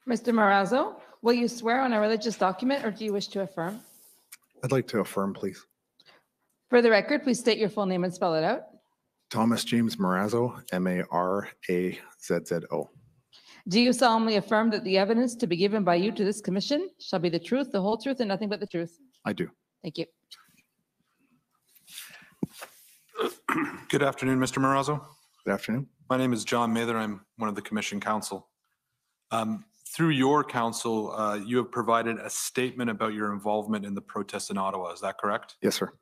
Mr. Marazzo, will you swear on a religious document or do you wish to affirm? I'd like to affirm, please. For the record, please state your full name and spell it out. Thomas James Marazzo, Marazzo. Do you solemnly affirm that the evidence to be given by you to this commission shall be the truth, the whole truth, and nothing but the truth? I do. Thank you. Good afternoon, Mr. Marazzo. Good afternoon. My name is John Mather. I'm one of the Commission Counsel. Through your counsel, you have provided a statement about your involvement in the protests in Ottawa. Is that correct? Yes, sir.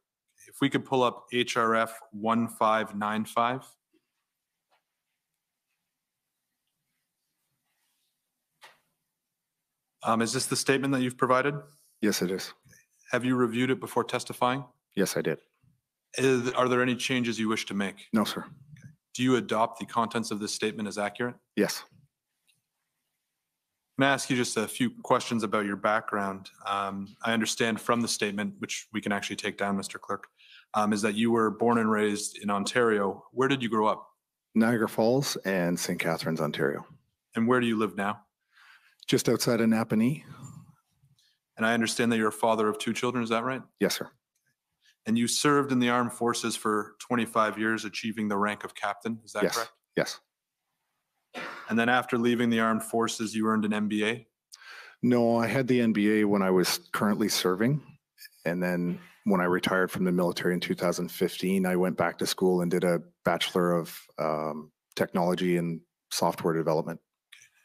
If we could pull up HRF 1595. Is this the statement that you've provided? Yes, it is. Have you reviewed it before testifying? Yes, I did. Are there any changes you wish to make? No, sir. Okay. Do you adopt the contents of this statement as accurate? Yes. Can I ask you just a few questions about your background? I understand from the statement, which we can actually take down, Mr. Clerk, is that you were born and raised in Ontario. Where did you grow up? Niagara Falls and St. Catharines, Ontario. And where do you live now? Just outside of Napanee. And I understand that you're a father of 2 children, is that right? Yes, sir. And you served in the armed forces for 25 years, achieving the rank of captain, is that correct? Yes. And then after leaving the armed forces, you earned an MBA? No, I had the NBA when I was currently serving. And then when I retired from the military in 2015, I went back to school and did a Bachelor of Technology and Software Development.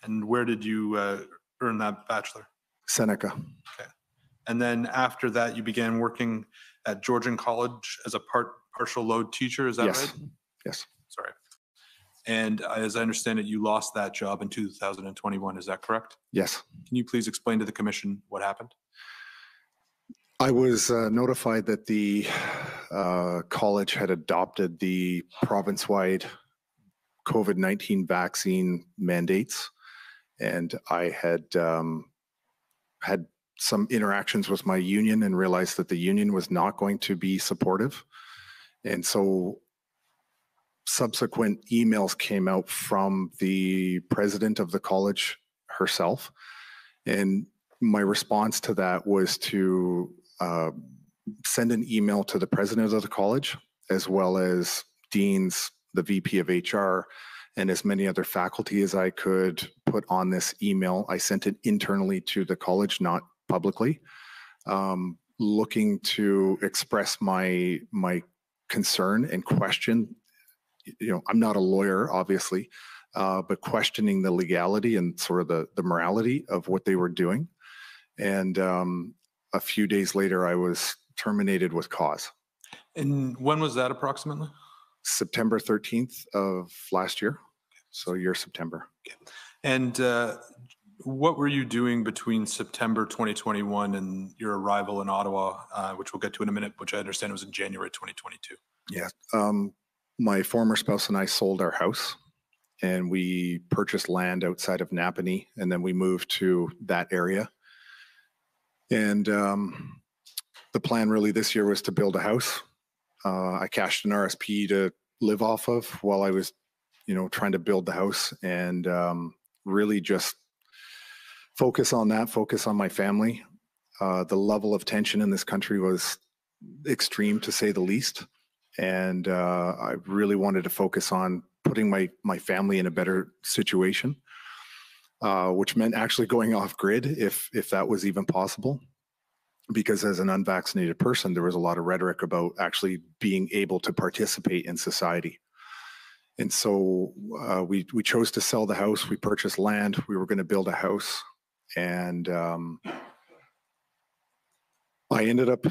And where did you earn that bachelor? Seneca. Okay. And then after that, you began working at Georgian College as a partial load teacher, is that right? Yes. Sorry. And as I understand it, you lost that job in 2021, is that correct? Yes. Can you please explain to the commission what happened? I was notified that the college had adopted the province-wide COVID-19 vaccine mandates. And I had had some interactions with my union and realized that the union was not going to be supportive. And so subsequent emails came out from the president of the college herself. And my response to that was to send an email to the president of the college, as well as deans, the VP of HR, and as many other faculty as I could put on this email. I sent it internally to the college, not publicly, looking to express my concern and question. I'm not a lawyer, obviously, but questioning the legality and sort of the morality of what they were doing. And a few days later, I was terminated with cause. And when was that approximately? September 13th of last year. So year September. Okay. And what were you doing between September 2021 and your arrival in Ottawa, which we'll get to in a minute, which I understand was in January 2022? Yeah. My former spouse and I sold our house and we purchased land outside of Napanee, and then we moved to that area. And the plan really this year was to build a house. I cashed an RSP to live off of while I was, trying to build the house, and really just focus on that, focus on my family. The level of tension in this country was extreme, to say the least. And I really wanted to focus on putting my family in a better situation, which meant actually going off grid if that was even possible. Because as an unvaccinated person, there was a lot of rhetoric about actually being able to participate in society. And so we chose to sell the house. We purchased land. We were going to build a house. And we ended up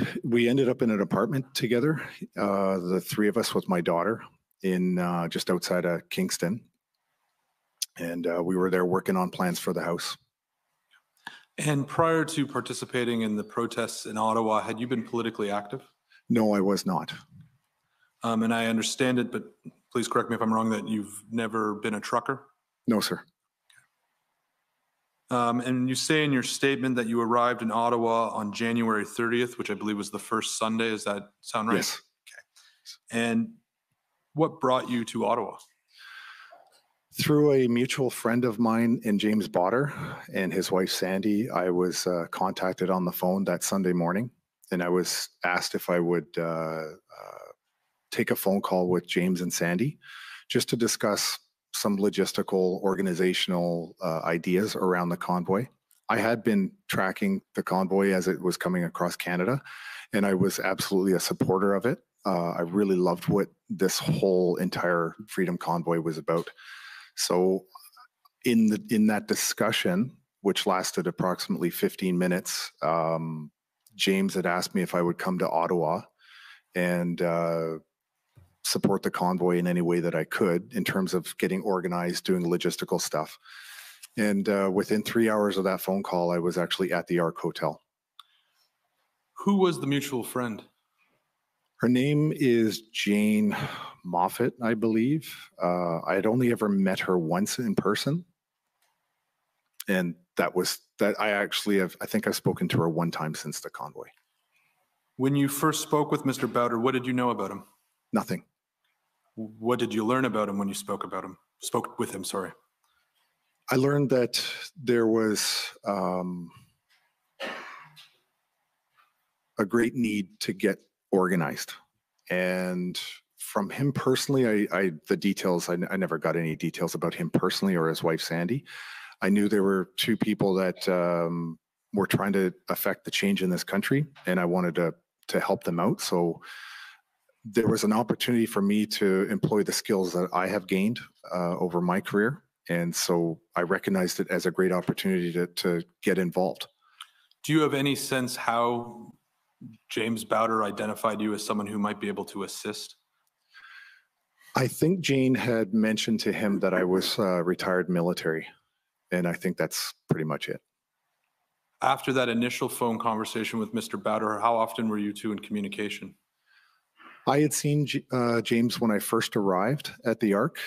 in an apartment together, the 3 of us with my daughter, in just outside of Kingston. And we were there working on plans for the house. And prior to participating in the protests in Ottawa, had you been politically active? No, I was not. And I understand it, but please correct me if I'm wrong, that you've never been a trucker? No, sir. And you say in your statement that you arrived in Ottawa on January 30th, which I believe was the first Sunday. Does that sound right? Yes. Okay. And what brought you to Ottawa? Through a mutual friend of mine in James Botter and his wife Sandy, I was contacted on the phone that Sunday morning, and I was asked if I would take a phone call with James and Sandy just to discuss some logistical, organizational ideas around the convoy. I had been tracking the convoy as it was coming across Canada, and I was absolutely a supporter of it. I really loved what this whole entire Freedom Convoy was about. So in that discussion, which lasted approximately 15 minutes, James had asked me if I would come to Ottawa and support the convoy in any way that I could in terms of getting organized, doing logistical stuff. And within 3 hours of that phone call, I was actually at the Ark Hotel. Who was the mutual friend? Her name is Jane Moffat, I believe. I had only ever met her once in person. And that I actually have, I think I've spoken to her one time since the convoy. When you first spoke with Mr. Bowder, what did you know about him? Nothing. What did you learn about him when you spoke with him, sorry? I learned that there was a great need to get organized. And from him personally, the details, I never got any details about him personally or his wife, Sandy. I knew there were two people that were trying to affect the change in this country, and I wanted to help them out. So there was an opportunity for me to employ the skills that I have gained over my career. And so I recognized it as a great opportunity to get involved. Do you have any sense how James Bowder identified you as someone who might be able to assist? I think Jane had mentioned to him that I was retired military, and I think that's pretty much it. After that initial phone conversation with Mr. Bowder, how often were you two in communication? I had seen James when I first arrived at the Ark,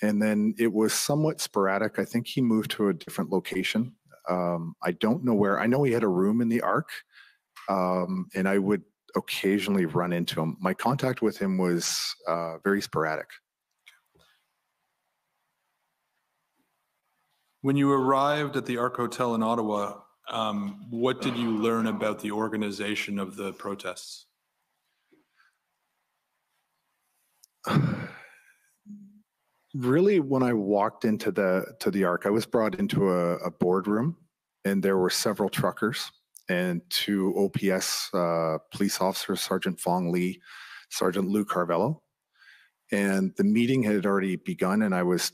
and then it was somewhat sporadic. I think he moved to a different location. I don't know where. I know he had a room in the Ark, and I would occasionally run into him. My contact with him was very sporadic. When you arrived at the Ark Hotel in Ottawa, what did you learn about the organization of the protests? Really, when I walked into the Ark, I was brought into a boardroom, and there were several truckers and two OPS police officers, Sergeant Fong Lee, Sergeant Lou Carvello. And the meeting had already begun, and I was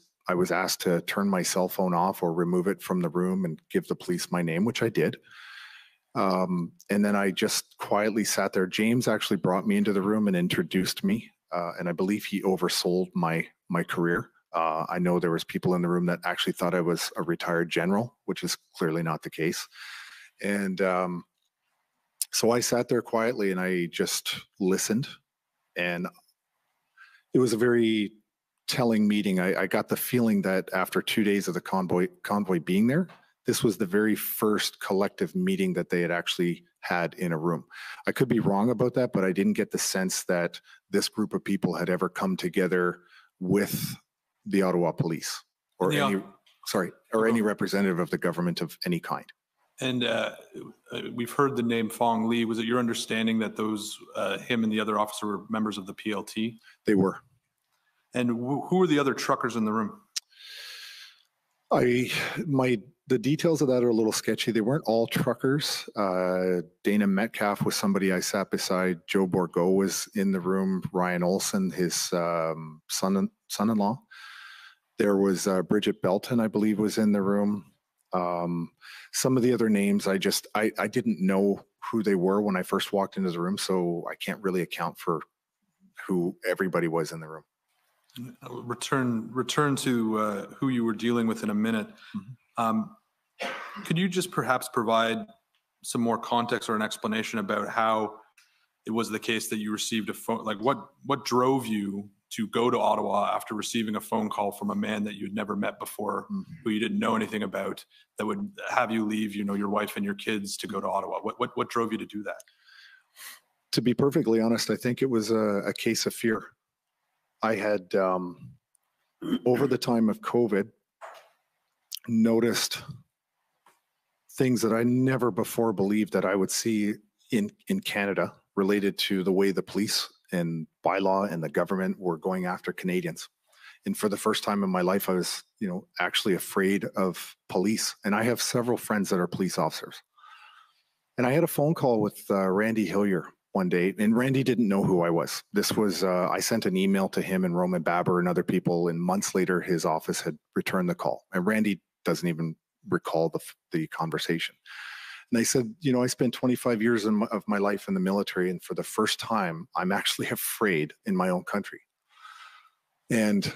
asked to turn my cell phone off or remove it from the room and give the police my name, which I did. And then I just quietly sat there. James actually brought me into the room and introduced me, and I believe he oversold my career. I know there was people in the room that actually thought I was a retired general, which is clearly not the case. And so I sat there quietly and I just listened. And it was a very telling meeting. I got the feeling that after 2 days of the convoy being there, this was the very first collective meeting that they had actually had in a room. I could be wrong about that, but I didn't get the sense that this group of people had ever come together with the Ottawa Police or any representative of the government of any kind. And we've heard the name Fong Lee. Was it your understanding that those him and the other officer were members of the PLT? They were. And who were the other truckers in the room? The details of that are a little sketchy. They weren't all truckers. Dana Metcalf was somebody I sat beside. Joe Bourgault was in the room. Ryan Olson, his son-in-law. There was Bridget Belton, I believe, was in the room. Some of the other names, I didn't know who they were when I first walked into the room, so I can't really account for who everybody was in the room. I'll return to who you were dealing with in a minute. Could you just perhaps provide some more context or an explanation about how it was the case that you received a phone? Like what drove you to go to Ottawa after receiving a phone call from a man that you'd never met before, who you didn't know anything about, that would have you leave, your wife and your kids to go to Ottawa? What drove you to do that? To be perfectly honest, I think it was a case of fear. I had over the time of COVID, noticed things that I never before believed that I would see in Canada related to the way the police and bylaw and the government were going after Canadians. And for the first time in my life, I was, actually afraid of police. And I have several friends that are police officers. And I had a phone call with Randy Hillier one day, and Randy didn't know who I was. This was, I sent an email to him and Roman Baber and other people, and months later, his office had returned the call. And Randy doesn't even recall the conversation. And I said, I spent 25 years of my life in the military, and for the first time, I'm actually afraid in my own country. And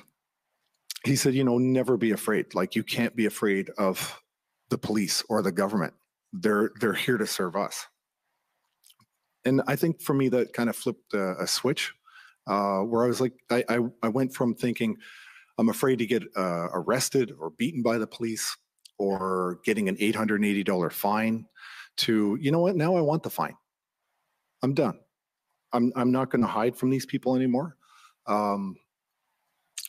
he said, never be afraid. Like, you can't be afraid of the police or the government. They're here to serve us. And I think for me, that kind of flipped a switch where I was like, I went from thinking I'm afraid to get arrested or beaten by the police or getting an $880 fine to, you know what, now I want the fine. I'm done. I'm not going to hide from these people anymore.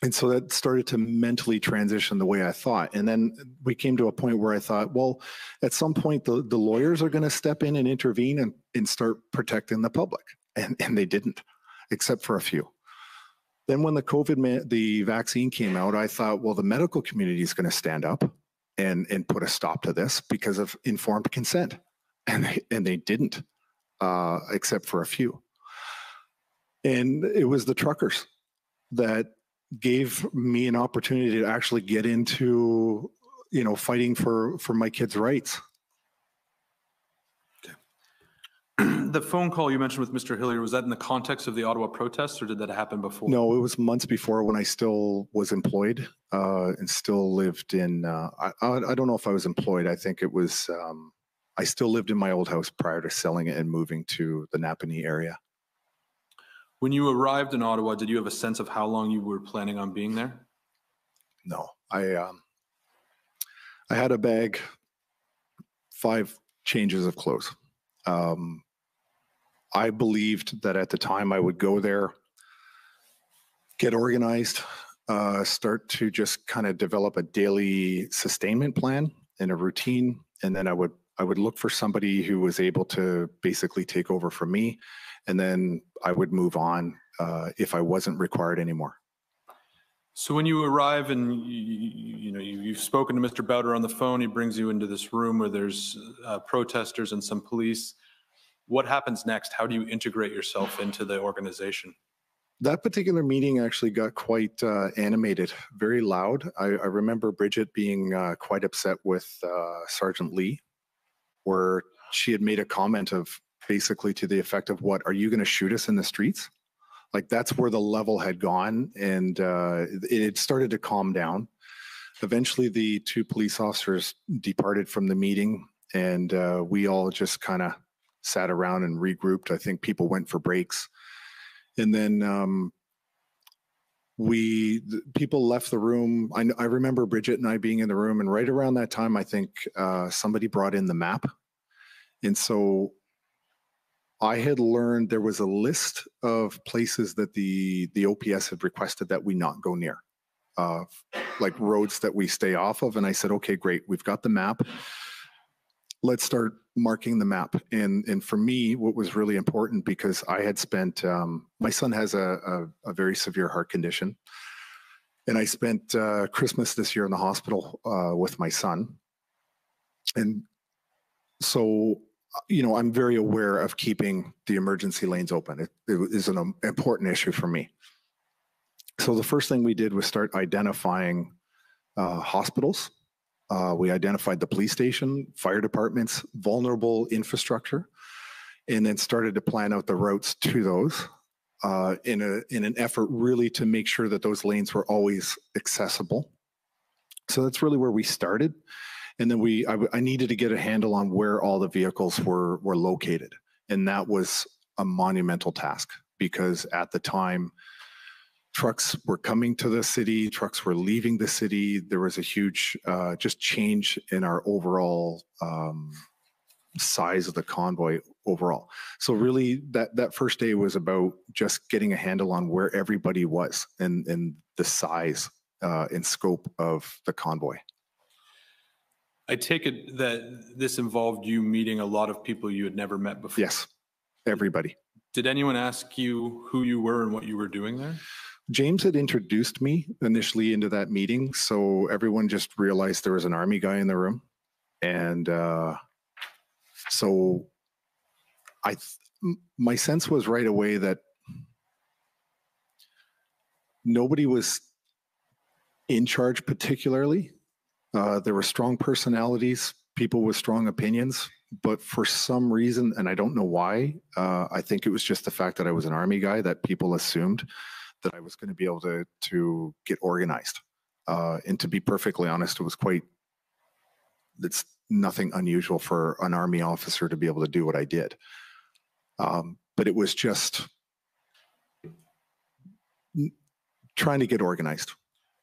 And so that started to mentally transition the way I thought. And then we came to a point where I thought, well, at some point, the lawyers are going to step in and intervene and start protecting the public. And they didn't, except for a few. Then when the vaccine came out, I thought, well, the medical community is going to stand up and put a stop to this because of informed consent. And they didn't, except for a few. And it was the truckers that gave me an opportunity to actually get into, fighting for my kids' rights. Okay. The phone call you mentioned with Mr. Hillier, was that in the context of the Ottawa protests, or did that happen before? No, it was months before, when I still was employed and still lived in, I don't know if I was employed. I think it was, I still lived in my old house prior to selling it and moving to the Napanee area. When you arrived in Ottawa, did you have a sense of how long you were planning on being there? No, I had a bag, 5 changes of clothes. I believed that at the time I would go there, get organized, start to just kind of develop a daily sustainment plan and a routine, and then I would look for somebody who was able to basically take over from me. And then I would move on if I wasn't required anymore. So when you arrive and you've spoken to Mr. Bowder on the phone, he brings you into this room where there's protesters and some police. What happens next? How do you integrate yourself into the organization? That particular meeting actually got quite animated, very loud. I remember Bridget being quite upset with Sergeant Lee, where she had made a comment of basically to the effect of, what, are you going to shoot us in the streets? Like, that's where the level had gone, and it started to calm down. Eventually, the 2 police officers departed from the meeting, and we all just kind of sat around and regrouped. I think people went for breaks. And then people left the room. I remember Bridget and I being in the room, and right around that time, I think somebody brought in the map. And so I had learned there was a list of places that the OPS had requested that we not go near, like roads that we stay off of. And I said, okay, great. We've got the map. Let's start marking the map. And for me, what was really important, because I had spent, my son has a very severe heart condition. And I spent Christmas this year in the hospital with my son. And so, I'm very aware of keeping the emergency lanes open. It is an important issue for me. So the first thing we did was start identifying hospitals. We identified the police station, fire departments, vulnerable infrastructure, and then started to plan out the routes to those in an effort really to make sure that those lanes were always accessible. So that's really where we started. And then I needed to get a handle on where all the vehicles were located. And that was a monumental task, because at the time, trucks were coming to the city, trucks were leaving the city. There was a huge just change in our overall size of the convoy overall. So really that first day was about just getting a handle on where everybody was and the size in scope of the convoy. I take it that this involved you meeting a lot of people you had never met before. Yes, everybody. Did anyone ask you who you were and what you were doing there? James had introduced me initially into that meeting, so everyone just realized there was an Army guy in the room. And so my sense was right away that nobody was in charge particularly. There were strong personalities, people with strong opinions, but for some reason, and I don't know why, I think it was just the fact that I was an Army guy that people assumed that I was going to be able to get organized. And to be perfectly honest, it's nothing unusual for an Army officer to be able to do what I did. But it was just trying to get organized.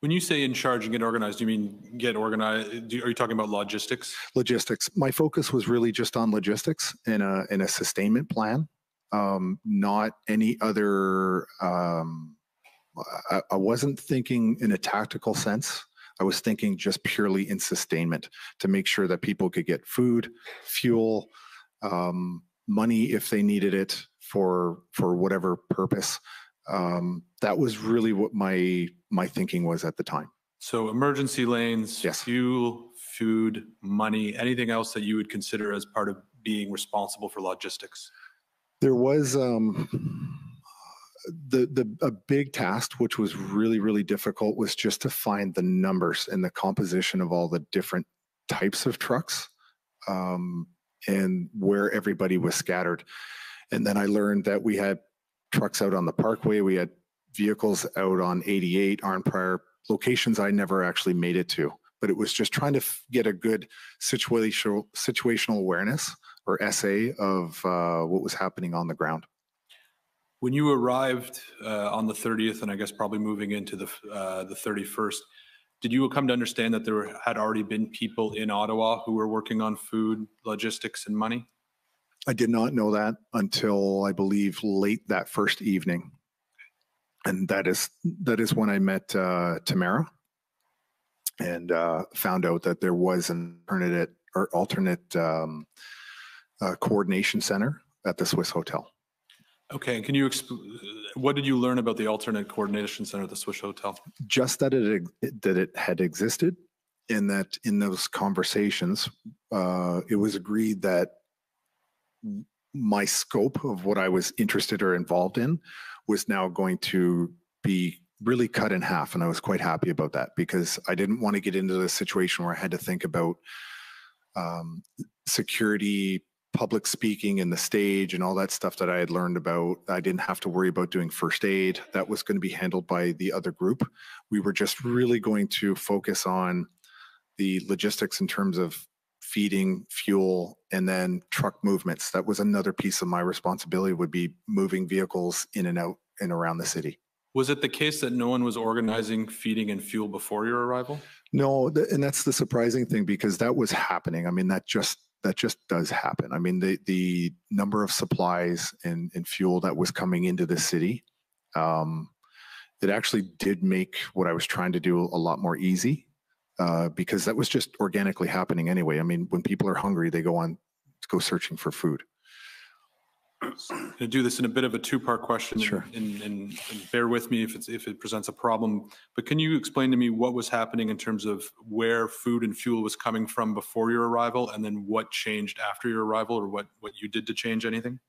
When you say in charge and get organized, do you mean get organized? Are you talking about logistics? Logistics. My focus was really just on logistics in a sustainment plan, not any other. I wasn't thinking in a tactical sense. I was thinking just purely in sustainment to make sure that people could get food, fuel, money if they needed it for whatever purpose. That was really what my thinking was at the time. So emergency lanes, yes. Fuel, food, money, anything else that you would consider as part of being responsible for logistics? There was a big task, which was really, really difficult, was just to find the numbers and the composition of all the different types of trucks and where everybody was scattered. And then I learned that we had trucks out on the Parkway, we had vehicles out on 88, Arnprior, locations I never actually made it to. But it was just trying to get a good situational awareness, or SA, of what was happening on the ground. When you arrived on the 30th, and I guess probably moving into the 31st, did you come to understand that there had already been people in Ottawa who were working on food, logistics, and money? I did not know that until, I believe, late that first evening. And that is when I met Tamara and found out that there was an alternate coordination center at the Swiss Hotel. Okay, can you what did you learn about the alternate coordination center at the Swiss Hotel? Just that it had existed, and that in those conversations, it was agreed that my scope of what I was interested or involved in was now going to be really cut in half. And I was quite happy about that, because I didn't want to get into this situation where I had to think about security, public speaking, and the stage and all that stuff that I had learned about. I didn't have to worry about doing first aid. That was going to be handled by the other group. We were just really going to focus on the logistics in terms of feeding, fuel, and then truck movements. That was another piece of my responsibility, would be moving vehicles in and out and around the city. Was it the case that no one was organizing feeding and fuel before your arrival? No, and that's the surprising thing, because that was happening. I mean, that just does happen. I mean, the number of supplies and fuel that was coming into the city, it actually did make what I was trying to do a lot more easy, because that was just organically happening anyway. I mean, when people are hungry, they go searching for food. I'm going to do this in a bit of a two-part question. Sure. And bear with me if it presents a problem. But can you explain to me what was happening in terms of where food and fuel was coming from before your arrival, and then what changed after your arrival, or what you did to change anything?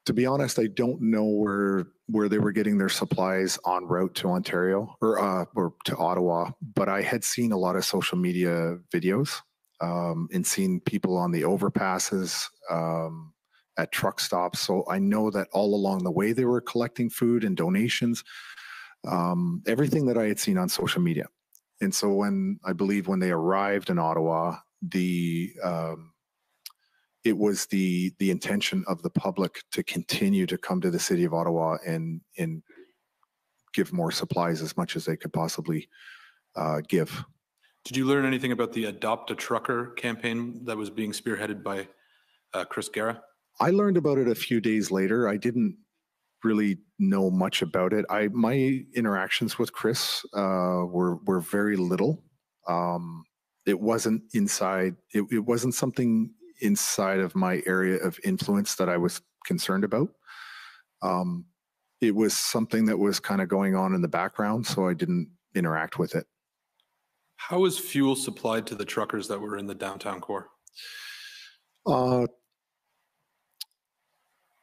To be honest, I don't know where they were getting their supplies en route to Ontario or to Ottawa, but I had seen a lot of social media videos and seen people on the overpasses, at truck stops. So I know that all along the way they were collecting food and donations, everything that I had seen on social media. And so when they arrived in Ottawa, it was the intention of the public to continue to come to the city of Ottawa and give more supplies, as much as they could possibly give. Did you learn anything about the Adopt a Trucker campaign that was being spearheaded by Chris Guerra? I learned about it a few days later. I didn't really know much about it. My interactions with Chris were very little. It wasn't inside. It wasn't something inside of my area of influence that I was concerned about. It was something that was kind of going on in the background, so I didn't interact with it. How was fuel supplied to the truckers that were in the downtown core?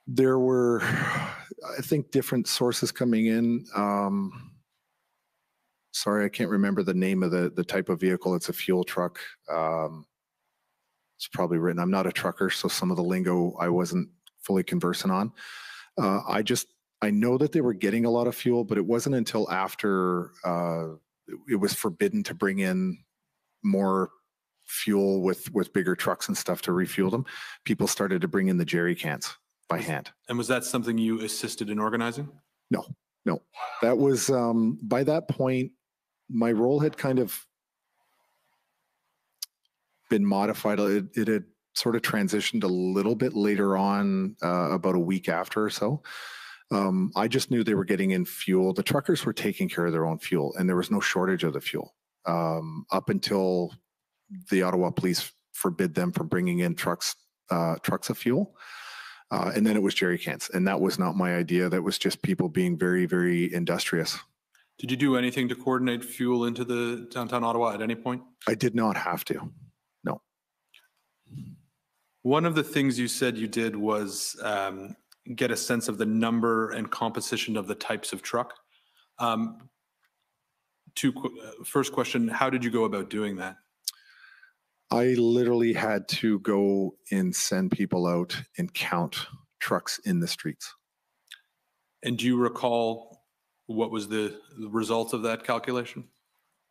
There were, I think, different sources coming in. Sorry, I can't remember the name of the type of vehicle. It's a fuel truck. It's probably written. I'm not a trucker, so some of the lingo I wasn't fully conversant on. I know that they were getting a lot of fuel, but it wasn't until after it was forbidden to bring in more fuel with bigger trucks and stuff to refuel them. People started to bring in the jerry cans by hand. And was that something you assisted in organizing? No. That was, by that point, my role had kind of been modified. It had sort of transitioned a little bit later on, about a week after or so. I just knew they were getting in fuel. The truckers were taking care of their own fuel, and there was no shortage of the fuel up until the Ottawa Police forbid them from bringing in trucks of fuel. And then it was jerry cans, and that was not my idea. That was just people being very, very industrious. Did you do anything to coordinate fuel into the downtown Ottawa at any point? I did not have to. No. One of the things you said you did was get a sense of the number and composition of the types of truck. First question, how did you go about doing that? I literally had to go and send people out and count trucks in the streets. And do you recall what was the result of that calculation?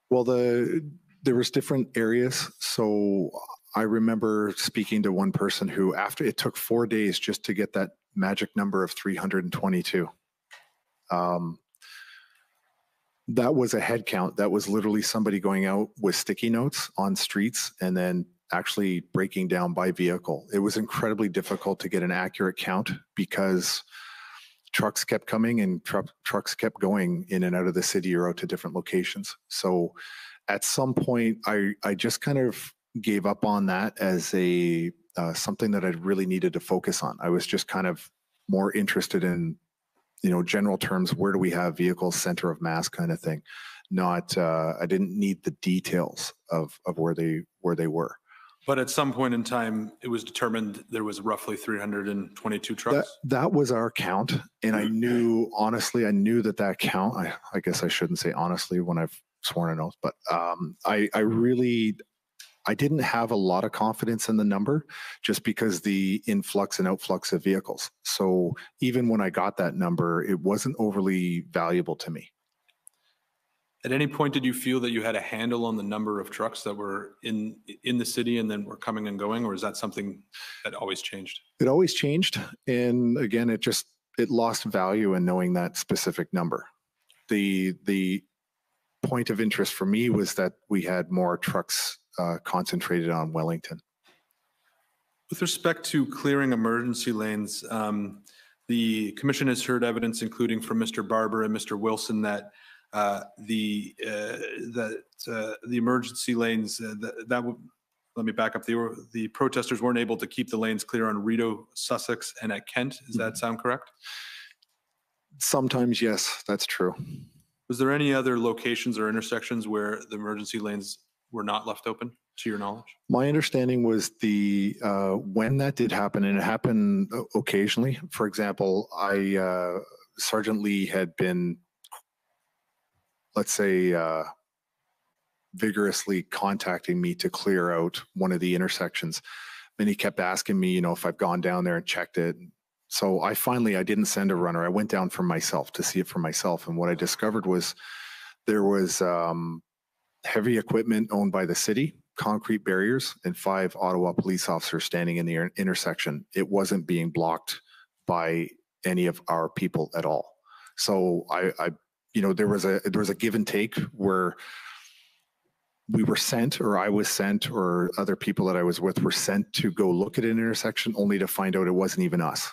Well, there was different areas. So I remember speaking to one person who, after it took 4 days just to get that magic number of 322. That was a head count. That was literally somebody going out with sticky notes on streets and then actually breaking down by vehicle. It was incredibly difficult to get an accurate count because trucks kept coming and trucks kept going in and out of the city or out to different locations. So at some point, I just kind of gave up on that as a something that I really needed to focus on. I was just kind of more interested in, general terms, where do we have vehicles, center of mass kind of thing. Not, I didn't need the details of where they were. But at some point in time, it was determined there was roughly 322 trucks? That was our count. And I knew, honestly, that count, I guess I shouldn't say honestly when I've sworn an oath, but I didn't have a lot of confidence in the number just because the influx and outflux of vehicles. So even when I got that number, it wasn't overly valuable to me. At any point, did you feel that you had a handle on the number of trucks that were in the city and then were coming and going, or is that something that always changed? It always changed. And again, it lost value in knowing that specific number. The point of interest for me was that we had more trucks concentrated on Wellington. With respect to clearing emergency lanes, the commission has heard evidence, including from Mr. Barber and Mr. Wilson, that the emergency lanes let me back up. The protesters weren't able to keep the lanes clear on Rideau, Sussex, and at Kent. Does that sound correct? Sometimes, yes, that's true. Was there any other locations or intersections where the emergency lanes were not left open, to your knowledge? My understanding was when that did happen, and it happened occasionally. For example, Sergeant Lee had been, let's say, vigorously contacting me to clear out one of the intersections. And he kept asking me, if I've gone down there and checked it. So I didn't send a runner. I went down for myself to see it for myself. And what I discovered was there was heavy equipment owned by the city, concrete barriers, and 5 Ottawa police officers standing in the intersection. It wasn't being blocked by any of our people at all. So there was a give and take where we were sent, or I was sent, or other people that I was with were sent to go look at an intersection only to find out it wasn't even us.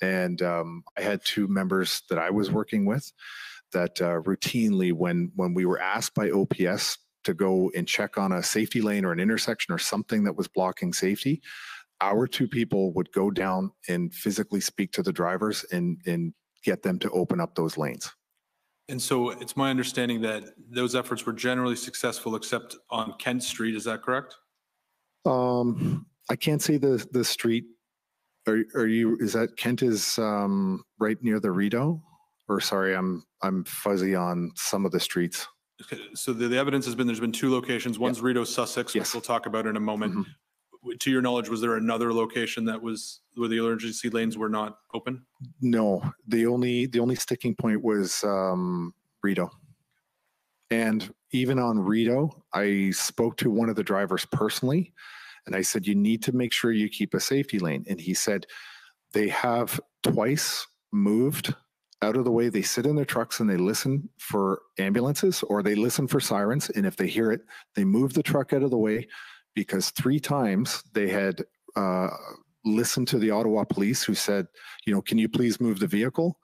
And I had two members that I was working with that routinely, when we were asked by OPS to go and check on a safety lane or an intersection or something that was blocking safety, our two people would go down and physically speak to the drivers and get them to open up those lanes. And so it's my understanding that those efforts were generally successful except on Kent Street. Is that correct? I can't say the street. Is that Kent is right near the Rideau? Or sorry, I'm fuzzy on some of the streets. Okay, so the evidence has been there's been two locations. One's Rideau, Sussex, which we'll talk about in a moment. Mm-hmm. To your knowledge, was there another location that was where the emergency lanes were not open? No, the only sticking point was Rideau. And even on Rideau, I spoke to one of the drivers personally, and I said, you need to make sure you keep a safety lane. And he said, they have twice moved out of the way. They sit in their trucks and they listen for ambulances or they listen for sirens. And if they hear it, they move the truck out of the way, because 3 times they had listened to the Ottawa police who said, can you please move the vehicle?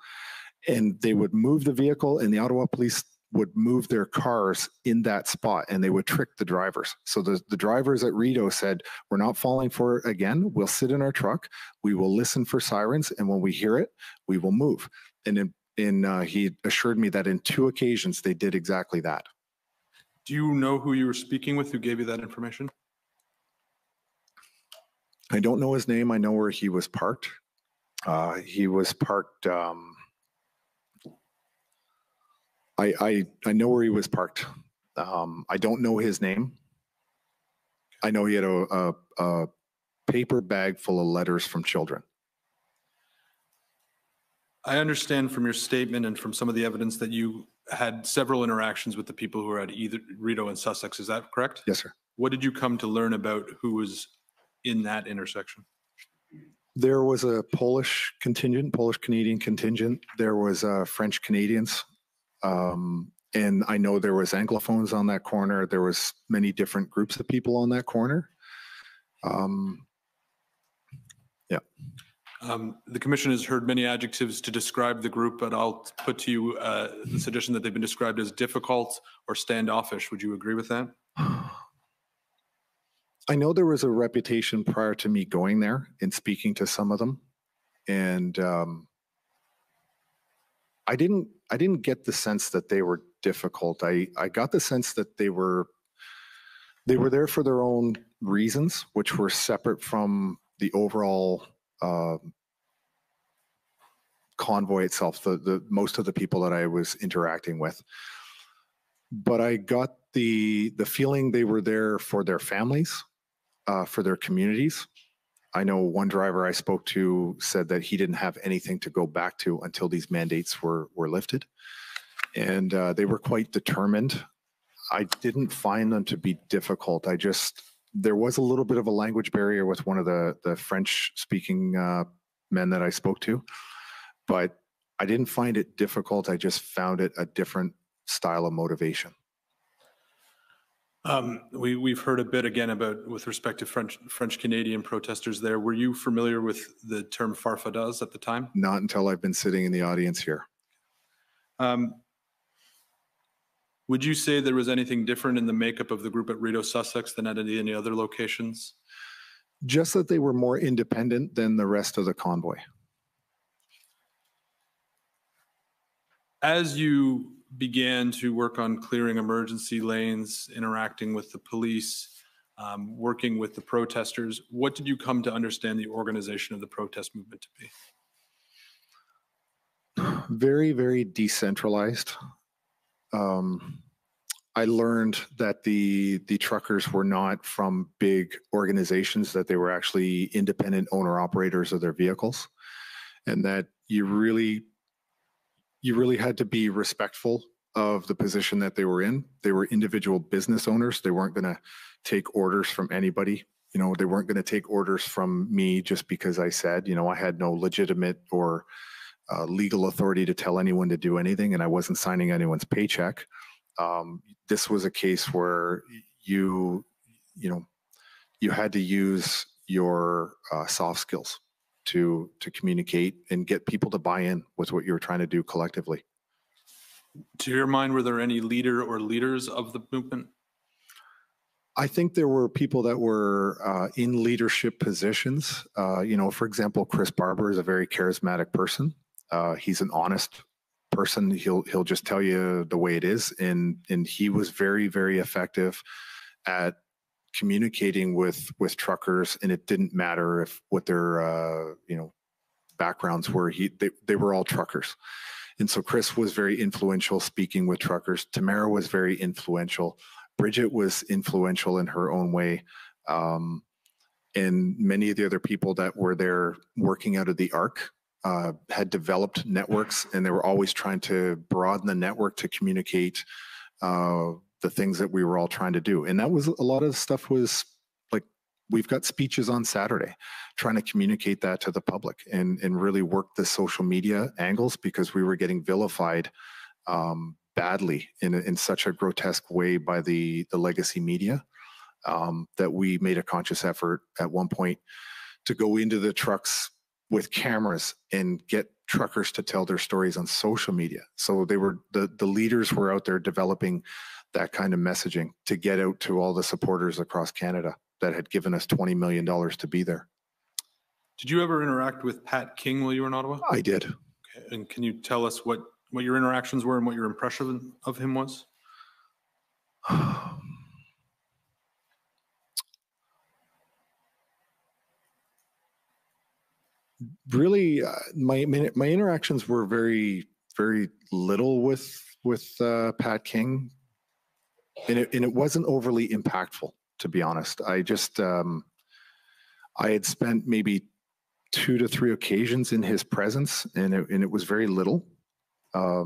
And they would move the vehicle and the Ottawa police would move their cars in that spot and they would trick the drivers. So the drivers at Rideau said, we're not falling for it again. We'll sit in our truck. We will listen for sirens. And when we hear it, we will move. And he assured me that in 2 occasions, they did exactly that. Do you know who you were speaking with who gave you that information? I don't know his name. I know where he was parked. He was parked. I know where he was parked. I don't know his name. I know he had a paper bag full of letters from children. I understand from your statement and from some of the evidence that you had several interactions with the people who were at either Rideau and Sussex. Is that correct? Yes, sir. What did you come to learn about who was in that intersection? There was a Polish-Canadian contingent. There was French Canadians. And I know there was Anglophones on that corner. There was many different groups of people on that corner. Yeah. The commission has heard many adjectives to describe the group, but I'll put to you the suggestion that they've been described as difficult or standoffish. Would you agree with that? I know there was a reputation prior to me going there and speaking to some of them. And I didn't get the sense that they were difficult. I got the sense that they were there for their own reasons, which were separate from the overall convoy itself, the most of the people that I was interacting with. But I got the feeling they were there for their families, for their communities. I know one driver I spoke to said that he didn't have anything to go back to until these mandates were lifted. And they were quite determined. I didn't find them to be difficult. There was a little bit of a language barrier with one of the French-speaking men that I spoke to, but I didn't find it difficult. I just found it a different style of motivation. We've heard a bit again about with respect to French Canadian protesters there. Were you familiar with the term farfadets at the time? Not until I've been sitting in the audience here. Would you say there was anything different in the makeup of the group at Rideau Sussex than at any other locations? Just that they were more independent than the rest of the convoy. As you began to work on clearing emergency lanes, interacting with the police, working with the protesters, what did you come to understand the organization of the protest movement to be? Very, very decentralized. I learned that the truckers were not from big organizations, that they were actually independent owner-operators of their vehicles, and that you really had to be respectful of the position that they were in. They were individual business owners. They weren't going to take orders from anybody. They weren't going to take orders from me just because I said, I had no legitimate or legal authority to tell anyone to do anything, and I wasn't signing anyone's paycheck. This was a case where you had to use your soft skills to communicate and get people to buy in with what you were trying to do collectively. To your mind, were there any leader or leaders of the movement? I think there were people that were in leadership positions. For example, Chris Barber is a very charismatic person. He's an honest person. He'll just tell you the way it is, and he was very, very effective at communicating with truckers, and it didn't matter what their backgrounds were. They were all truckers. And so Chris was very influential speaking with truckers. Tamara was very influential. Bridget was influential in her own way. And many of the other people that were there working out of the ARC had developed networks, and they were always trying to broaden the network to communicate the things that we were all trying to do. And that was a lot of stuff was like, we've got speeches on Saturday trying to communicate that to the public and really work the social media angles, because we were getting vilified badly in such a grotesque way by the legacy media, that we made a conscious effort at one point to go into the trucks with cameras and get truckers to tell their stories on social media. So they were the leaders were out there developing that kind of messaging to get out to all the supporters across Canada that had given us $20 million to be there. Did you ever interact with Pat King while you were in Ottawa? I did. Okay. And can you tell us what your interactions were and what your impression of him was? Really, my interactions were very, very little with Pat King, and it wasn't overly impactful, to be honest. I just I had spent maybe 2 to 3 occasions in his presence, and it was very little. I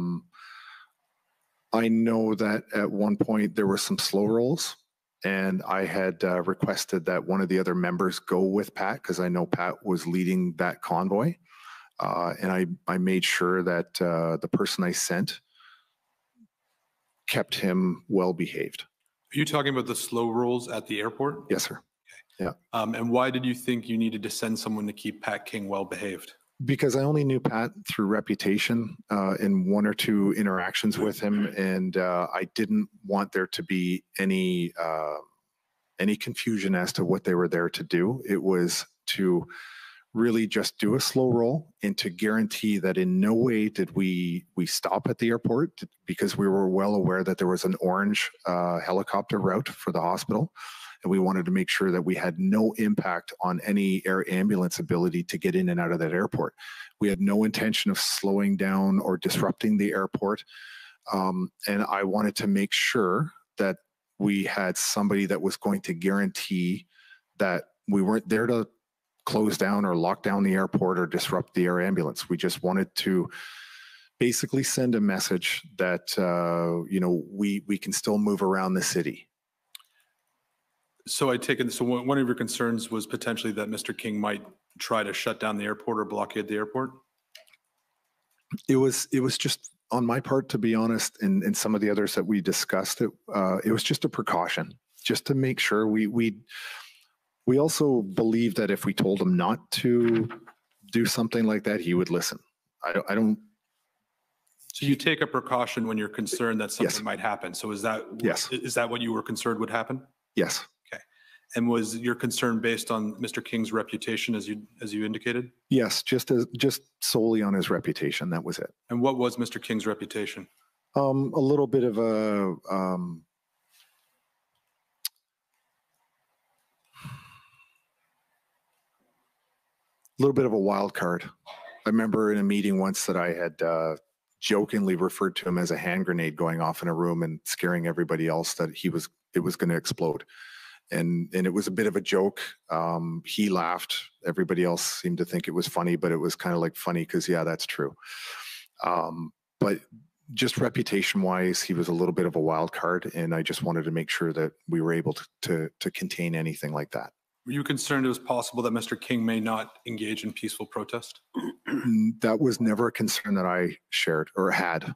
know that at one point there were some slow rolls, and I had requested that one of the other members go with Pat, because I know Pat was leading that convoy. And I made sure that the person I sent kept him well behaved. Are you talking about the slow rolls at the airport? Yes, sir. Yeah. And why did you think you needed to send someone to keep Pat King well behaved? Because I only knew Pat through reputation in 1 or 2 interactions with him, and I didn't want there to be any confusion as to what they were there to do. It was to really just do a slow roll and to guarantee that in no way did we stop at the airport, because we were well aware that there was an orange helicopter route for the hospital. And we wanted to make sure that we had no impact on any air ambulance ability to get in and out of that airport. We had no intention of slowing down or disrupting the airport. And I wanted to make sure that we had somebody that was going to guarantee that we weren't there to close down or lock down the airport or disrupt the air ambulance. We just wanted to basically send a message that, we can still move around the city. So I take it, so one of your concerns was potentially that Mr. King might try to shut down the airport or blockade the airport? It was just on my part, to be honest, and some of the others that we discussed, it was just a precaution, just to make sure we also believe that if we told him not to do something like that, he would listen. I don't. So you take a precaution when you're concerned that something might happen. So is that what you were concerned would happen? Yes. Okay. And was your concern based on Mr. King's reputation, as you indicated? Yes, just solely on his reputation. That was it. And what was Mr. King's reputation? A little bit of a wild card. I remember in a meeting once that I had jokingly referred to him as a hand grenade going off in a room and scaring everybody else that it was going to explode. And it was a bit of a joke. He laughed. Everybody else seemed to think it was funny, but it was kind of like funny because, yeah, that's true. But just reputation-wise, he was a little bit of a wild card, and I just wanted to make sure that we were able to contain anything like that. Were you concerned it was possible that Mr. King may not engage in peaceful protest? That was never a concern that I shared or had.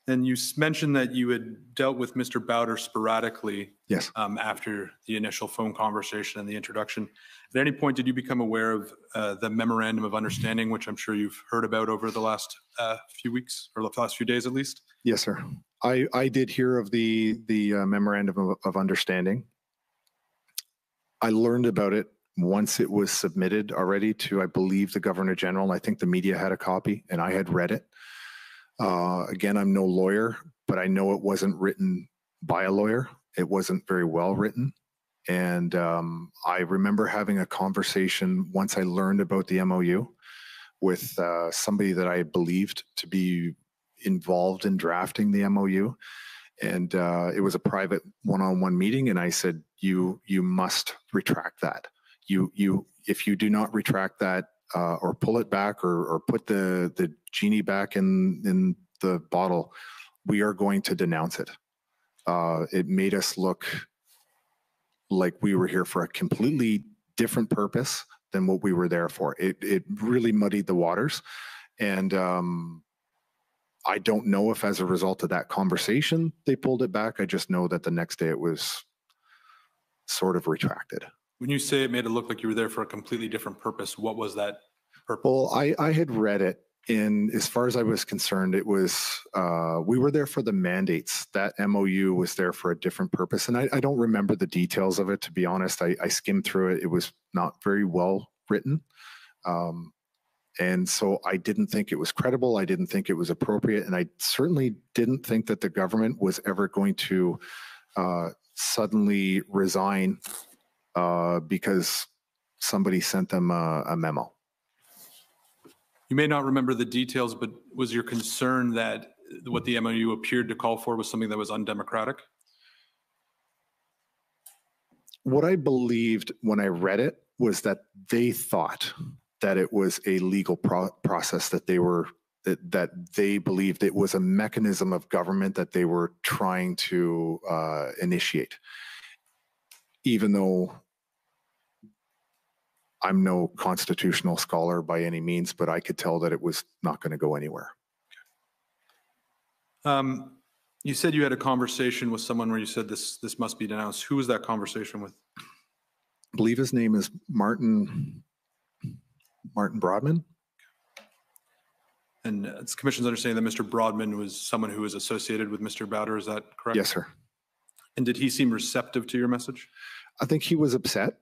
And you mentioned that you had dealt with Mr. Bowder sporadically Yes. after the initial phone conversation and the introduction. At any point, did you become aware of the memorandum of understanding, which I'm sure you've heard about over the last few weeks or the last few days at least? Yes, sir. I did hear of the memorandum of understanding. I learned about it once it was submitted already to, I believe, the Governor General. I think the media had a copy, and I had read it. Again, I'm no lawyer, but I know it wasn't written by a lawyer. It wasn't very well written. And I remember having a conversation once I learned about the MOU with somebody that I believed to be involved in drafting the MOU. And it was a private one-on-one meeting. And I said, you must retract that. If you do not retract that, or pull it back, or put the genie back in the bottle, we are going to denounce it. It made us look like we were here for a completely different purpose than what we were there for. It really muddied the waters. And I don't know if as a result of that conversation, they pulled it back. I just know that the next day it was sort of retracted. When you say it made it look like you were there for a completely different purpose, what was that purpose? Well, I had read it, and as far as I was concerned, it was, we were there for the mandates. That MOU was there for a different purpose. And I don't remember the details of it, to be honest. I skimmed through it. It was not very well written. And so I didn't think it was credible. I didn't think it was appropriate. And I certainly didn't think that the government was ever going to suddenly resign because somebody sent them a memo. You may not remember the details, but was your concern that what the MOU appeared to call for was something that was undemocratic? What I believed when I read it was that they thought that it was a legal process, that they believed it was a mechanism of government that they were trying to initiate, even though I'm no constitutional scholar by any means, but I could tell that it was not going to go anywhere. You said you had a conversation with someone where you said this must be denounced. Who was that conversation with? I believe his name is Martin Broadman. And it's the Commission's understanding that Mr. Broadman was someone who was associated with Mr. Bowder. Is that correct? Yes, sir. And did he seem receptive to your message? I think he was upset.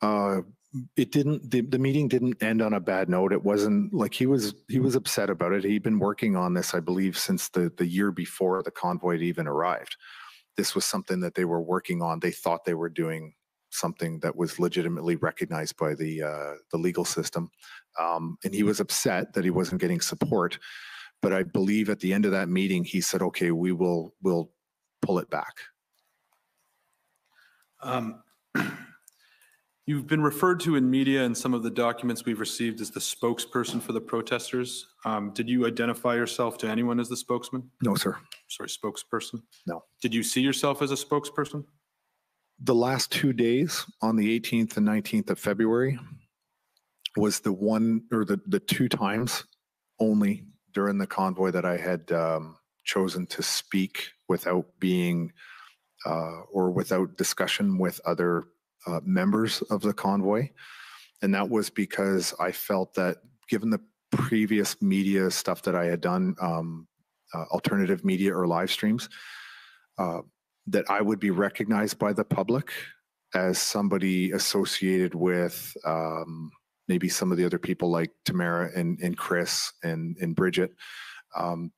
The meeting didn't end on a bad note. It wasn't like he was upset about it. He'd been working on this, I believe, since the year before the convoy had even arrived. This was something that they were working on. They thought they were doing something that was legitimately recognized by the legal system. And he was upset that he wasn't getting support. But I believe at the end of that meeting, he said, okay, we'll pull it back. You've been referred to in media and some of the documents we've received as the spokesperson for the protesters. Did you identify yourself to anyone as the spokesman? No, sir. Sorry, spokesperson? No. Did you see yourself as a spokesperson? The last 2 days, on the 18th and 19th of February, was the one or the two times only during the convoy that I had chosen to speak without being or without discussion with other members of the convoy. And that was because I felt that given the previous media stuff that I had done, alternative media or live streams, that I would be recognized by the public as somebody associated with maybe some of the other people like Tamara and Chris and Bridget,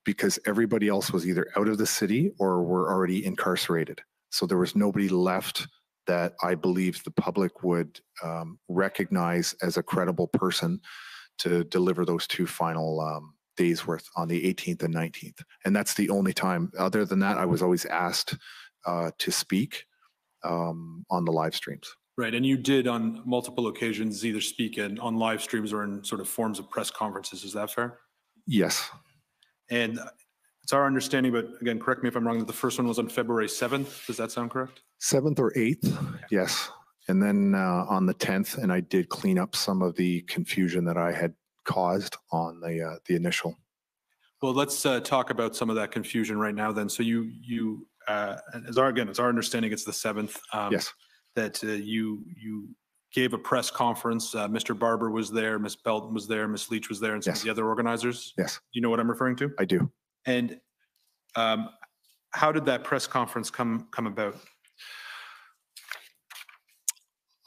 because everybody else was either out of the city or were already incarcerated. So there was nobody left that I believe the public would recognize as a credible person to deliver those two final days worth on the 18th and 19th. And that's the only time. Other than that, I was always asked to speak on the live streams. Right, and you did on multiple occasions either speak on live streams or in sort of forms of press conferences. Is that fair? Yes. And it's our understanding, but again, correct me if I'm wrong, that the first one was on February 7th. Does that sound correct? 7th or 8th, yes. And then on the 10th, and I did clean up some of the confusion that I had caused on the initial Well, let's talk about some of that confusion right now then. So it's our understanding it's the 7th. Yes. That you gave a press conference. Mr. Barber was there, Ms. Belton was there, Ms. Leach was there, and some of Yes. the other organizers. Yes. You know what I'm referring to? I do. And how did that press conference come about?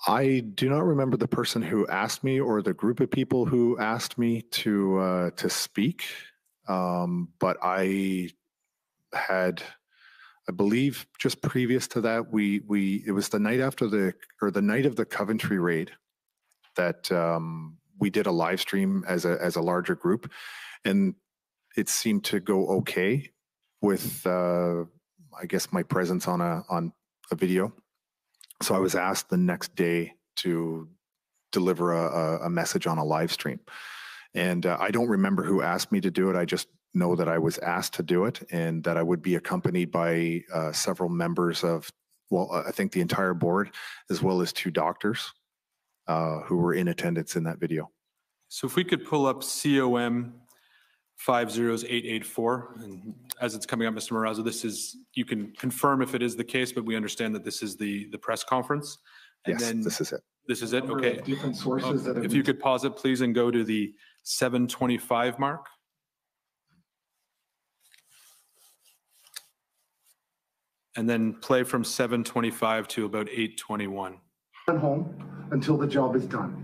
I do not remember the person who asked me or the group of people who asked me to speak, but I believe just previous to that, it was the night after the night of the Coventry raid that we did a live stream as a larger group, and it seemed to go okay with I guess my presence on a video. So I was asked the next day to deliver a message on a live stream. And I don't remember who asked me to do it. I just know that I was asked to do it and that I would be accompanied by several members of, I think the entire board, as well as 2 doctors who were in attendance in that video. So if we could pull up COM 50884, and as it's coming up, Mr. Marazzo, you can confirm if it is the case, but we understand that this is the press conference. And yes, then this is it. This is it. Okay. Different sources that if you could pause it, please, and go to the 7:25 mark. And then play from 7:25 to about 8:21. Home until the job is done.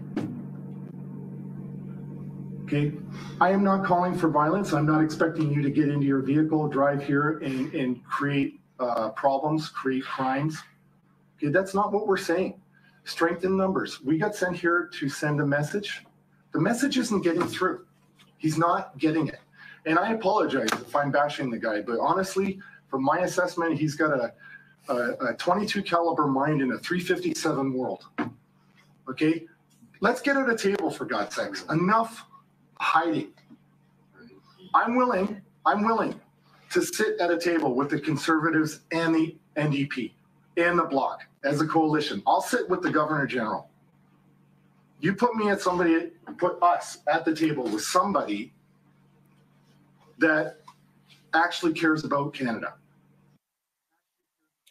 Okay, I am not calling for violence. I'm not expecting you to get into your vehicle, drive here, and create problems, create crimes. Okay, that's not what we're saying. Strength in numbers. We got sent here to send a message. The message isn't getting through. He's not getting it. And I apologize if I'm bashing the guy, but honestly, from my assessment, he's got a 22 caliber mind in a 357 world. Okay, let's get at a table, for God's sakes. Enough hiding. I'm willing to sit at a table with the Conservatives and the NDP and the Bloc as a coalition. I'll sit with the Governor General. You put us at the table with somebody that actually cares about Canada.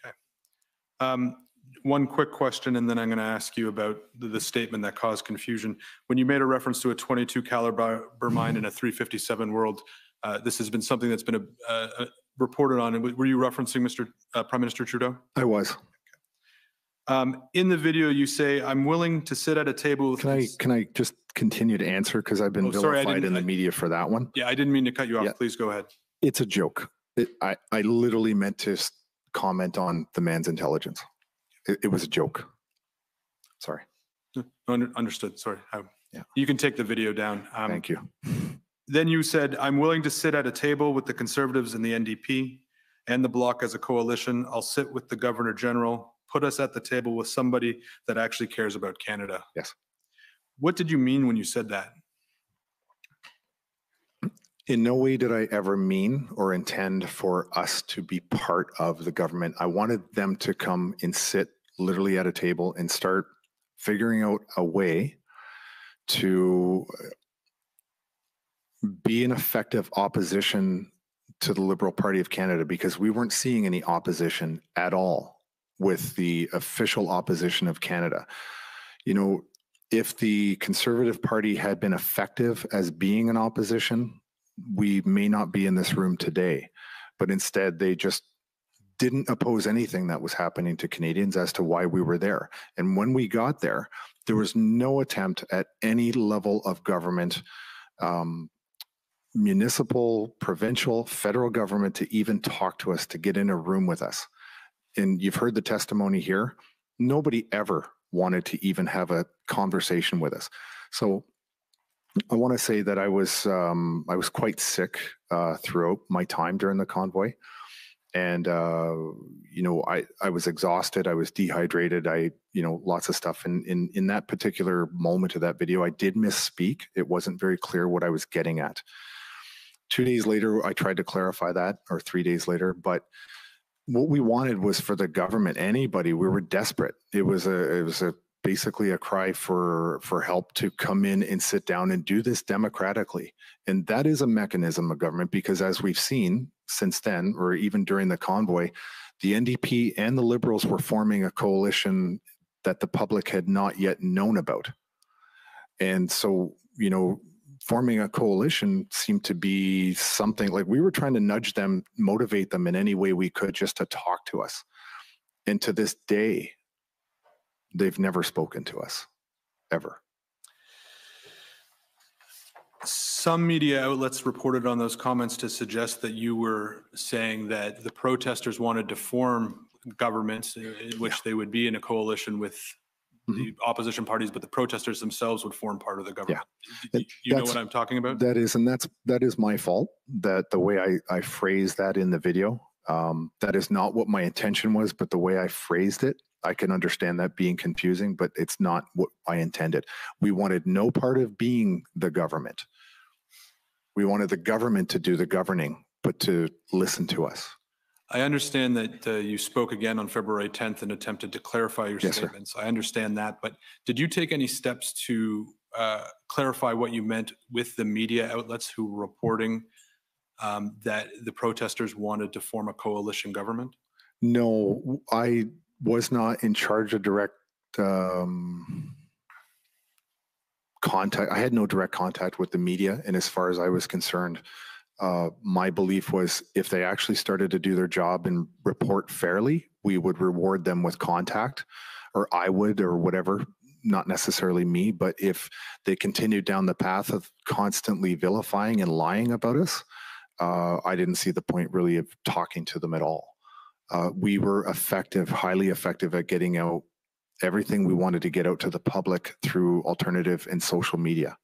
Okay. One quick question, and then I'm going to ask you about the statement that caused confusion. When you made a reference to a 22 caliber mine in a 357 world, this has been something that's been reported on. Were you referencing Mr. Prime Minister Trudeau? I was. In the video, you say, "I'm willing to sit at a table." Can I just continue to answer, because I've been vilified in the media for that one? Yeah, I didn't mean to cut you off. Yeah. Please go ahead. It's a joke. I literally meant to comment on the man's intelligence. It was a joke. Sorry. Understood. Sorry. Yeah. You can take the video down. Thank you. Then you said, "I'm willing to sit at a table with the Conservatives and the NDP and the Bloc as a coalition. I'll sit with the Governor General. Put us at the table with somebody that actually cares about Canada." Yes. What did you mean when you said that? In no way did I ever mean or intend for us to be part of the government. I wanted them to come and sit literally at a table and start figuring out a way to be an effective opposition to the Liberal Party of Canada, because we weren't seeing any opposition at all with the official opposition of Canada. You know, if the Conservative Party had been effective as being an opposition, we may not be in this room today. But instead, they just didn't oppose anything that was happening to Canadians as to why we were there. And when we got there, there was no attempt at any level of government, municipal, provincial, federal government, to even talk to us, to get in a room with us. And you've heard the testimony here. Nobody ever wanted to even have a conversation with us. So I want to say that I was quite sick throughout my time during the convoy. And, you know, I was exhausted. I was dehydrated. Lots of stuff. And in that particular moment of that video, I did misspeak. It wasn't very clear what I was getting at. 2 days later, I tried to clarify that, or 3 days later. But what we wanted was for the government, anybody, we were desperate. It was a basically a cry for help to come in and sit down and do this democratically. And that is a mechanism of government, because as we've seen since then, or even during the convoy, the NDP and the Liberals were forming a coalition that the public had not yet known about. And so, you know, forming a coalition seemed to be something like we were trying to nudge them, motivate them in any way we could just to talk to us. And to this day, they've never spoken to us, ever. Some media outlets reported on those comments to suggest that you were saying that the protesters wanted to form governments in which they would be in a coalition with the opposition parties, but the protesters themselves would form part of the government. Yeah. You know what I'm talking about? That is my fault, that the way I phrased that in the video, that is not what my intention was, but the way I phrased it, I can understand that being confusing, but it's not what I intended. We wanted no part of being the government. We wanted the government to do the governing, but to listen to us. I understand that you spoke again on February 10th and attempted to clarify your statements. I understand that, but did you take any steps to clarify what you meant with the media outlets who were reporting that the protesters wanted to form a coalition government? No, I was not in charge of direct contact. I had no direct contact with the media, and as far as I was concerned, my belief was if they actually started to do their job and report fairly, we would reward them with contact, or I would, or whatever, not necessarily me, but if they continued down the path of constantly vilifying and lying about us, I didn't see the point really of talking to them at all. We were effective, highly effective at getting out everything we wanted to get out to the public through alternative and social media.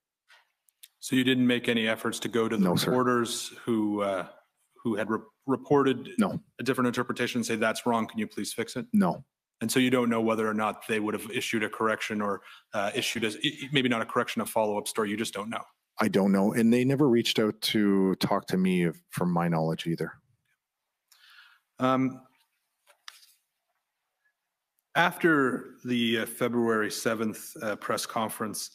So you didn't make any efforts to go to the reporters who had reported a different interpretation and say, that's wrong, can you please fix it? No. And so you don't know whether or not they would have issued a correction or issued maybe not a correction, a follow-up story. You just don't know. I don't know. And they never reached out to talk to me from my knowledge either. After the February 7th press conference,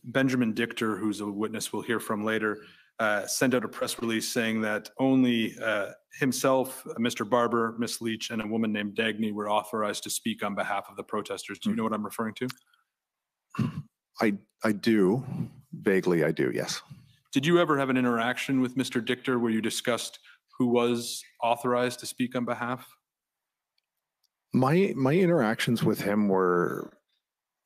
Benjamin Dichter, who's a witness we'll hear from later, sent out a press release saying that only himself, Mr. Barber, Miss Leach, and a woman named Dagny were authorized to speak on behalf of the protesters. Do you know what I'm referring to? I do. Vaguely, I do, yes. Did you ever have an interaction with Mr. Dichter where you discussed who was authorized to speak on behalf? My interactions with him were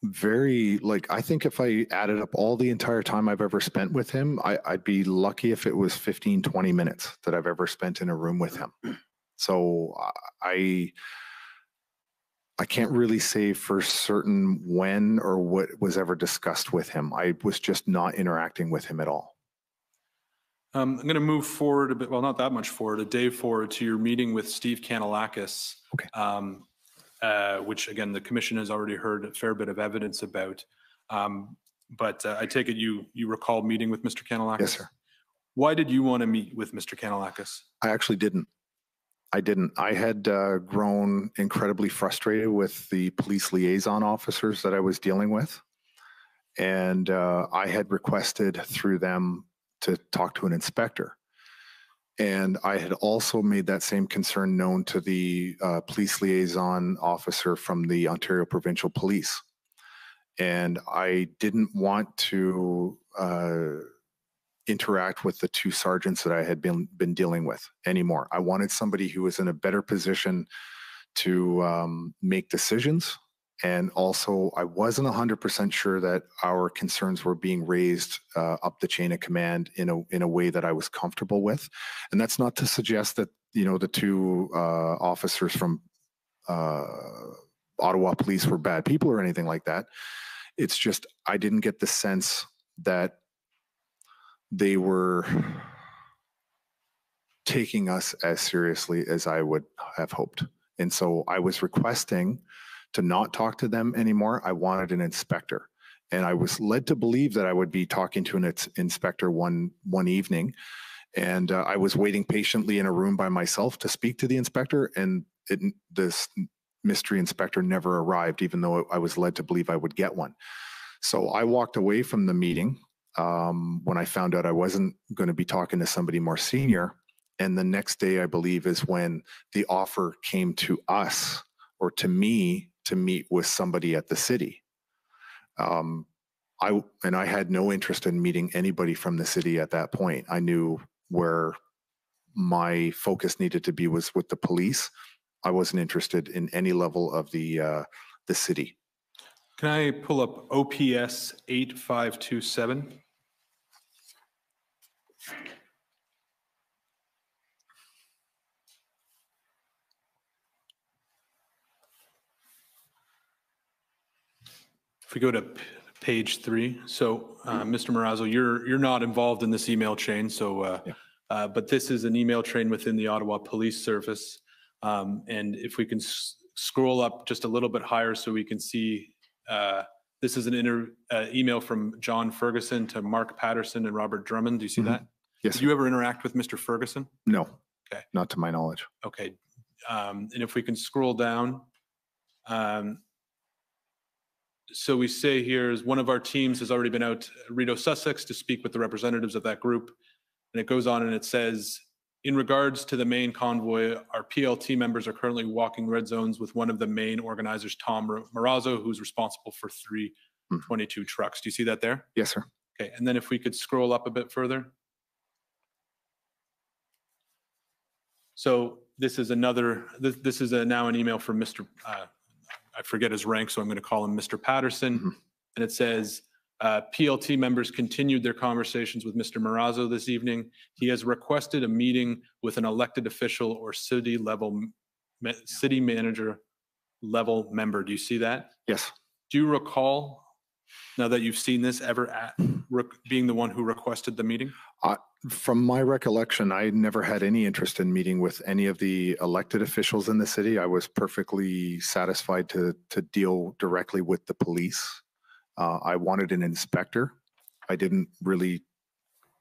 very, I think if I added up all the entire time I've ever spent with him, I'd be lucky if it was 15, 20 minutes that I've ever spent in a room with him. So I can't really say for certain when or what was ever discussed with him. I was just not interacting with him at all. I'm going to move forward a bit, well, not that much forward, a day forward to your meeting with Steve Kanellakis, which again, the commission has already heard a fair bit of evidence about. But I take it you recall meeting with Mr. Kanellakis? Yes, sir. Why did you want to meet with Mr. Kanellakis? I actually didn't. I had grown incredibly frustrated with the police liaison officers that I was dealing with. And I had requested through them to talk to an inspector. And I had also made that same concern known to the police liaison officer from the Ontario Provincial Police. And I didn't want to interact with the two sergeants that I had been dealing with anymore. I wanted somebody who was in a better position to make decisions. And also, I wasn't 100% sure that our concerns were being raised up the chain of command in a way that I was comfortable with. And that's not to suggest that, the two officers from Ottawa Police were bad people or anything like that. It's just I didn't get the sense that they were taking us as seriously as I would have hoped. And so I was requesting to not talk to them anymore. I wanted an inspector. And I was led to believe that I would be talking to an inspector one evening. And I was waiting patiently in a room by myself to speak to the inspector. And mystery inspector never arrived, even though I was led to believe I would get one. So I walked away from the meeting when I found out I wasn't going to be talking to somebody more senior. And the next day, I believe, is when the offer came to us, or to me, to meet with somebody at the city. I had no interest in meeting anybody from the city at that point. I knew where my focus needed to be was with the police. I wasn't interested in any level of the city. Can I pull up OPS 8527? If we go to page 3, so Mr. Marazzo, you're not involved in this email chain, so but this is an email chain within the Ottawa Police Service, and if we can scroll up just a little bit higher so we can see, this is an email from John Ferguson to Mark Patterson and Robert Drummond. Do you see that? Yes. Did you ever interact with Mr. Ferguson? No. Okay. Not to my knowledge. Okay, and if we can scroll down. So we say here is one of our teams has already been out to Rideau, Sussex to speak with the representatives of that group. And it goes on and it says, in regards to the main convoy, our PLT members are currently walking red zones with one of the main organizers, Tom Marazzo, who's responsible for 322 trucks. Do you see that there? Yes, sir. Okay, and then if we could scroll up a bit further. So this is another, this is now an email from Mr. I forget his rank, so I'm going to call him Mr. Patterson. And it says, PLT members continued their conversations with Mr. Marazzo this evening. He has requested a meeting with an elected official or city manager level member. Do you see that? Yes. Do you recall, now that you've seen this, ever being the one who requested the meeting? From my recollection, I never had any interest in meeting with any of the elected officials in the city. I was perfectly satisfied to deal directly with the police. I wanted an inspector. I didn't really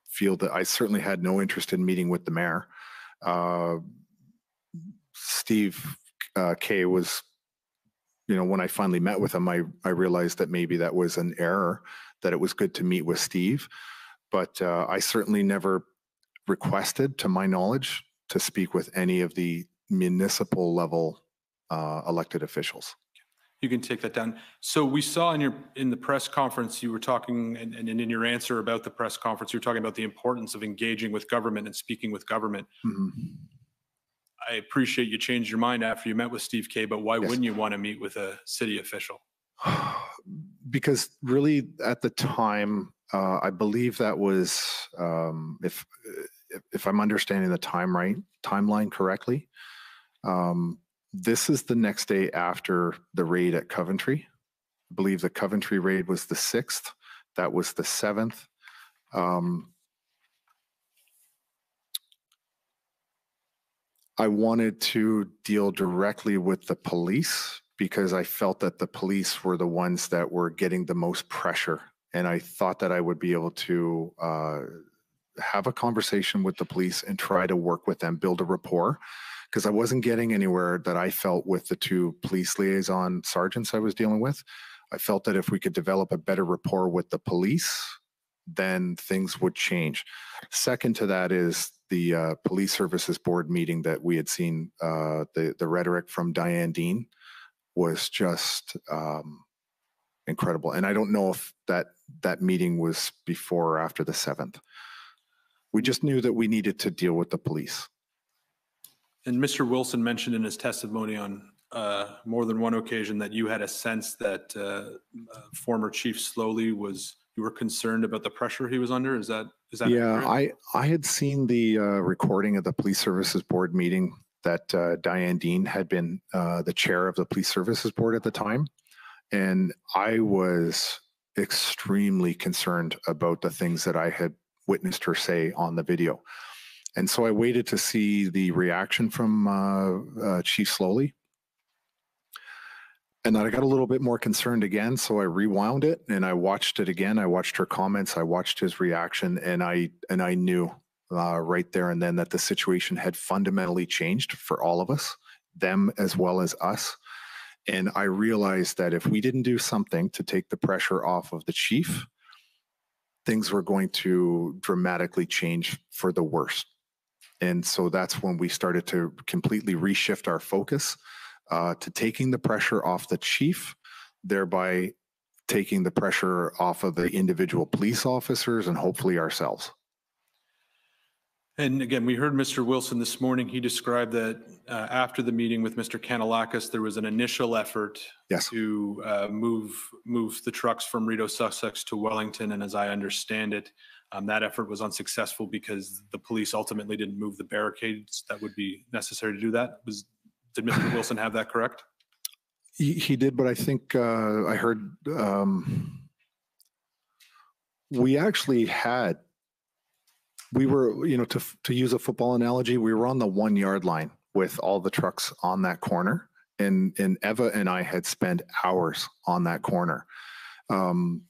feel that, I certainly had no interest in meeting with the mayor. Steve K was, when I finally met with him, I realized that maybe that was an error, that it was good to meet with Steve. But I certainly never requested, to my knowledge, to speak with any of the municipal level elected officials. You can take that down. So we saw in the press conference, you were talking, and in your answer about the press conference, you were talking about the importance of engaging with government and speaking with government. I appreciate you changed your mind after you met with Steve K, but why wouldn't you want to meet with a city official? Because really, at the time, I believe that was, if I'm understanding the timeline correctly, this is the next day after the raid at Coventry. I believe the Coventry raid was the 6th. That was the 7th. I wanted to deal directly with the police because I felt that the police were the ones that were getting the most pressure. And I thought that I would be able to have a conversation with the police and try to work with them, build a rapport, because I wasn't getting anywhere that I felt with the 2 police liaison sergeants I was dealing with. I felt that if we could develop a better rapport with the police, then things would change. Second to that is the police services board meeting that we had seen. The rhetoric from Diane Dean was just incredible. And I don't know if that meeting was before or after the 7th. We just knew that we needed to deal with the police. And Mr. Wilson mentioned in his testimony on more than one occasion that you had a sense that former Chief Slowly you were concerned about the pressure he was under. Is that yeah, accurate? I had seen the recording of the police services board meeting that Diane Dean had been the chair of the police services board at the time. And I was extremely concerned about the things that I had witnessed her say on the video. And so I waited to see the reaction from Chief Slowly. And then I got a little bit more concerned again. So I rewound it and I watched it again. I watched her comments. I watched his reaction, and I knew right there and then that the situation had fundamentally changed for all of us, them as well as us. And I realized that if we didn't do something to take the pressure off of the chief, things were going to dramatically change for the worse. And so that's when we started to completely reshift our focus to taking the pressure off the chief, thereby taking the pressure off of the individual police officers and hopefully ourselves. And again, we heard Mr. Wilson this morning. He described that after the meeting with Mr. Kanalakis, there was an initial effort to move the trucks from Rideau, Sussex to Wellington. And as I understand it, that effort was unsuccessful because the police ultimately didn't move the barricades that would be necessary to do that. Did Mr. Wilson have that correct? He did, but I think I heard we actually had. We were, to use a football analogy, we were on the 1 yard line with all the trucks on that corner, and Eva and I had spent hours on that corner. Eva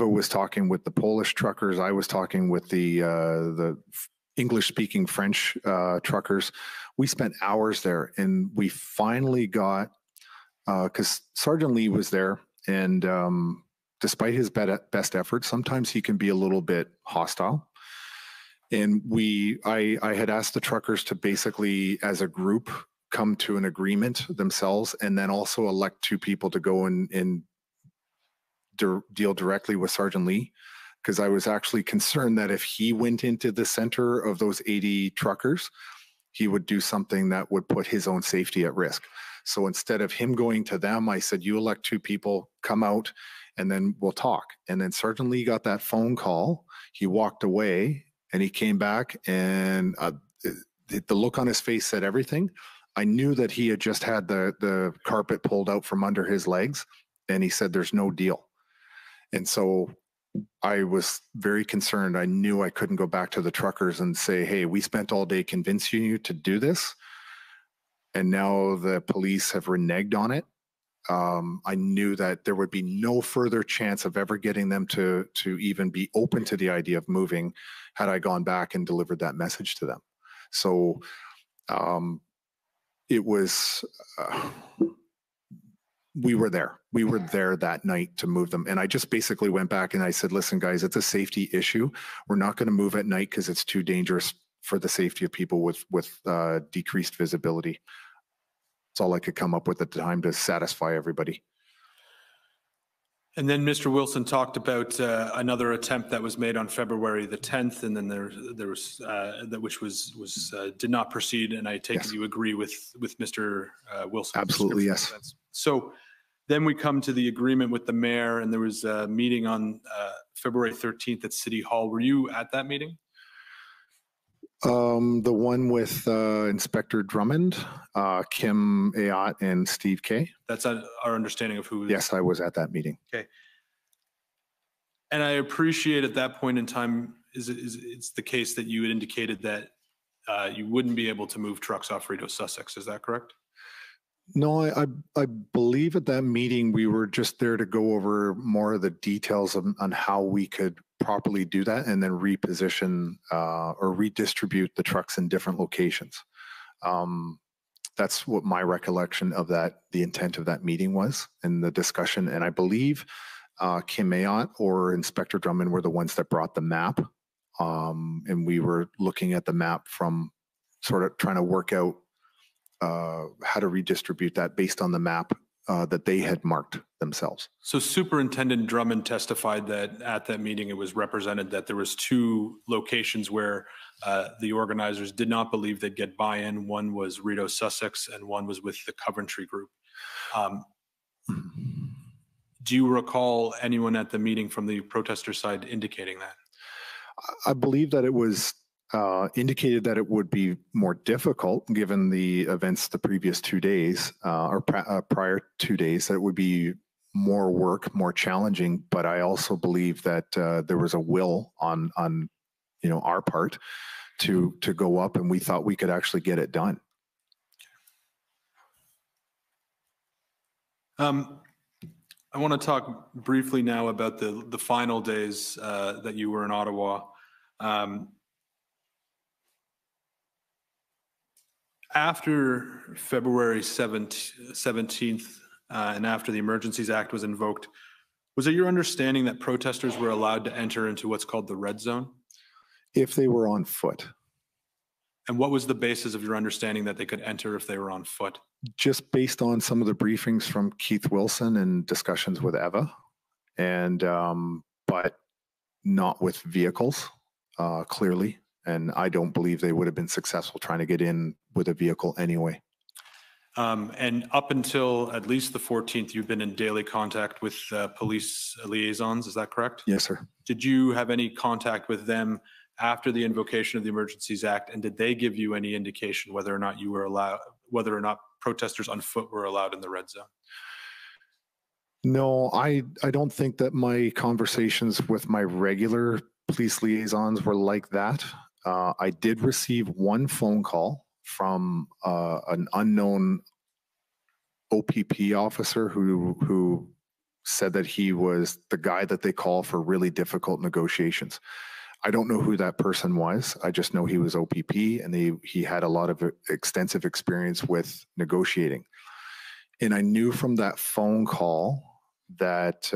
was talking with the Polish truckers. I was talking with the English-speaking French truckers. We spent hours there, and we finally got because Sergeant Lee was there, and despite his best efforts, sometimes he can be a little bit hostile. And I had asked the truckers to basically, as a group, come to an agreement themselves, and then also elect 2 people to go and deal directly with Sergeant Lee, because I was actually concerned that if he went into the center of those 80 truckers, he would do something that would put his own safety at risk. So instead of him going to them, I said, you elect 2 people, come out, and then we'll talk. And then Sergeant Lee got that phone call. He walked away and he came back, and the look on his face said everything. I knew that he had just had the carpet pulled out from under his legs, and he said, there's no deal. And so I was very concerned. I knew I couldn't go back to the truckers and say, hey, we spent all day convincing you to do this, and now the police have reneged on it. I knew that there would be no further chance of ever getting them to even be open to the idea of moving had I gone back and delivered that message to them. So it was, we were there. We were there that night to move them. And I just basically went back and I said, listen, guys, it's a safety issue. We're not going to move at night because it's too dangerous for the safety of people with decreased visibility. That's all I could come up with at the time to satisfy everybody. And then Mr. Wilson talked about another attempt that was made on February the 10th, and then there was that which was did not proceed. And I take it you agree with Mr. Wilson. Absolutely, yes. So then we come to the agreement with the mayor, and there was a meeting on February 13th at City Hall. Were you at that meeting? The one with Inspector Drummond, Kim Ayotte, and Steve Kay. That's our understanding of who. Yes, I was at that meeting. Okay. And I appreciate at that point in time, it's the case that you had indicated that you wouldn't be able to move trucks off Rideau, Sussex. Is that correct? No, I believe at that meeting we were just there to go over more of the details on how we could properly do that and then reposition or redistribute the trucks in different locations. That's what my recollection of the intent of that meeting was and the discussion. And I believe Kim Ayotte or Inspector Drummond were the ones that brought the map. And we were looking at the map from sort of trying to work out how to redistribute that based on the map that they had marked themselves. So Superintendent Drummond testified that at that meeting it was represented that there was 2 locations where the organizers did not believe they'd get buy-in. One was Rideau, Sussex, and one was with the Coventry group. Do you recall anyone at the meeting from the protester side indicating that? I believe that it was indicated that it would be more difficult given the events the previous 2 days or prior 2 days, that it would be more work, more challenging. But I also believe that there was a will on our part to go up, and we thought we could actually get it done. I want to talk briefly now about the final days that you were in Ottawa. After February 17th, and after the Emergencies Act was invoked, was it your understanding that protesters were allowed to enter into what's called the red zone? If they were on foot, And what was the basis of your understanding that they could enter if they were on foot? just based on some of the briefings from Keith Wilson and discussions with Eva, and but not with vehicles, clearly. And I don't believe they would have been successful trying to get in with a vehicle anyway. And up until at least the 14th, you've been in daily contact with police liaisons, is that correct? Yes, sir. Did you have any contact with them after the invocation of the Emergencies Act, and did they give you any indication whether or not you were allowed, whether or not protesters on foot were allowed in the red zone? No, I don't think that my conversations with my regular police liaisons were like that. I did receive one phone call from an unknown OPP officer who said that he was the guy that they call for really difficult negotiations. I don't know who that person was. I just know he was OPP, and he had a lot of extensive experience with negotiating. And I knew from that phone call that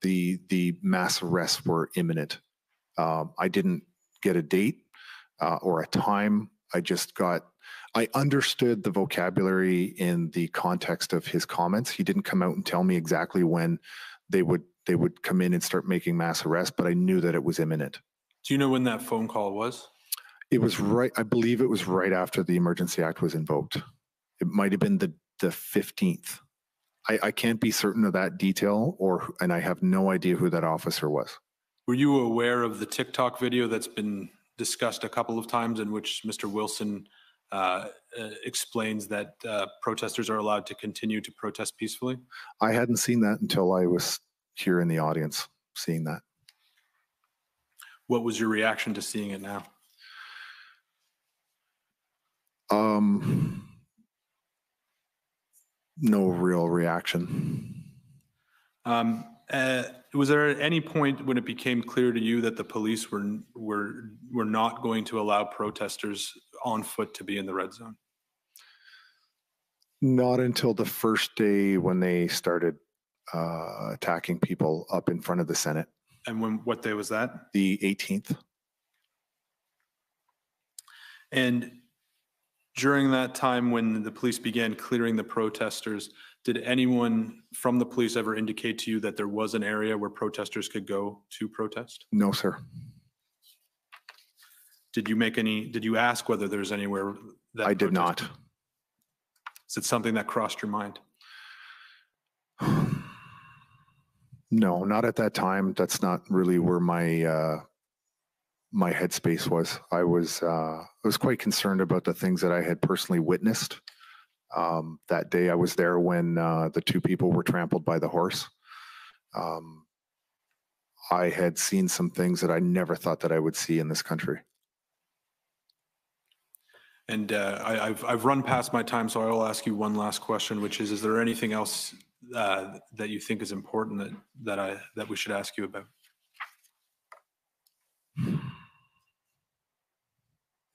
the mass arrests were imminent. I didn't get a date or a time. I understood the vocabulary in the context of his comments. He didn't come out and tell me exactly when they would come in and start making mass arrests, but I knew that it was imminent. Do you know when that phone call was? It was right, I believe it was right after the Emergency Act was invoked. It might have been the 15th. I can't be certain of that detail, and I have no idea who that officer was. Were you aware of the TikTok video that's been discussed a couple of times in which Mr. Wilson explains that protesters are allowed to continue to protest peacefully? I hadn't seen that until I was here in the audience seeing that. What was your reaction to seeing it now? No real reaction. Was there at any point when it became clear to you that the police were not going to allow protesters on foot to be in the red zone? Not until the first day when they started attacking people up in front of the Senate. And what day was that? The 18th. And during that time when the police began clearing the protesters, did anyone from the police ever indicate to you that there was an area where protesters could go to protest? No, sir. Did you ask whether there's anywhere that I did not. Is it something that crossed your mind? No, not at that time. That's not really where my my headspace was. I was quite concerned about the things that I had personally witnessed. That day I was there when the two people were trampled by the horse. I had seen some things that I never thought that I would see in this country. And I've run past my time, so I will ask you one last question, which is there anything else that you think is important that we should ask you about?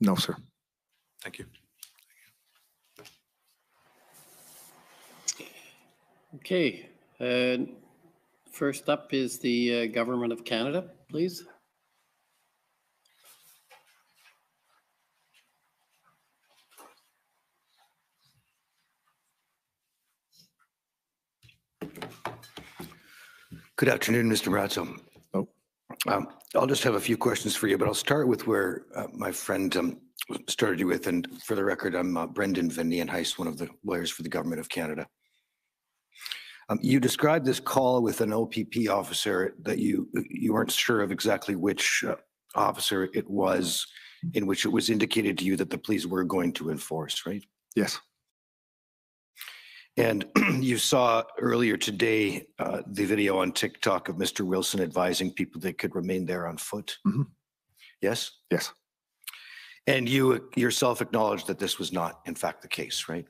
No, sir. Thank you. Okay. First up is the Government of Canada, please. Good afternoon, Mr. Marazzo. Oh. I'll just have a few questions for you, but I'll start with where my friend started you with. And for the record, I'm Brendan Van Nienhuis, one of the lawyers for the Government of Canada. You described this call with an OPP officer that you weren't sure of exactly which officer it was, in which it was indicated to you that the police were going to enforce, right? Yes. And you saw earlier today the video on TikTok of Mr. Wilson advising people they could remain there on foot. Mm-hmm. Yes? Yes. And you yourself acknowledged that this was not, in fact, the case, right?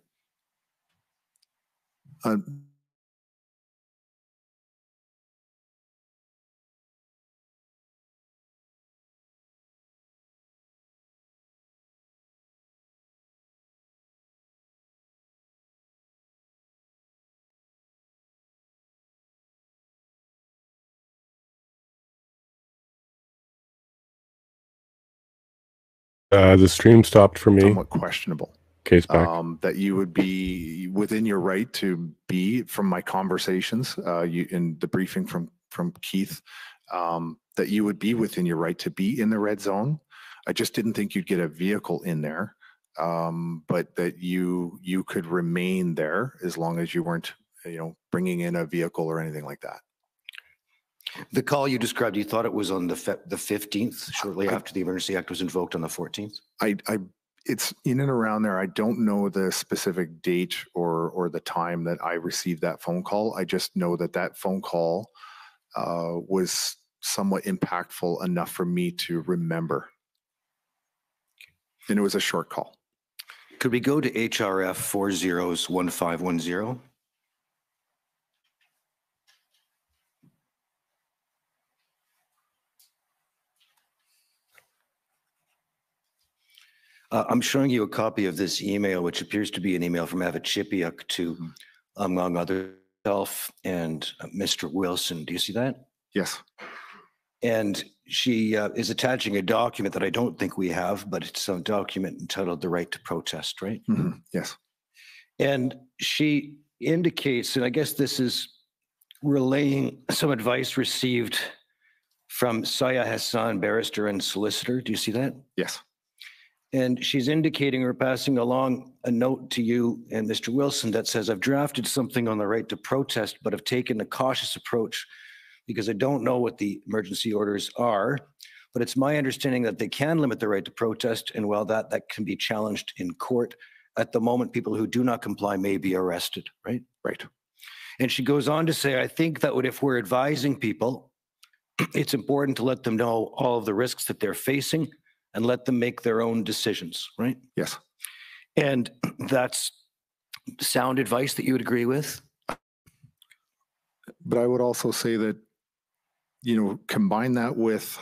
The stream stopped for me. somewhat questionable. Case back. That you would be within your right to be, from my conversations, in the briefing from Keith, that you would be within your right to be in the red zone. I just didn't think you'd get a vehicle in there, but that you could remain there as long as you weren't, bringing in a vehicle or anything like that. The call you described, you thought it was on the 15th, shortly after the Emergency Act was invoked on the 14th? It's in and around there. I don't know the specific date or the time that I received that phone call. I just know that phone call was somewhat impactful enough for me to remember. And it was a short call. Could we go to HRF 401510? I'm showing you a copy of this email, which appears to be an email from Avid Chipiuk to, among others, myself and Mr. Wilson. Do you see that? Yes. And she is attaching a document that I don't think we have, but it's a document entitled The Right to Protest, right? Mm-hmm. Yes. And she indicates, and I guess this is relaying some advice received from Saya Hassan, barrister and solicitor. Do you see that? Yes. And she's indicating or passing along a note to you and Mr. Wilson that says, I've drafted something on the right to protest, but have taken a cautious approach because I don't know what the emergency orders are. But it's my understanding that they can limit the right to protest. And while that can be challenged in court, at the moment, people who do not comply may be arrested, right? Right. And she goes on to say, I think that if we're advising people, it's important to let them know all of the risks that they're facing and let them make their own decisions, right? Yes. And that's sound advice that you would agree with? But I would also say that, combine that with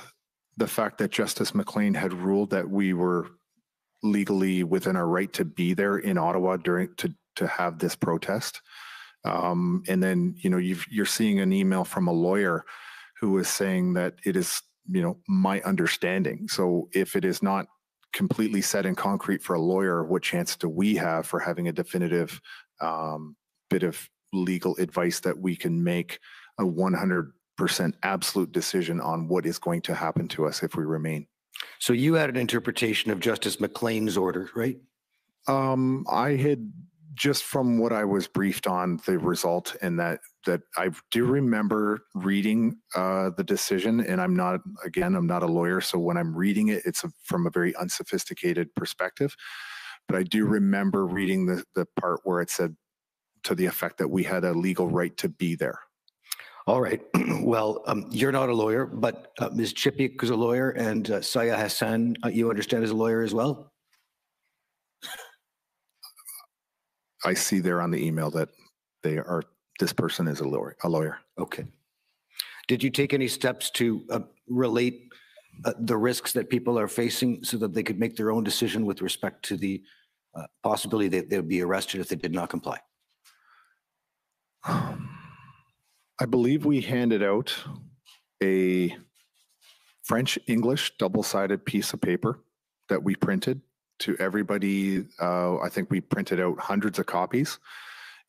the fact that Justice McLean had ruled that we were legally within our right to be there in Ottawa to have this protest. And then, you're seeing an email from a lawyer who is saying that it is, my understanding. So if it is not completely set in concrete for a lawyer, what chance do we have for having a definitive bit of legal advice that we can make a 100% absolute decision on what is going to happen to us if we remain? So you had an interpretation of Justice McLean's order, right? I had, just from what I was briefed on the result, and that I do remember reading the decision, and I'm not a lawyer, so when I'm reading it, it's from a very unsophisticated perspective. But I do remember reading the part where it said to the effect that we had a legal right to be there. All right. Well, you're not a lawyer, but Ms. Chipiuk is a lawyer, and Saya Hassan, you understand, is a lawyer as well? I see there on the email that this person is a lawyer. Okay. Did you take any steps to relate the risks that people are facing so that they could make their own decision with respect to the possibility that they would be arrested if they did not comply? I believe we handed out a French-English double-sided piece of paper that we printed to everybody. I think we printed out hundreds of copies,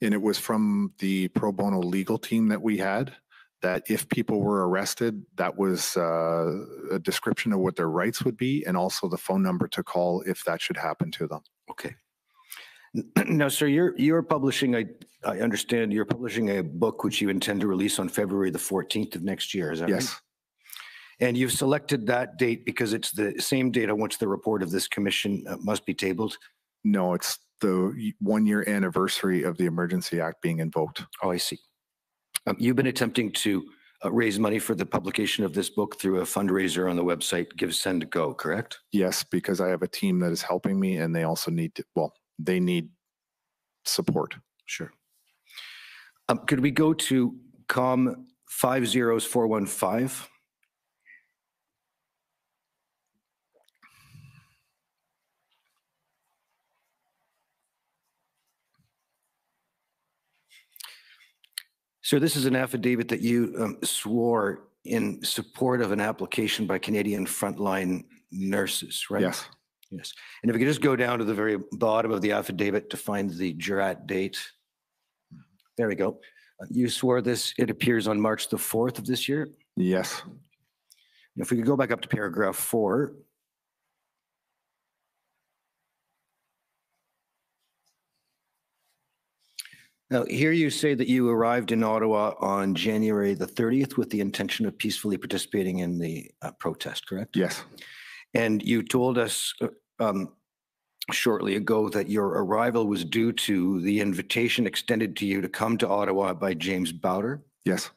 and it was from the pro bono legal team that we had, that if people were arrested, that was a description of what their rights would be, and also the phone number to call if that should happen to them. Okay. Now, sir, you're publishing, I understand you're publishing a book which you intend to release on February the 14th of next year, is that right? Yes. And you've selected that date because it's the same date on which the report of this commission must be tabled? No, it's the 1-year anniversary of the Emergency Act being invoked. Oh, I see. You've been attempting to raise money for the publication of this book through a fundraiser on the website Give, Send, Go, correct? Yes, because I have a team that is helping me, and they also need they need support. Sure. Could we go to COM 50415? So this is an affidavit that you swore in support of an application by Canadian frontline nurses, right? Yes. Yes. And if we could just go down to the very bottom of the affidavit to find the jurat date. There we go. You swore this, it appears on March the 4th of this year. Yes. If we could go back up to paragraph 4. Now, here you say that you arrived in Ottawa on January the 30th with the intention of peacefully participating in the protest, correct? Yes. And you told us shortly ago that your arrival was due to the invitation extended to you to come to Ottawa by James Bowder. Yes.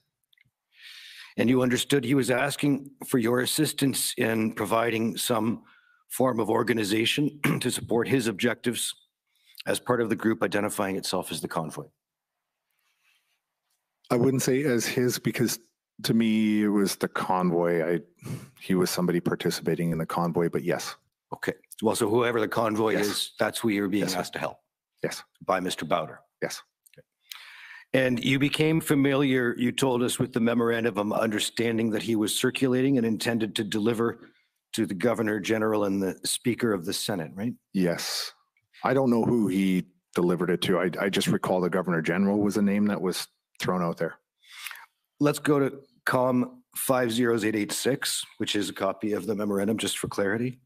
And you understood he was asking for your assistance in providing some form of organization to support his objectives as part of the group identifying itself as the convoy. I wouldn't say as his, because to me it was the convoy. He was somebody participating in the convoy, but yes. Okay. Well, so whoever the convoy Yes. is, that's who you're being Yes, sir. asked to help Yes. by Mr. Bowder. Yes. And you became familiar, you told us, with the memorandum of understanding that he was circulating and intended to deliver to the Governor General and the Speaker of the Senate, right? Yes. I don't know who he delivered it to. I just recall the Governor General was a name that was thrown out there. Let's go to COM 50886, which is a copy of the memorandum, just for clarity.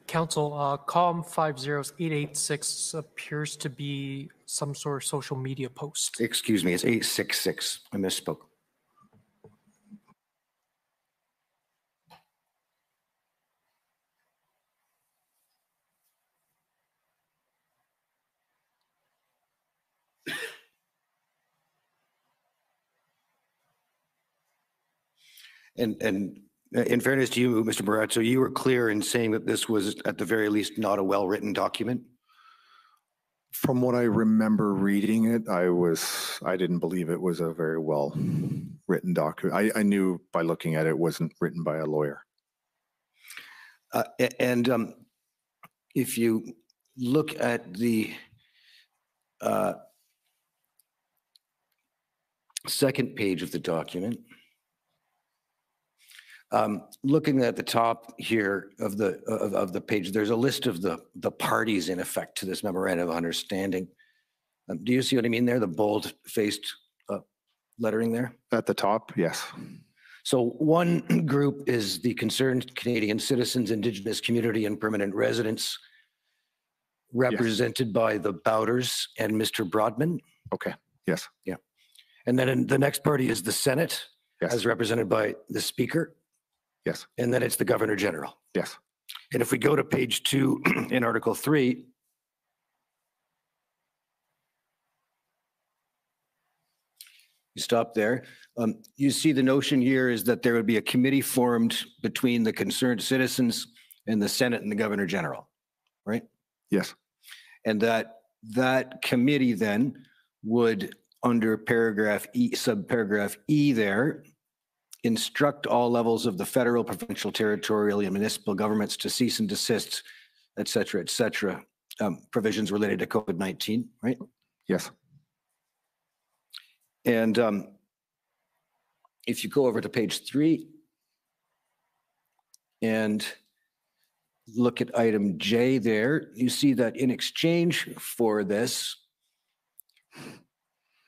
Council, COM 50886 appears to be some sort of social media post. Excuse me, it's 866. I misspoke. And in fairness to you, Mr. Marazzo, you were clear in saying that this was at the very least not a well-written document. From what I remember reading it, I didn't believe it was a very well written document. I knew by looking at it, it wasn't written by a lawyer. And if you look at the second page of the document, looking at the top here of the page, there's a list of the parties in effect to this memorandum of understanding. Do you see what I mean there? The bold-faced lettering there? At the top, yes. So one group is the Concerned Canadian Citizens, Indigenous Community and Permanent Residents, represented by the Bowders and Mr. Broadman. Okay, yes. Yeah. And then the next party is the Senate, Yes. as represented by the Speaker. Yes. And then it's the Governor General. Yes. And if we go to page 2 in Article 3, you stop there. You see the notion here is that there would be a committee formed between the concerned citizens and the Senate and the Governor General, right? Yes. And that committee then would, under paragraph E, subparagraph E there, instruct all levels of the federal, provincial, territorial, and municipal governments to cease and desist, et cetera, provisions related to COVID-19, right? Yes. And if you go over to page 3 and look at item J there, you see that in exchange for this,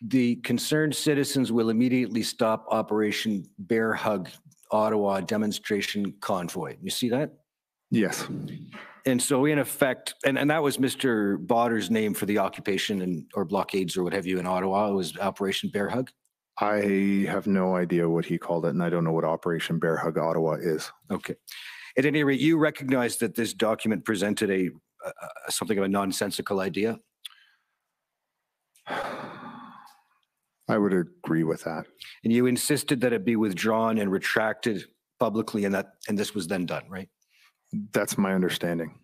the concerned citizens will immediately stop Operation Bear Hug Ottawa demonstration convoy. You see that? Yes. And so in effect, and that was Mr. Bowder's name for the occupation or blockades or what have you in Ottawa. It was Operation Bear Hug. I have no idea what he called it, and I don't know what Operation Bear Hug Ottawa is. Okay. At any rate, you recognize that this document presented something of a nonsensical idea? I would agree with that. And you insisted that it be withdrawn and retracted publicly, and this was then done, right? That's my understanding.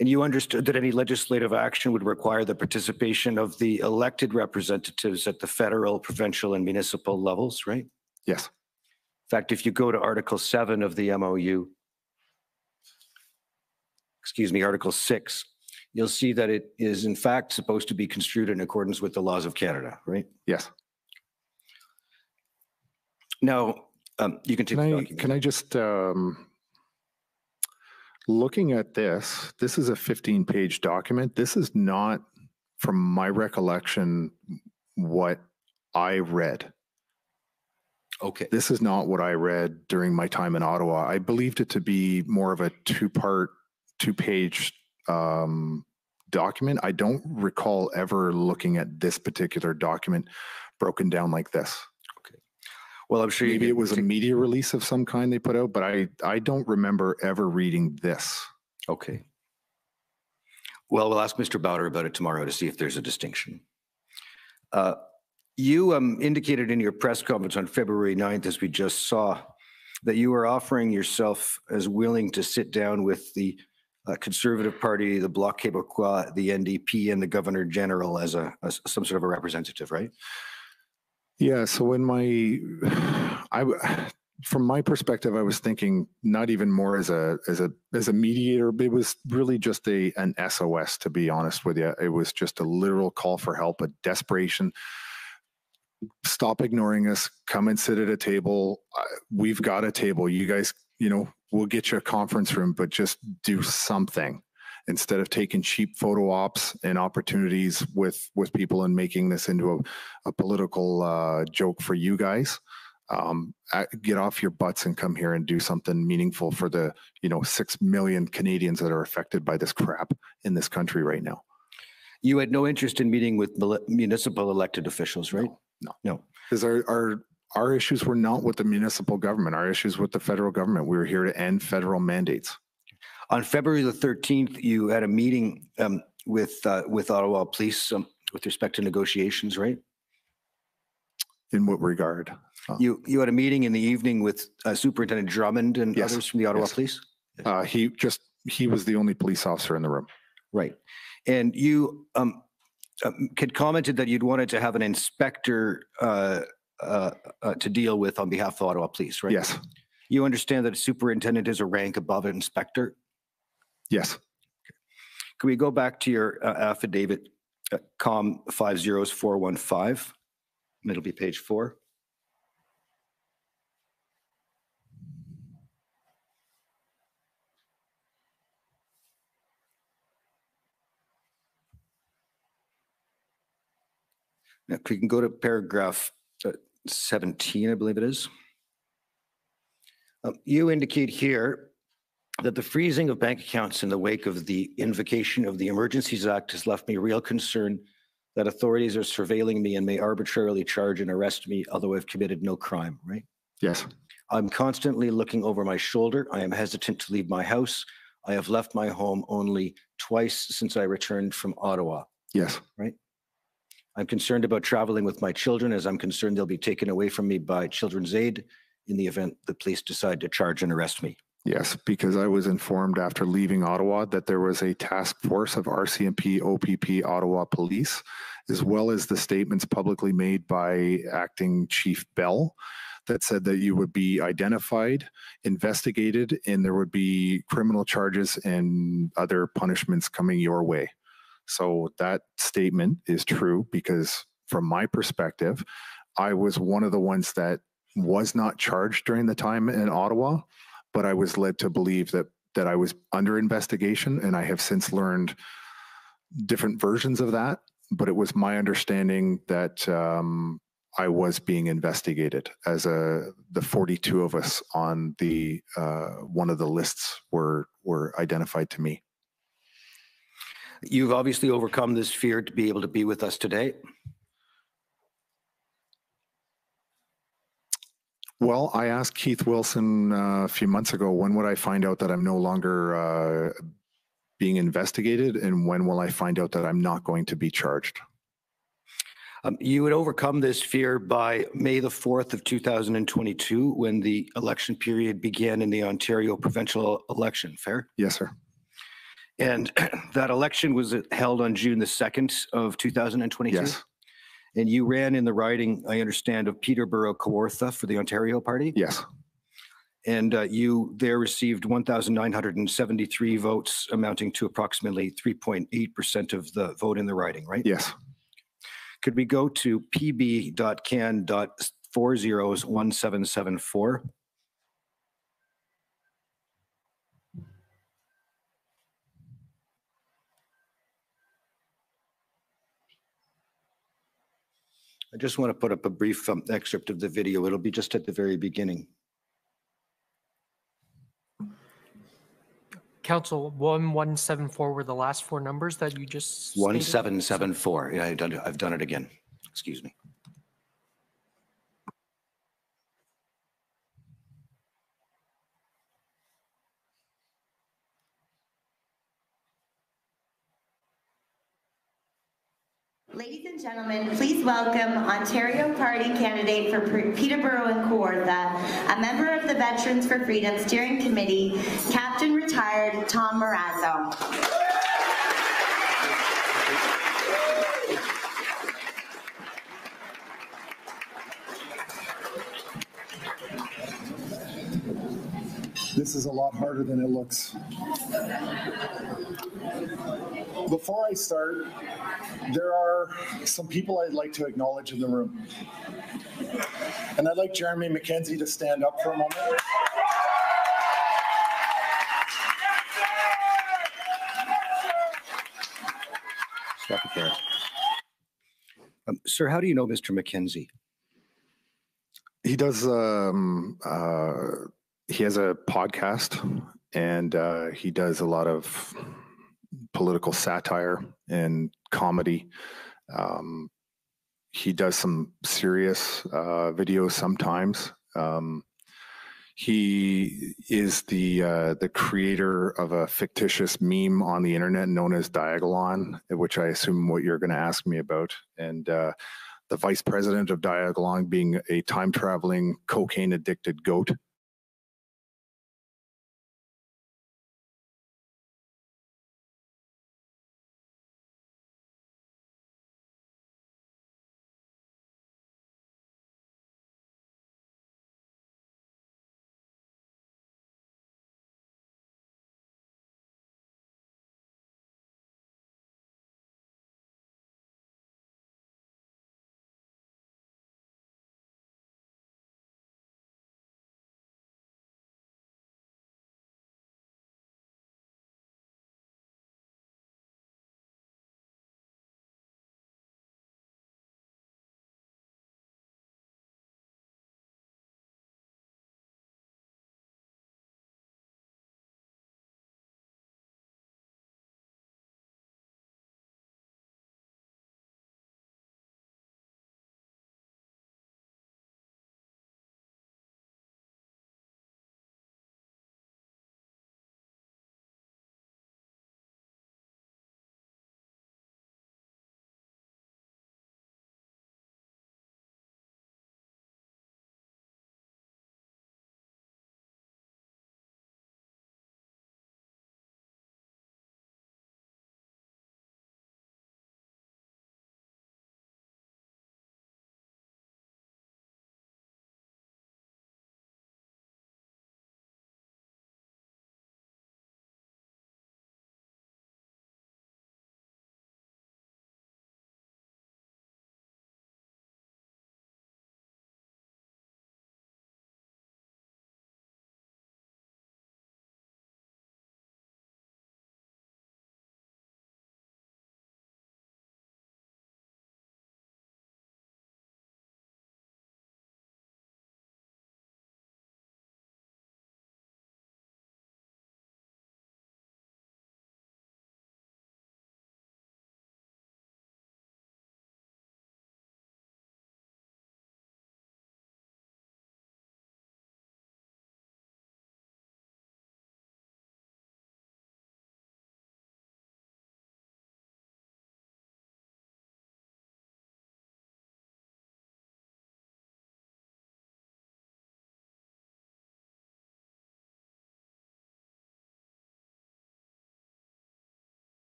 And you understood that any legislative action would require the participation of the elected representatives at the federal, provincial, and municipal levels, right? Yes. fact, if you go to Article 7 of the MOU, excuse me, Article 6, you'll see that it is in fact supposed to be construed in accordance with the laws of Canada, right? Yes. Now, you can take the document. Can I just, looking at this, this is a 15-page document. This is not, from my recollection, what I read. Okay. This is not what I read during my time in Ottawa. I believed it to be more of a two-page document. I don't recall ever looking at this particular document broken down like this. Well, I'm sure Maybe it was a media release of some kind they put out, but I don't remember ever reading this. Okay. Well, we'll ask Mr. Bowder about it tomorrow to see if there's a distinction. You indicated in your press conference on February 9th, as we just saw, that you were offering yourself as willing to sit down with the Conservative Party, the Bloc Québécois, the NDP, and the Governor General as some sort of a representative, right? Yeah, so from my perspective, I was thinking not even more as a mediator, but it was really just an SOS, to be honest with you. It was just a literal call for help, a desperation. Stop ignoring us, come and sit at a table. We've got a table. You guys, we'll get you a conference room, but just do something. Instead of taking cheap photo ops and opportunities with people and making this into a political joke for you guys, get off your butts and come here and do something meaningful for the 6 million Canadians that are affected by this crap in this country right now. You had no interest in meeting with municipal elected officials, right? No. Because our issues were not with the municipal government. Our issues with the federal government. We were here to end federal mandates. On February the 13th, you had a meeting with Ottawa Police with respect to negotiations, right? In what regard? You had a meeting in the evening with Superintendent Drummond and others from the Ottawa Police? He was the only police officer in the room. Right. And you had commented that you'd wanted to have an inspector to deal with on behalf of Ottawa Police, right? Yes. You understand that a superintendent is a rank above an inspector? Yes. Can we go back to your affidavit, COM 50415? It'll be page 4. Now, we can go to paragraph 17, I believe it is. You indicate here that the freezing of bank accounts in the wake of the invocation of the Emergencies Act has left me real concern that authorities are surveilling me and may arbitrarily charge and arrest me, although I've committed no crime, right? Yes. I'm constantly looking over my shoulder. I am hesitant to leave my house. I have left my home only twice since I returned from Ottawa. Yes. Right? I'm concerned about traveling with my children, as I'm concerned they'll be taken away from me by Children's Aid in the event the police decide to charge and arrest me. Yes, because I was informed after leaving Ottawa that there was a task force of RCMP, OPP, Ottawa Police, as well as the statements publicly made by Acting Chief Bell that said that you would be identified, investigated, and there would be criminal charges and other punishments coming your way. So that statement is true because from my perspective, I was one of the ones that was not charged during the time in Ottawa, but I was led to believe that I was under investigation, and I have since learned different versions of that. But it was my understanding that I was being investigated, as the 42 of us on the one of the lists were identified to me. You've obviously overcome this fear to be able to be with us today. Well, I asked Keith Wilson a few months ago, when would I find out that I'm no longer being investigated, and when will I find out that I'm not going to be charged? You would overcome this fear by May the 4th of 2022, when the election period began in the Ontario provincial election, fair? Yes, sir. And that election was held on June the 2nd of 2022? Yes. And you ran in the riding, I understand, of Peterborough Kawartha for the Ontario Party? Yes. And you there received 1,973 votes, amounting to approximately 3.8% of the vote in the riding, right? Yes. Could we go to pb.can.401774? I just want to put up a brief excerpt of the video. It'll be just at the very beginning. Council, 1174 were the last four numbers that you just stated? 1774. Yeah, I've done it again. Excuse me. Ladies and gentlemen, please welcome Ontario Party candidate for Peterborough and Kawartha, a member of the Veterans for Freedom Steering Committee, Captain Retired Tom Marazzo. This is a lot harder than it looks. Before I start, there are some people I'd like to acknowledge in the room. And I'd like Jeremy McKenzie to stand up for a moment. Stop it there. Sir, how do you know Mr. McKenzie? He does, he has a podcast, and he does a lot of political satire and comedy. He does some serious videos sometimes. He is the creator of a fictitious meme on the internet known as Diagolon, which I assume what you're going to ask me about. And the vice president of Diagolon being a time-traveling, cocaine-addicted goat.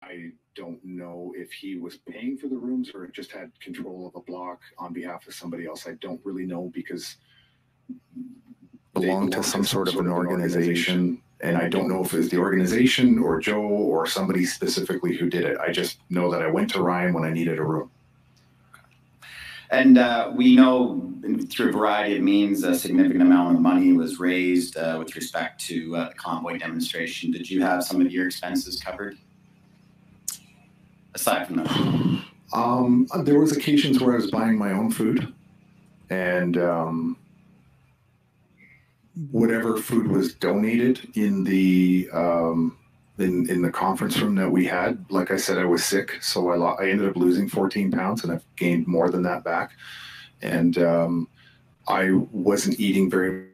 I don't know if he was paying for the rooms or just had control of a block on behalf of somebody else. I don't really know because belong to some sort of an organization. And I don't know if it was the organization or Joe or somebody specifically who did it. I just know that I went to Ryan when I needed a room. And we know through a variety of means a significant amount of money was raised with respect to the convoy demonstration. Did you have some of your expenses covered? Aside from that? There was occasions where I was buying my own food, and whatever food was donated in the in the conference room that we had. Like I said, I was sick, so I ended up losing 14 pounds, and I've gained more than that back. And I wasn't eating very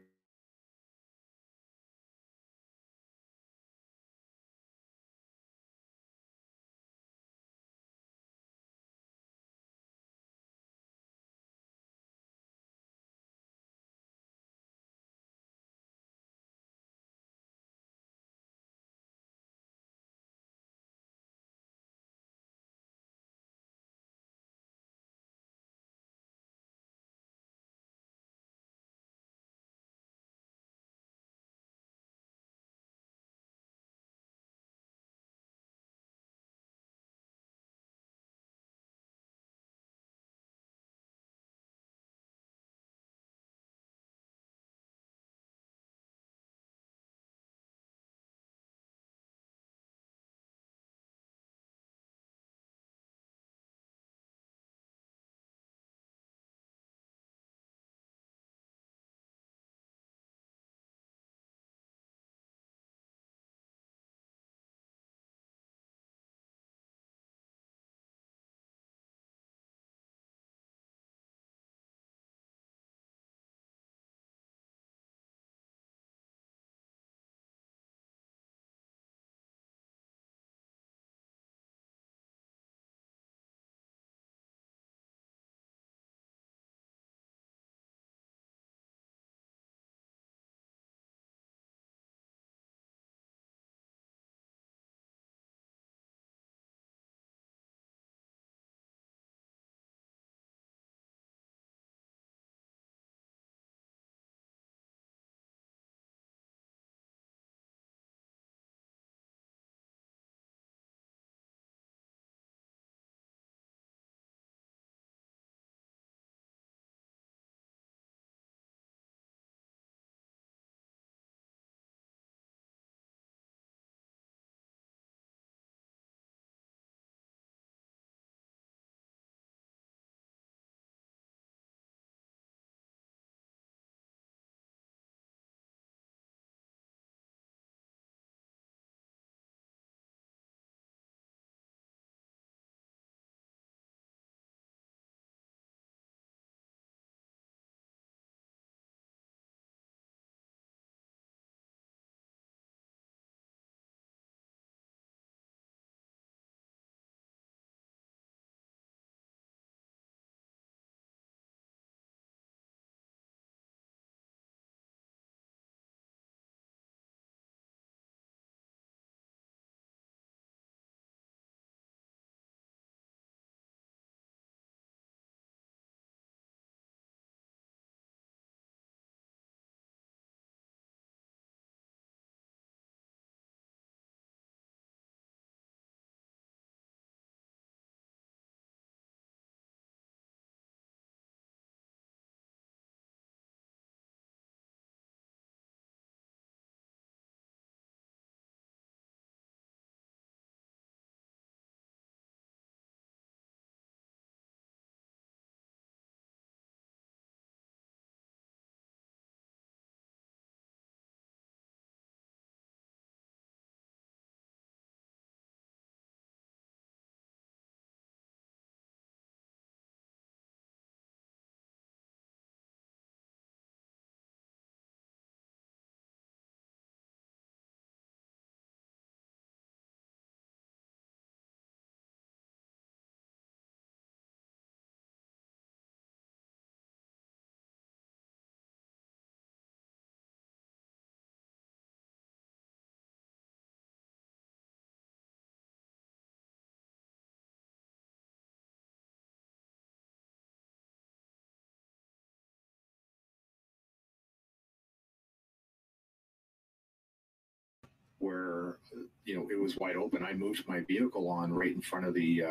where, it was wide open. I moved my vehicle on right in front of the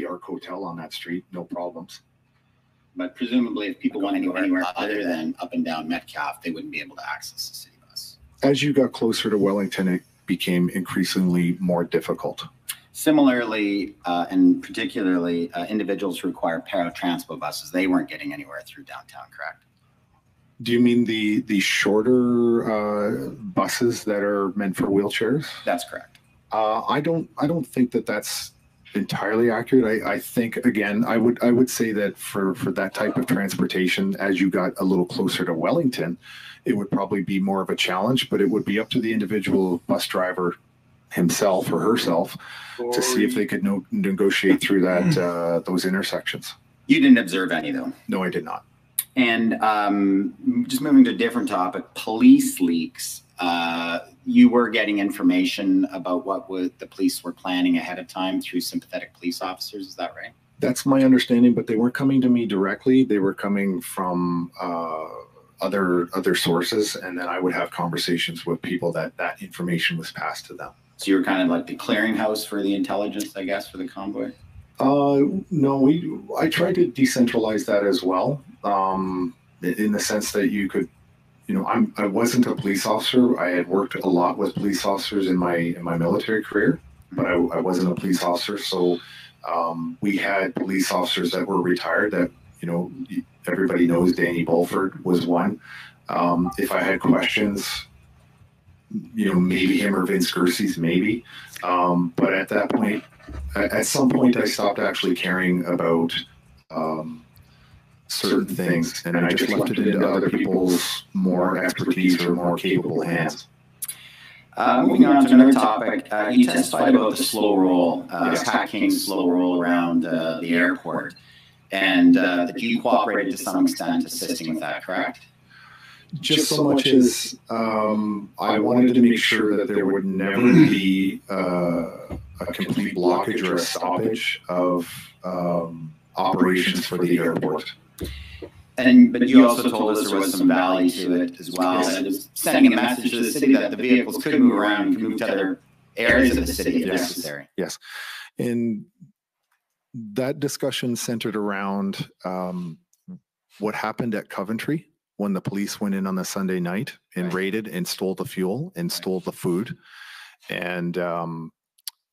Arc Hotel on that street, no problems. But presumably if people went anywhere other than up and down Metcalf, they wouldn't be able to access the city bus. As you got closer to Wellington, it became increasingly more difficult. Similarly, and particularly individuals who require paratransport buses, they weren't getting anywhere through downtown, correct? Do you mean the shorter buses that are meant for wheelchairs? That's correct. I don't think that that's entirely accurate. I think, again, I would say that for that type of transportation, as you got a little closer to Wellington, it would probably be more of a challenge, but it would be up to the individual bus driver himself or herself to see if they could negotiate through that those intersections. You didn't observe any, though? No, I did not. And just moving to a different topic, police leaks. You were getting information about what the police were planning ahead of time through sympathetic police officers. Is that right? That's my understanding, but they weren't coming to me directly. They were coming from other sources, and then I would have conversations with people that information was passed to them. So you were kind of like the clearinghouse for the intelligence, I guess, for the convoy? No, I tried to decentralize that as well, in the sense that you could, I wasn't a police officer. I had worked a lot with police officers in my military career, but I wasn't a police officer. So we had police officers that were retired that, everybody knows Danny Bulford was one. If I had questions, maybe him or Vince Gersey's, maybe. But at that point, at some point, I stopped actually caring about certain things, and I just left it into other people's more expertise or more capable hands. Moving on to another topic, you testified about the slow roll, Pat King's slow roll around the airport, and that you cooperated to some extent assisting with that, correct? Just so much as I wanted to make sure that there would never be a complete blockage or a stoppage of operations for the airport. But you also told us there was some value to it as well. Yes. And it was sending a message to the city that the vehicles could move around and move to other areas of the city if necessary. Yes. And that discussion centered around what happened at Coventry when the police went in on the Sunday night and raided and stole the fuel and stole the food. And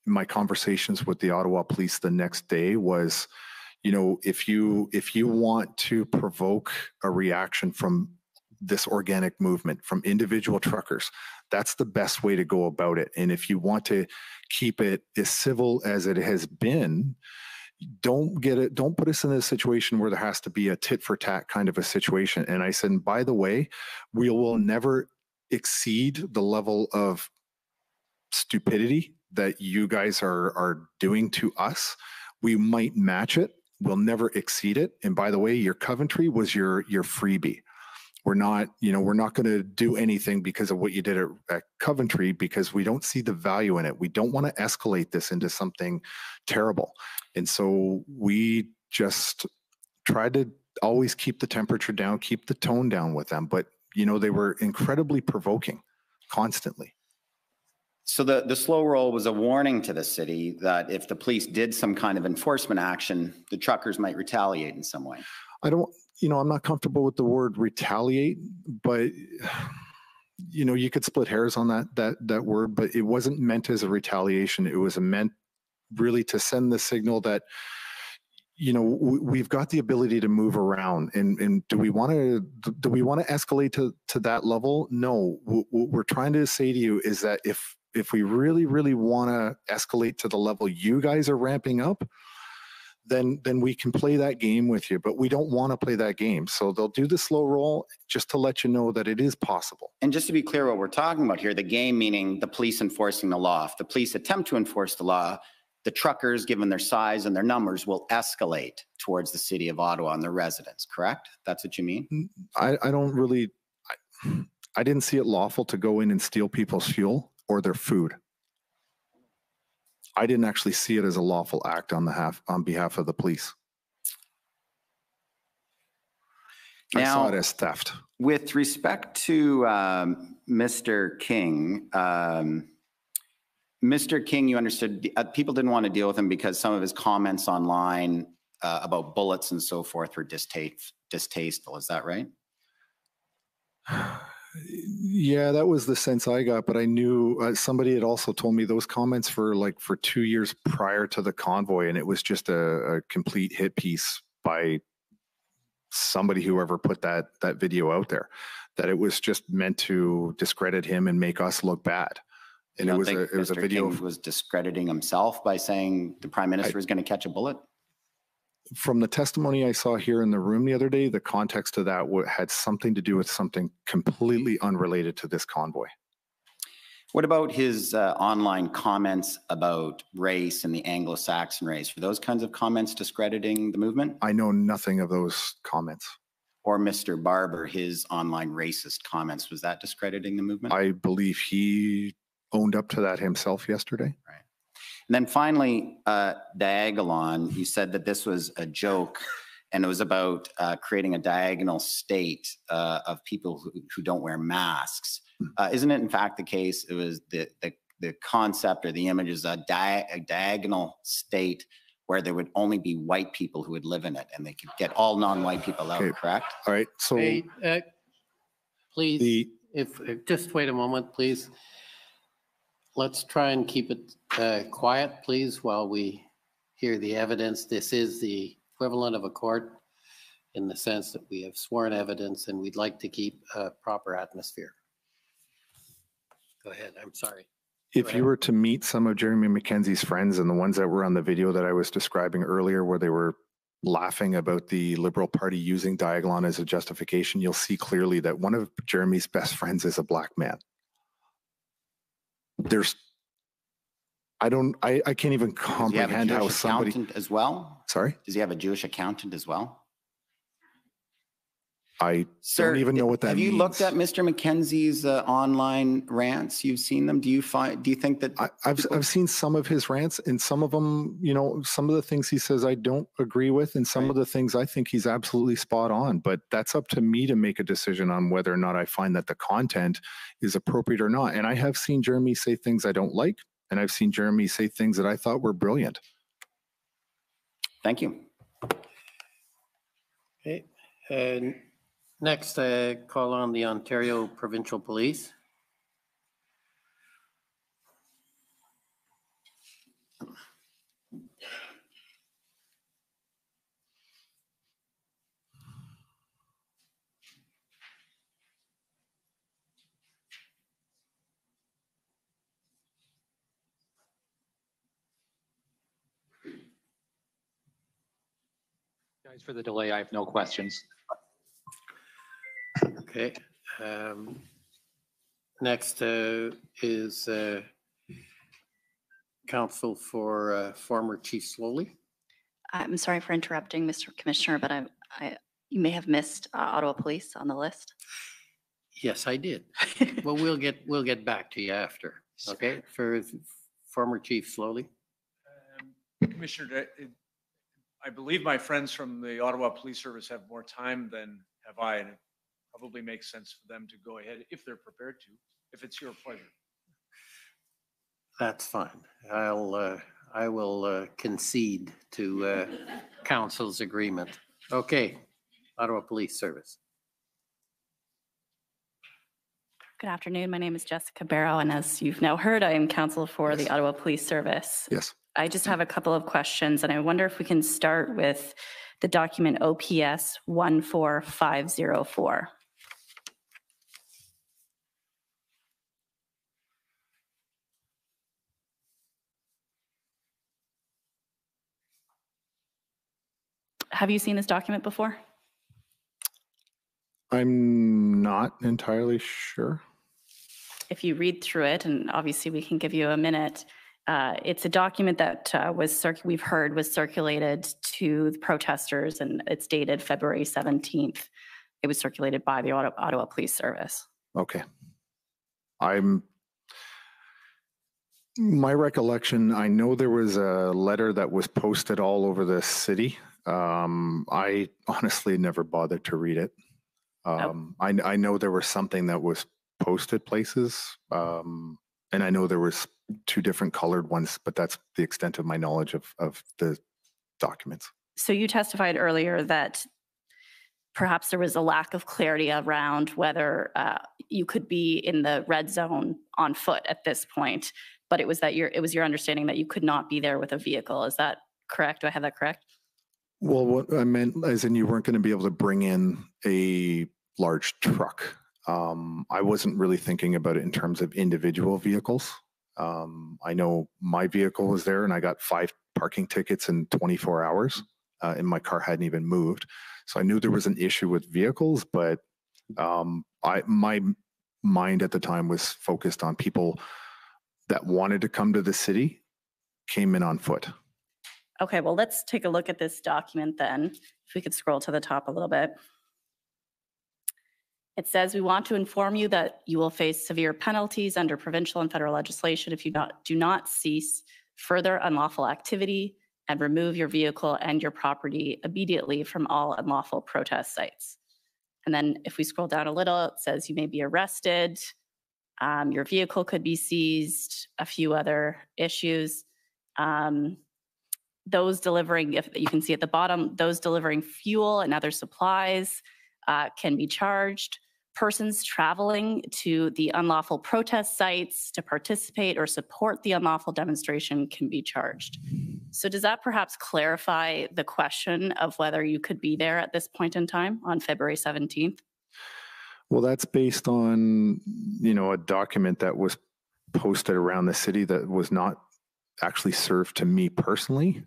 my conversations with the Ottawa police the next day was, if you want to provoke a reaction from this organic movement, from individual truckers, that's the best way to go about it. And if you want to keep it as civil as it has been, don't put us in a situation where there has to be a tit for tat kind of a situation. And I said, and by the way, we will never exceed the level of stupidity that you guys are doing to us. We might match it. We'll never exceed it. And by the way, your Coventry was your freebie. We're not going to do anything because of what you did at Coventry, because we don't see the value in it. We don't want to escalate this into something terrible. And so we just tried to always keep the temperature down, keep the tone down with them. But, they were incredibly provoking constantly. So the slow roll was a warning to the city that if the police did some kind of enforcement action, the truckers might retaliate in some way. I'm not comfortable with the word retaliate, but you could split hairs on that word, but it wasn't meant as a retaliation. It was meant really to send the signal that, we've got the ability to move around, and do we want to escalate to that level? No, what we're trying to say to you is that if we really, really want to escalate to the level you guys are ramping up, then we can play that game with you, but we don't want to play that game. So they'll do the slow roll just to let you know that it is possible. And just to be clear what we're talking about here, the game meaning the police enforcing the law. If the police attempt to enforce the law, the truckers, given their size and their numbers, will escalate towards the city of Ottawa and their residents, correct? That's what you mean? I didn't see it lawful to go in and steal people's fuel or their food. I didn't actually see it as a lawful act on behalf of the police. Now, I saw it as theft. With respect to Mr. King, Mr. King, you understood, people didn't want to deal with him because some of his comments online about bullets and so forth were distasteful. Is that right? Yeah, that was the sense I got, but I knew somebody had also told me those comments for 2 years prior to the convoy, and it was just a complete hit piece by somebody, whoever put that video out there, that it was just meant to discredit him and make us look bad. And it was a video. King was discrediting himself by saying the Prime Minister was going to catch a bullet? From the testimony I saw here in the room the other day, the context of that had something to do with something completely unrelated to this convoy. What about his online comments about race and the Anglo-Saxon race? Were those kinds of comments discrediting the movement? I know nothing of those comments. Or Mr. Barber, his online racist comments, was that discrediting the movement? I believe he owned up to that himself yesterday. Right. And then finally, Diagolon, you said that this was a joke and it was about creating a diagonal state of people who don't wear masks. Isn't it in fact the case, it was the concept or the image is a diagonal state where there would only be white people who would live in it and they could get all non-white people out, correct? All right, so. Hey, please, just wait a moment, please. Let's try and keep it quiet, please, while we hear the evidence. This is the equivalent of a court in the sense that we have sworn evidence and we'd like to keep a proper atmosphere. Go ahead, I'm sorry. If you were to meet some of Jeremy McKenzie's friends and the ones that were on the video that I was describing earlier, where they were laughing about the Liberal Party using Diagolon as a justification, you'll see clearly that one of Jeremy's best friends is a black man. I can't even comprehend how somebody. Does he have a Jewish accountant as well? Sorry? Does he have a Jewish accountant as well? I don't even know what that means. Have you looked at Mr. McKenzie's online rants? You've seen them. Do you think that I've seen some of his rants, and some of them, some of the things he says I don't agree with, and some of the things I think he's absolutely spot on. But that's up to me to make a decision on whether or not I find that the content is appropriate or not. And I have seen Jeremy say things I don't like, and I've seen Jeremy say things that I thought were brilliant. Thank you. Okay. Next, call on the Ontario Provincial Police. Guys, for the delay, I have no questions. Okay. Next is counsel for former Chief Slowly. I'm sorry for interrupting, Mr. Commissioner, but you may have missed Ottawa Police on the list. Yes, I did. Well, we'll get back to you after. Okay, for former Chief Slowly. Commissioner, I believe my friends from the Ottawa Police Service have more time than have I, and it probably makes sense for them to go ahead if they're prepared to, if it's your pleasure. That's fine. I will concede to council's agreement. Okay, Ottawa Police Service. Good afternoon. My name is Jessica Barrow, and as you've now heard, I am counsel for the Ottawa Police Service. Yes. I just have a couple of questions, and I wonder if we can start with the document OPS 14504. Have you seen this document before? I'm not entirely sure. If you read through it, and obviously we can give you a minute, it's a document that we've heard was circulated to the protesters, and it's dated February 17th. It was circulated by the Ottawa Police Service. Okay. My recollection, I know there was a letter that was posted all over the city. I honestly never bothered to read it. I know there was something that was posted places, and And I know there was 2 different colored ones, but that's the extent of my knowledge of the documents. So you testified earlier that perhaps there was a lack of clarity around whether you could be in the red zone on foot at this point, but it was your understanding that you could not be there with a vehicle. Is that correct? Do I have that correct? Well, what I meant as in you weren't going to be able to bring in a large truck. I wasn't really thinking about it in terms of individual vehicles. I know my vehicle was there and I got 5 parking tickets in 24 hours and my car hadn't even moved. So I knew there was an issue with vehicles, but my mind at the time was focused on people that wanted to come to the city, came in on foot. Okay, well, let's take a look at this document then. If we could scroll to the top a little bit. It says, we want to inform you that you will face severe penalties under provincial and federal legislation if you do not cease further unlawful activity and remove your vehicle and your property immediately from all unlawful protest sites. And then if we scroll down a little, it says you may be arrested, your vehicle could be seized, a few other issues. Those delivering, if you can see at the bottom, those delivering fuel and other supplies can be charged. Persons traveling to the unlawful protest sites to participate or support the unlawful demonstration can be charged. So does that perhaps clarify the question of whether you could be there at this point in time on February 17th? Well, that's based on, a document that was posted around the city that was not actually served to me personally.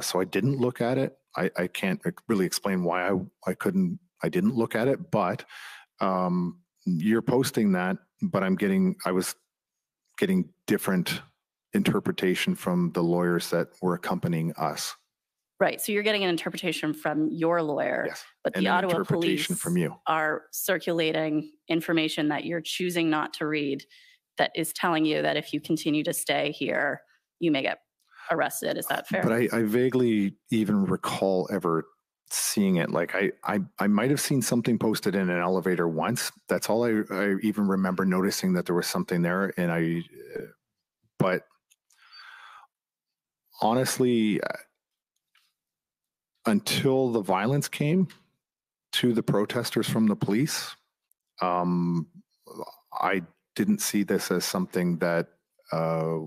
So I didn't look at it. I can't really explain why I didn't look at it, but you're posting that, but I was getting different interpretation from the lawyers that were accompanying us. Right. So you're getting an interpretation from your lawyer, yes, but the Ottawa police from you are circulating information that you're choosing not to read that is telling you that if you continue to stay here, you may get arrested. Is that fair? But I vaguely even recall ever seeing it. Like I might have seen something posted in an elevator once. That's all I even remember noticing that there was something there. And but honestly, until the violence came to the protesters from the police, I didn't see this as something that I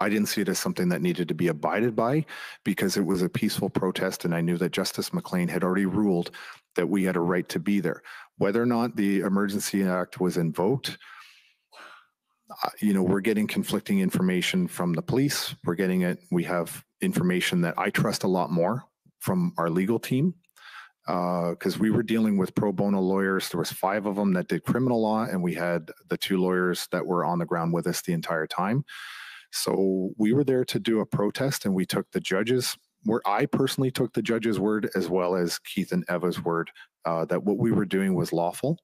didn't see it as something that needed to be abided by, because it was a peaceful protest and I knew that Justice McLean had already ruled that we had a right to be there. Whether or not the Emergency Act was invoked, we're getting conflicting information from the police. We have information that I trust a lot more from our legal team, because we were dealing with pro bono lawyers. There was 5 of them that did criminal law, and we had the 2 lawyers that were on the ground with us the entire time. So we were there to do a protest, and we took the judges' word. I personally took the judge's word, as well as Keith and Eva's word, that what we were doing was lawful.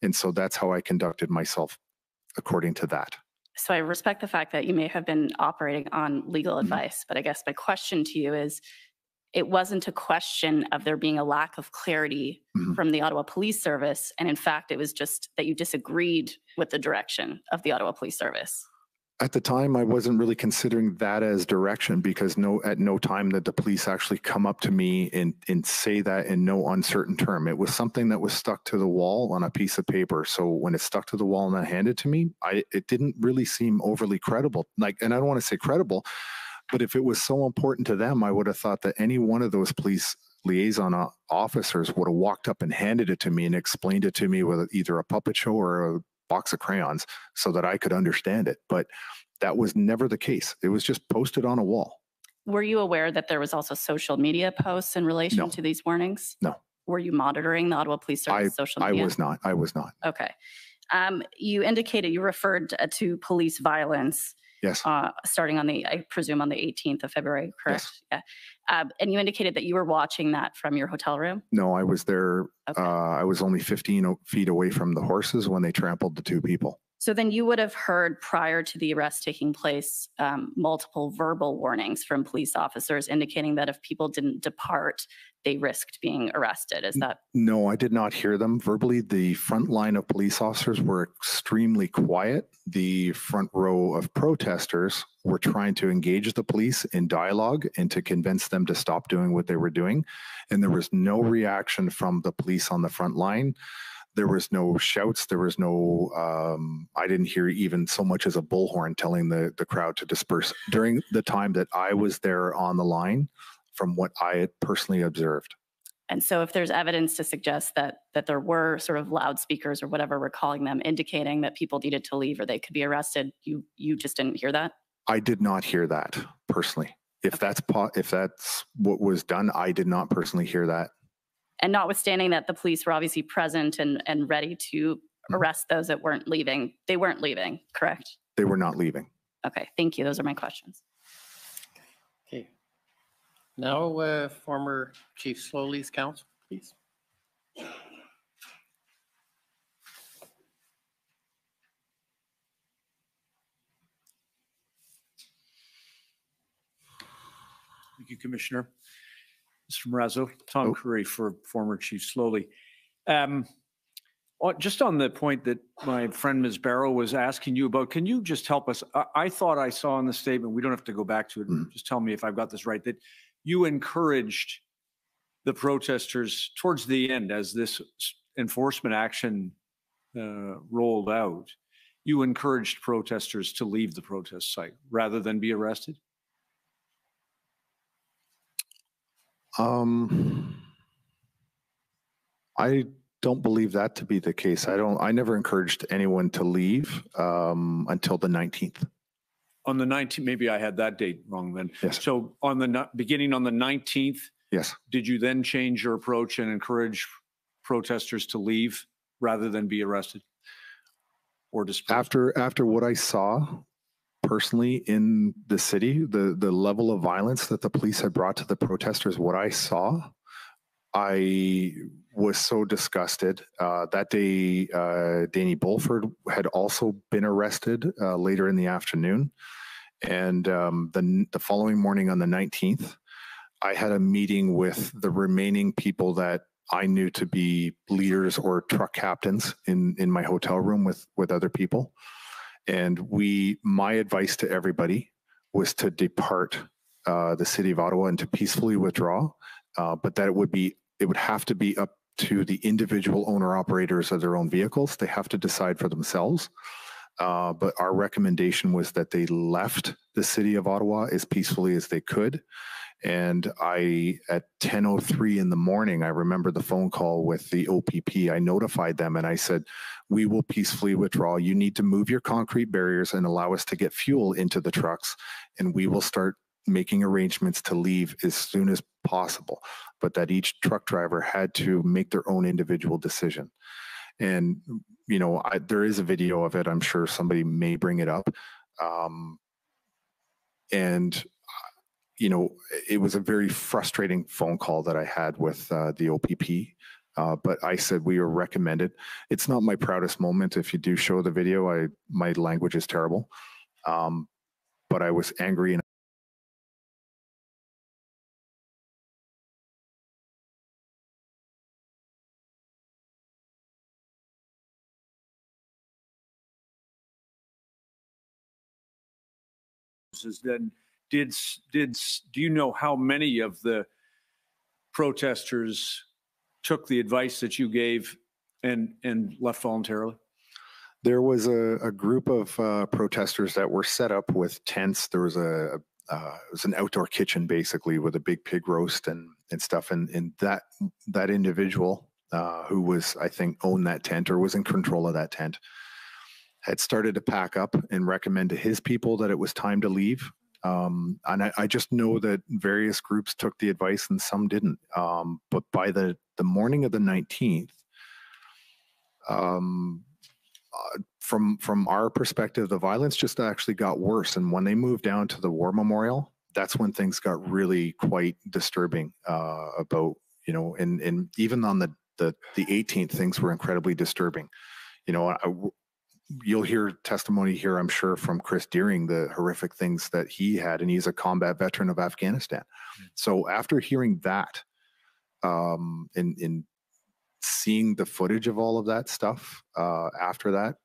And so that's how I conducted myself according to that. So I respect the fact that you may have been operating on legal advice, but I guess my question to you is, it wasn't a question of there being a lack of clarity from the Ottawa Police Service. And in fact, it was just that you disagreed with the direction of the Ottawa Police Service. At the time, I wasn't really considering that as direction, because at no time did the police actually come up to me and say that in no uncertain term. It was something that was stuck to the wall on a piece of paper. So when it stuck to the wall and then handed to me, it didn't really seem overly credible. And I don't want to say credible, but if it was so important to them, I would have thought that any one of those police liaison officers would have walked up and handed it to me and explained it to me with either a puppet show or a box of crayons so that I could understand it. But that was never the case. It was just posted on a wall. Were you aware that there was also social media posts in relation to these warnings? No. Were you monitoring the Ottawa Police Service social media? I was not. Okay. You indicated you referred to police violence. Yes. Starting on I presume on the 18th of February, correct? Yes. Yeah. And you indicated that you were watching that from your hotel room? No, I was there. Okay. I was only 15 feet away from the horses when they trampled the 2 people. So then you would have heard prior to the arrest taking place, multiple verbal warnings from police officers indicating that if people didn't depart, they risked being arrested. Is that? No, I did not hear them verbally. The front line of police officers were extremely quiet. The front row of protesters were trying to engage the police in dialogue and to convince them to stop doing what they were doing. And there was no reaction from the police on the front line. There was no shouts. There was no, I didn't hear even so much as a bullhorn telling the crowd to disperse during the time that I was there on the line from what I had personally observed. And so if there's evidence to suggest that there were sort of loudspeakers or whatever we're calling them, indicating that people needed to leave or they could be arrested, you just didn't hear that? I did not hear that personally. If that's what was done, I did not personally hear that. And notwithstanding that the police were obviously present and ready to arrest those that weren't leaving, they weren't leaving, correct? They were not leaving. Okay, thank you. Those are my questions. Okay. Now, former Chief Slowly's counsel, please. Thank you, Commissioner. Mr. Marazzo, Tom Curry for former Chief Slowly. Just on the point that my friend Ms. Barrow was asking you about, can you just help us? I thought I saw in the statement, we don't have to go back to it, just tell me if I've got this right, that you encouraged the protesters towards the end as this enforcement action rolled out, you encouraged protesters to leave the protest site rather than be arrested? I don't believe that to be the case. I never encouraged anyone to leave until the 19th. On the 19th, maybe I had that date wrong then. Yes. So on the beginning on the 19th, yes. Did you then change your approach and encourage protesters to leave rather than be arrested or dispersed? After what I saw personally in the city, the level of violence that the police had brought to the protesters, what I saw, I was so disgusted. That day, Danny Bulford had also been arrested later in the afternoon. And the following morning on the 19th, I had a meeting with the remaining people that I knew to be leaders or truck captains in my hotel room with other people. And my advice to everybody was to depart the city of Ottawa and to peacefully withdraw, but that it would have to be up to the individual owner operators of their own vehicles. They have to decide for themselves. But our recommendation was that they left the city of Ottawa as peacefully as they could. And at 10:03 in the morning, I remember the phone call with the OPP. I notified them and I said, we will peacefully withdraw. You need to move your concrete barriers and allow us to get fuel into the trucks. And we will start making arrangements to leave as soon as possible. But that each truck driver had to make their own individual decision. And, there is a video of it. I'm sure somebody may bring it up. It was a very frustrating phone call that I had with the OPP. But I said we were recommended. It's not my proudest moment. If you do show the video, my language is terrible. But I was angry and then do you know how many of the protesters took the advice that you gave and left voluntarily? There was a group of protesters that were set up with tents. There was it was an outdoor kitchen basically with a big pig roast and stuff. And that individual who was, I think, owned that tent or was in control of that tent had started to pack up and recommend to his people that it was time to leave. And I just know that various groups took the advice and some didn't. But by the morning of the 19th, from our perspective, the violence just actually got worse. And when they moved down to the War Memorial, that's when things got really quite disturbing and even on the 18th, things were incredibly disturbing. you'll hear testimony here, I'm sure, from Chris Deering, the horrific things that he had, and he's a combat veteran of Afghanistan. So after hearing that, in seeing the footage of all of that stuff, after that,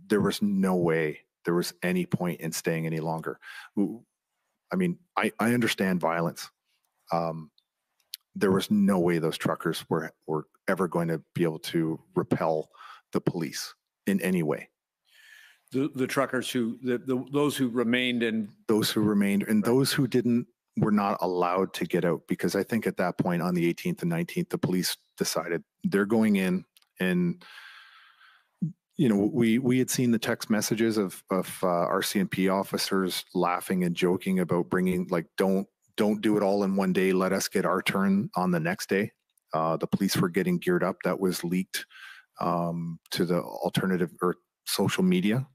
there was no way there was any point in staying any longer. I mean, I understand violence. There was no way those truckers were ever going to be able to repel the police in any way. The truckers those who remained and those who didn't were not allowed to get out, because I think at that point on the 18th and 19th, the police decided they're going in. And we had seen the text messages of RCMP officers laughing and joking about bringing, like, don't do it all in one day. Let us get our turn on the next day. The police were getting geared up. That was leaked to the alternative or social media,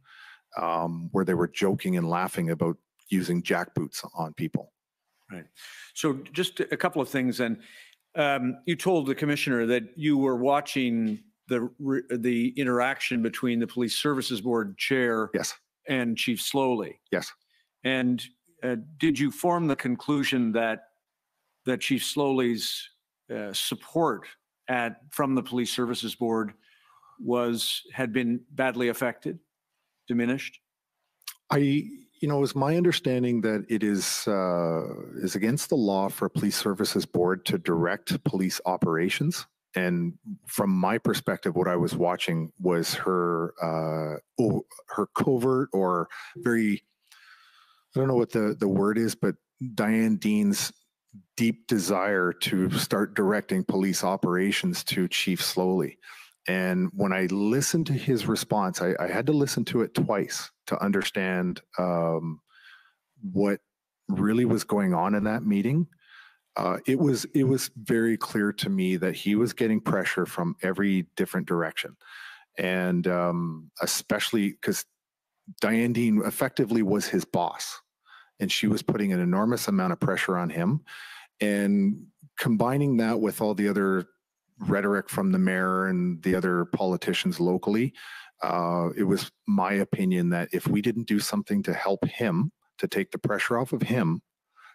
where they were joking and laughing about using jackboots on people. Right. So just a couple of things then. You told the commissioner that you were watching the interaction between the Police Services Board chair and Chief Slowly. Yes. And did you form the conclusion that Chief Slowly's support from the Police Services Board had been badly affected, diminished? It was my understanding that it is against the law for a Police Services Board to direct police operations. And from my perspective, what I was watching was her covert or very, I don't know what the word is, but Diane Dean's deep desire to start directing police operations to Chief Slowly. And when I listened to his response, I had to listen to it twice to understand what really was going on in that meeting. It was very clear to me that he was getting pressure from every different direction. And especially because Diane Dean effectively was his boss, and she was putting an enormous amount of pressure on him. And combining that with all the other rhetoric from the mayor and the other politicians locally, it was my opinion that if we didn't do something to help him, to take the pressure off of him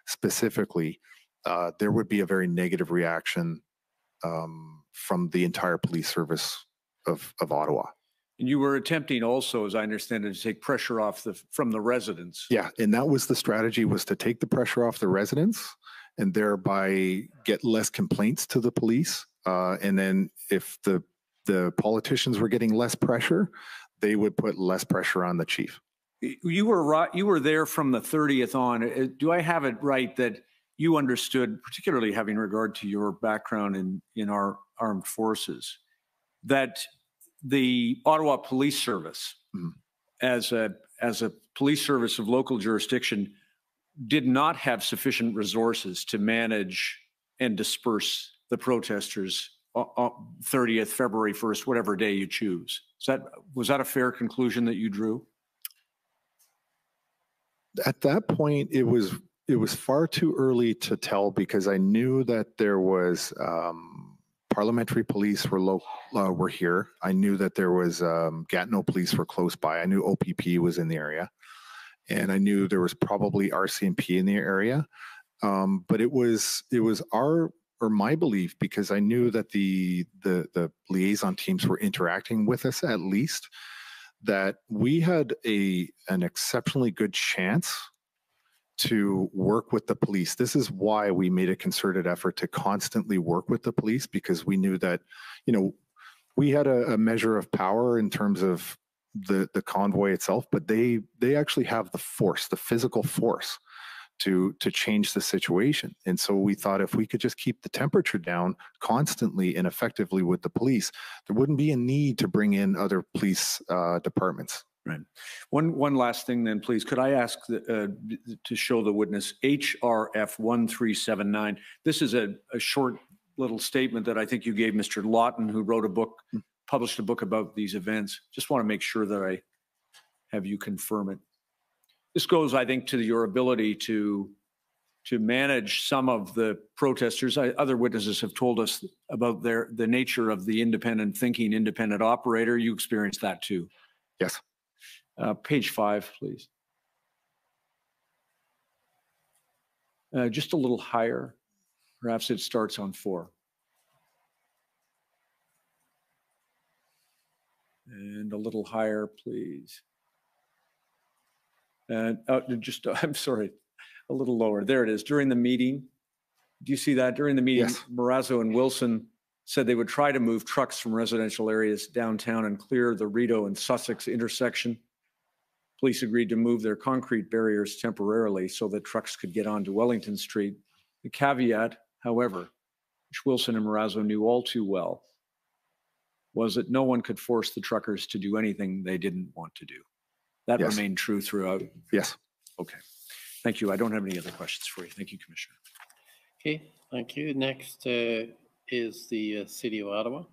specifically, there would be a very negative reaction from the entire police service of Ottawa. And you were attempting also, as I understand it, to take pressure off from the residents. Yeah, and that was the strategy, was to take the pressure off the residents and thereby get less complaints to the police. And then if the politicians were getting less pressure, they would put less pressure on the chief. You were there from the 30th on. Do I have it right that you understood, particularly having regard to your background in our armed forces, that the Ottawa Police Service, as a police service of local jurisdiction, did not have sufficient resources to manage and disperse the protesters 30th, February 1st, whatever day you choose? Was that a fair conclusion that you drew? At that point, it was far too early to tell, because I knew that there was parliamentary police were here. I knew that there was Gatineau police were close by. I knew OPP was in the area, and I knew there was probably RCMP in the area. But it was my belief, because I knew that the liaison teams were interacting with us, at least, that we had an exceptionally good chance to work with the police. This is why we made a concerted effort to constantly work with the police, because we knew that, we had a measure of power in terms of the convoy itself, but they actually have the force, the physical force to change the situation. And so we thought if we could just keep the temperature down constantly and effectively with the police, there wouldn't be a need to bring in other police departments. Right. One last thing then, please. Could I ask to show the witness HRF 1379? This is a short little statement that I think you gave Mr. Lawton, who wrote a book, published a book about these events. Just want to make sure that I have you confirm it. This goes, I think, to your ability to manage some of the protesters. Other witnesses have told us about the nature of the independent thinking, independent operator. You experienced that too. Yes. Page 5, please. Just a little higher. Perhaps it starts on 4. And a little higher, please. And I'm sorry, a little lower. There it is. During the meeting, do you see that? During the meeting, Yes. Marazzo and Wilson said they would try to move trucks from residential areas downtown and clear the Rideau and Sussex intersection. Police agreed to move their concrete barriers temporarily so that trucks could get onto Wellington Street. The caveat, however, which Wilson and Marazzo knew all too well, was that no one could force the truckers to do anything they didn't want to do. That Yes. remained true throughout. Yes. Okay. Thank you. I don't have any other questions for you. Thank you, Commissioner. Okay, thank you. Next is the City of Ottawa.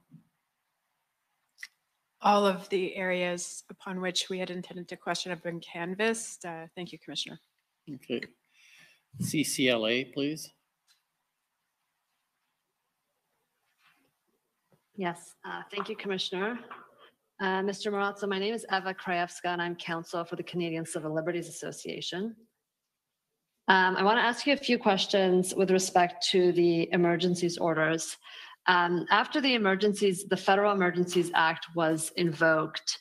All of the areas upon which we had intended to question have been canvassed. Thank you, Commissioner. Okay. CCLA, please. Yes, thank you, Commissioner. Mr. Marazzo, my name is Eva Krajewska, and I'm counsel for the Canadian Civil Liberties Association. I want to ask you a few questions with respect to the emergencies orders. After the Federal Emergencies Act was invoked,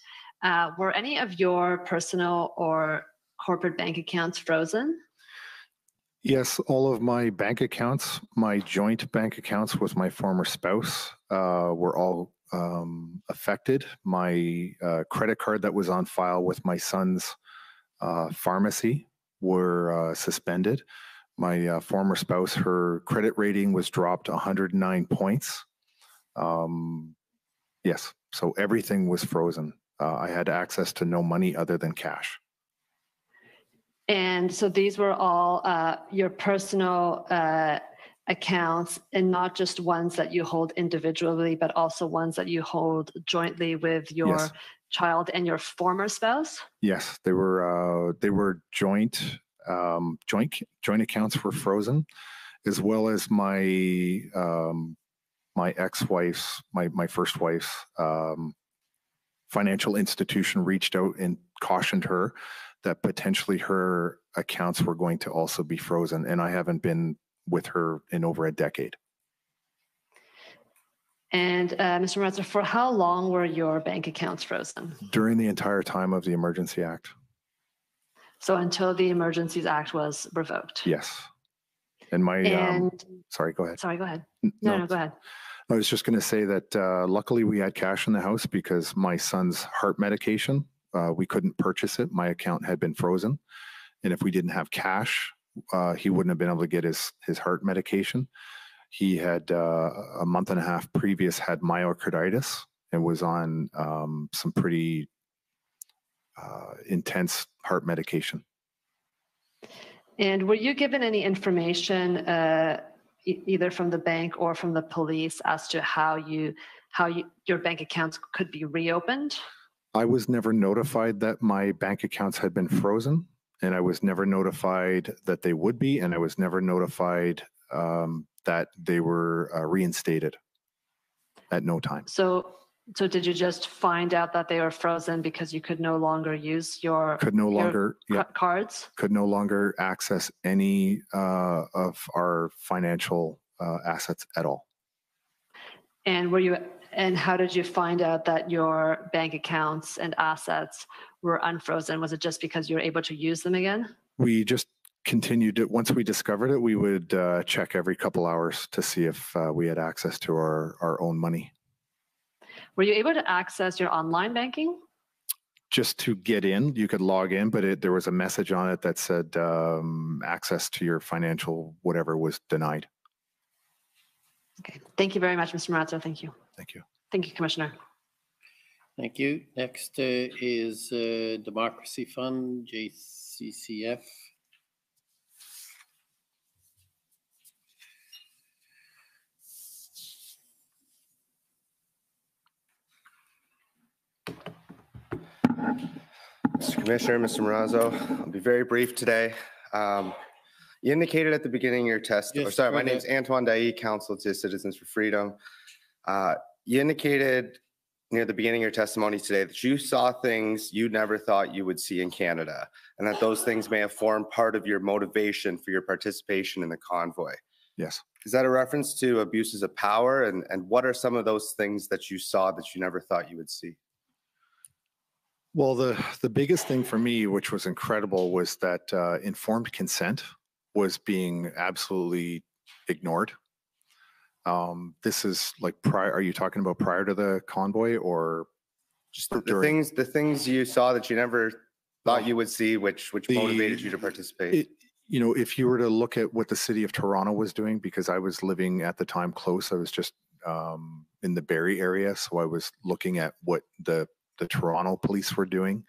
were any of your personal or corporate bank accounts frozen? Yes, all of my bank accounts, my joint bank accounts with my former spouse, were all affected. My credit card that was on file with my son's pharmacy were suspended. My former spouse, her credit rating was dropped 109 points. Yes, so everything was frozen. I had access to no money other than cash. And so these were all your personal accounts, and not just ones that you hold individually, but also ones that you hold jointly with your Yes. child and your former spouse? Yes, they were joint accounts were frozen, as well as my my ex-wife's, my first wife's financial institution reached out and cautioned her that potentially her accounts were going to also be frozen, and I haven't been with her in over a decade. And Mr. Marazzo, for how long were your bank accounts frozen? During the entire time of the Emergency Act. So until the Emergencies Act was revoked? Yes. And my, sorry, go ahead. Sorry, go ahead. No, go ahead. I was just going to say that luckily we had cash in the house because my son's heart medication, we couldn't purchase it. My account had been frozen. And if we didn't have cash, he wouldn't have been able to get his heart medication. He had a month and a half previous had myocarditis and was on some pretty intense heart medication. And were you given any information either from the bank or from the police as to how your bank accounts could be reopened? I was never notified that my bank accounts had been frozen, and I was never notified that they would be, and I was never notified that they were reinstated at no time. So did you just find out that they were frozen because you could no longer use your cards? Could no longer access any of our financial assets at all. And how did you find out that your bank accounts and assets were unfrozen? Was it just because you were able to use them again? We just continued it. Once we discovered it, we would check every couple hours to see if we had access to our own money. Were you able to access your online banking? Just to get in, you could log in, but there was a message on it that said access to your financial whatever was denied. Okay. Thank you very much, Mr. Marazzo. Thank you. Thank you. Thank you, Commissioner. Thank you. Next is Democracy Fund, JCCF. Mr. Commissioner, Mr. Marazzo, I'll be very brief today. You indicated at the beginning of your testimony, my name is Antoine Dailly, Council to Citizens for Freedom. You indicated near the beginning of your testimony today that you saw things you never thought you would see in Canada, and that those things may have formed part of your motivation for your participation in the convoy. Yes. Is that a reference to abuses of power? And what are some of those things that you saw that you never thought you would see? Well, the biggest thing for me, which was incredible, was that informed consent was being absolutely ignored. This is like prior. Are you talking about prior to the convoy, or just the things you saw that you never thought you would see, which motivated you to participate? You know, if you were to look at what the city of Toronto was doing, because I was living at the time close, I was just in the Barrie area, so I was looking at what the Toronto police were doing,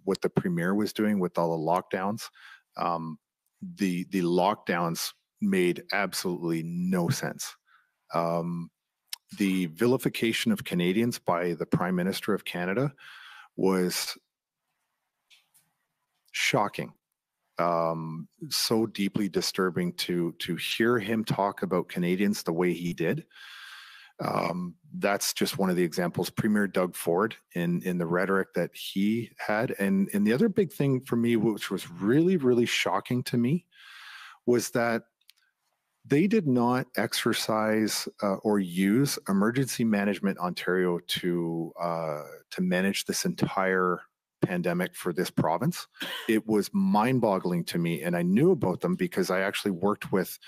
what the premier was doing with all the lockdowns. The lockdowns made absolutely no sense. The vilification of Canadians by the Prime Minister of Canada was shocking. So deeply disturbing to hear him talk about Canadians the way he did. That's just one of the examples. Premier Doug Ford in the rhetoric that he had. And the other big thing for me, which was really, really shocking to me, was that they did not exercise or use Emergency Management Ontario to manage this entire pandemic for this province. It was mind-boggling to me, and I knew about them because I actually worked with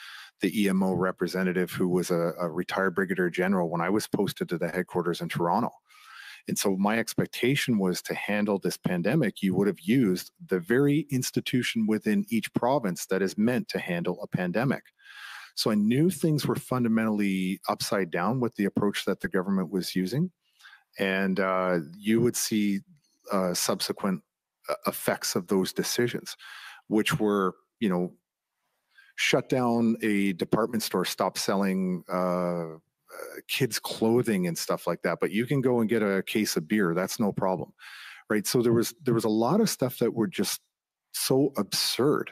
the EMO representative who was a retired brigadier general when I was posted to the headquarters in Toronto. And so my expectation was to handle this pandemic, you would have used the very institution within each province that is meant to handle a pandemic. So I knew things were fundamentally upside down with the approach that the government was using. And you would see subsequent effects of those decisions, which were, you know, shut down a department store, stop selling kids' clothing and stuff like that. But you can go and get a case of beer. That's no problem, right? So there was a lot of stuff that were just so absurd.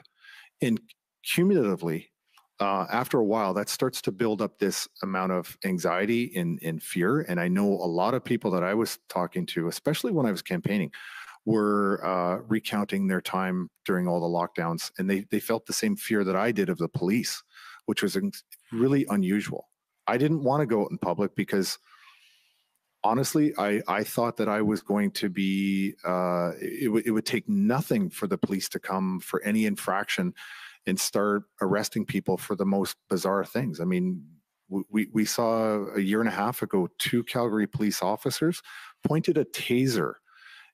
And cumulatively, after a while, that starts to build up this amount of anxiety and fear. And I know a lot of people that I was talking to, especially when I was campaigning, were recounting their time during all the lockdowns, and they felt the same fear that I did of the police, which was really unusual. I didn't want to go out in public because honestly, I thought that I was going to be, it would take nothing for the police to come for any infraction and start arresting people for the most bizarre things. I mean, we saw a year and a half ago, 2 Calgary police officers pointed a taser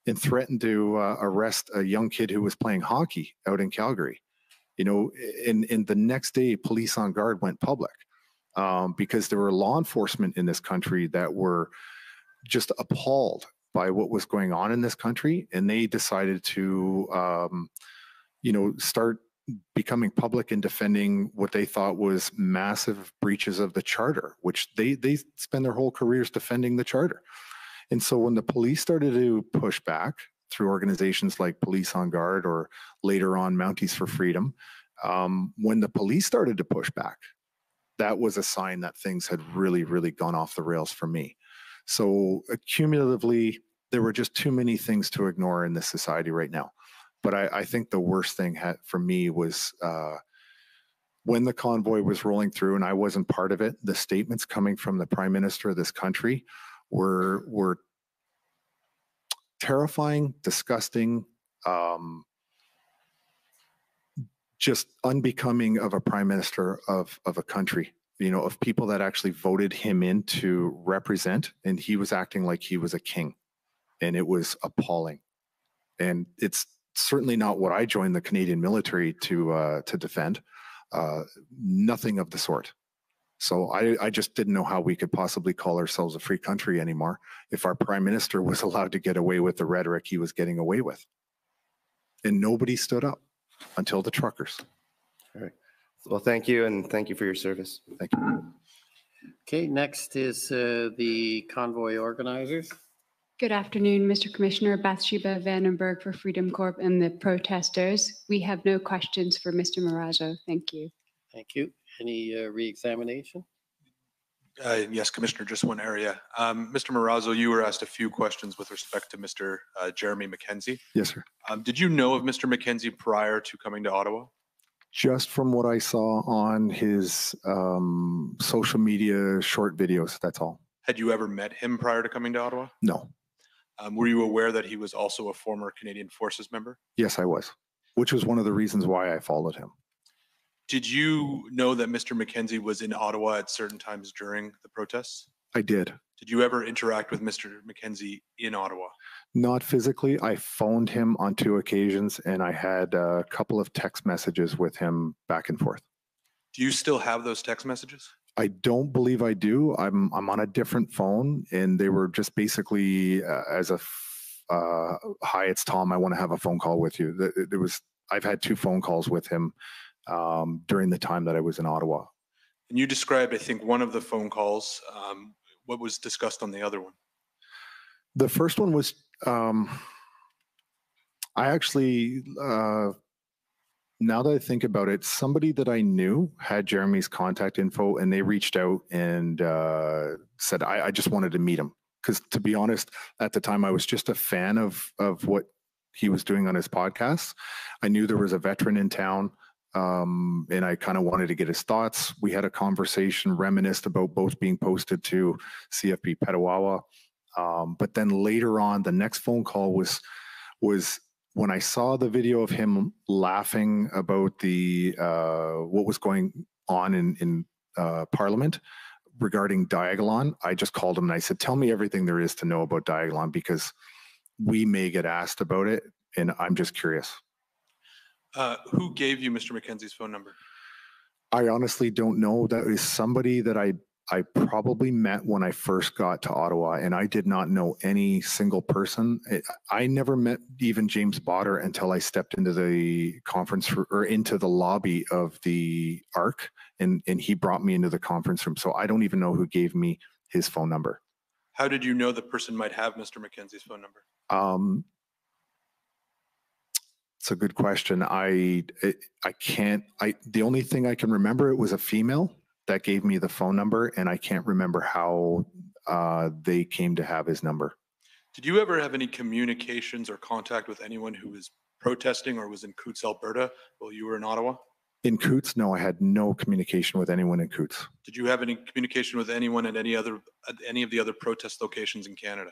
and threatened to arrest a young kid who was playing hockey out in Calgary. You know, and the next day, police on guard went public because there were law enforcement in this country that were just appalled by what was going on in this country, and they decided to, you know, start becoming public and defending what they thought was massive breaches of the charter, which they spend their whole careers defending the charter. And so when the police started to push back through organizations like Police on Guard or later on Mounties for Freedom, when the police started to push back, that was a sign that things had really, really gone off the rails for me. So cumulatively, there were just too many things to ignore in this society right now. But I think the worst thing for me was when the convoy was rolling through and I wasn't part of it, the statements coming from the Prime Minister of this country were terrifying, disgusting, just unbecoming of a prime minister of a country, you know, of people that actually voted him in to represent, and he was acting like he was a king, and it was appalling. And it's certainly not what I joined the Canadian military to defend. Nothing of the sort. So I just didn't know how we could possibly call ourselves a free country anymore if our prime minister was allowed to get away with the rhetoric he was getting away with. And nobody stood up until the truckers. All right. Well, thank you, and thank you for your service. Thank you. Okay, next is the convoy organizers. Good afternoon, Mr. Commissioner. Bathsheba Vandenberg for Freedom Corp and the protesters. We have no questions for Mr. Marazzo. Thank you. Thank you. Any re-examination? Yes, Commissioner, just one area. Mr. Marazzo, you were asked a few questions with respect to Mr. Jeremy McKenzie. Yes, sir. Did you know of Mr. McKenzie prior to coming to Ottawa? Just from what I saw on his social media short videos, that's all. Had you ever met him prior to coming to Ottawa? No. Were you aware that he was also a former Canadian Forces member? Yes, I was, which was one of the reasons why I followed him. Did you know that Mr. McKenzie was in Ottawa at certain times during the protests? I did. Did you ever interact with Mr. McKenzie in Ottawa? Not physically. I phoned him on 2 occasions, and I had a couple of text messages with him back and forth. Do you still have those text messages? I don't believe I do. I'm on a different phone, and they were just basically as a hi, it's Tom. I want to have a phone call with you. I've had 2 phone calls with him during the time that I was in Ottawa. And you described, I think, one of the phone calls. What was discussed on the other one? The first one was, I actually, now that I think about it, somebody that I knew had Jeremy's contact info, and they reached out and said, I just wanted to meet him. Because to be honest, at the time, I was just a fan of what he was doing on his podcasts. I knew there was a veteran in town. And I kind of wanted to get his thoughts. We had a conversation, reminisced about both being posted to CFP Petawawa. But then later on, the next phone call was when I saw the video of him laughing about the what was going on in Parliament regarding Diagolon. I just called him and I said, "Tell me everything there is to know about Diagolon, because we may get asked about it, and I'm just curious." Who gave you Mr. McKenzie's phone number? I honestly don't know. That is somebody that I probably met when I first got to Ottawa, and I did not know any single person. I never met even James Botter until I stepped into the conference or into the lobby of the ARC, and he brought me into the conference room. So I don't even know who gave me his phone number. How did you know the person might have Mr. McKenzie's phone number? It's a good question. The only thing I can remember, it was a female that gave me the phone number, and I can't remember how they came to have his number. Did you ever have any communications or contact with anyone who was protesting or was in Coutts, Alberta while you were in Ottawa? In Coutts, no, I had no communication with anyone in Coutts. Did you have any communication with anyone at any of the other protest locations in Canada?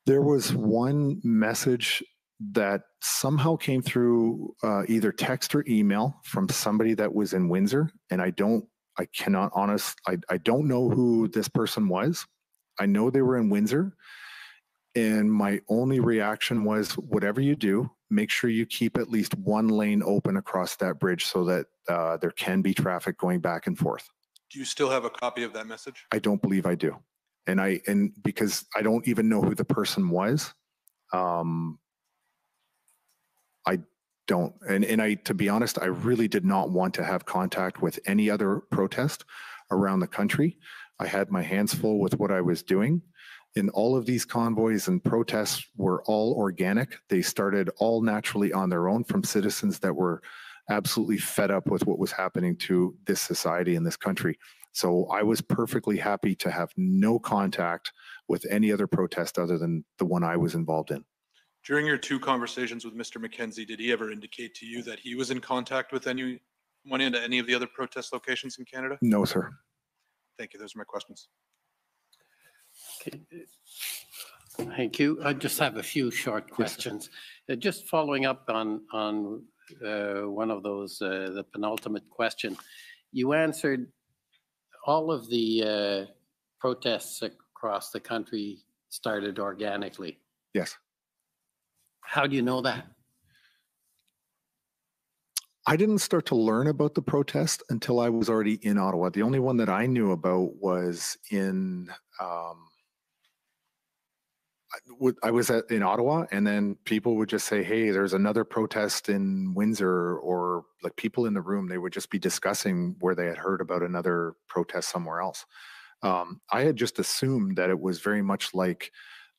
There was one message that somehow came through either text or email from somebody that was in Windsor, and I don't know who this person was. I know they were in Windsor, and my only reaction was, whatever you do, make sure you keep at least one lane open across that bridge so that there can be traffic going back and forth. Do you still have a copy of that message? I don't believe I do. And because I don't even know who the person was, I don't. And to be honest, I really did not want to have contact with any other protest around the country. I had my hands full with what I was doing. And all of these convoys and protests were all organic. They started all naturally on their own from citizens that were absolutely fed up with what was happening to this society and this country. So I was perfectly happy to have no contact with any other protest other than the one I was involved in. During your 2 conversations with Mr. McKenzie, did he ever indicate to you that he was in contact with anyone at any of the other protest locations in Canada? No, sir. Thank you. Those are my questions. Okay. Thank you. I just have a few short questions. Just following up on one of those, the penultimate question. You answered all of the protests across the country started organically. Yes. How do you know that? I didn't start to learn about the protest until I was already in Ottawa. The only one that I knew about was in in Ottawa, and then people would just say, "Hey, there's another protest in Windsor," or like people in the room, they would just be discussing where they had heard about another protest somewhere else. I had just assumed that it was very much like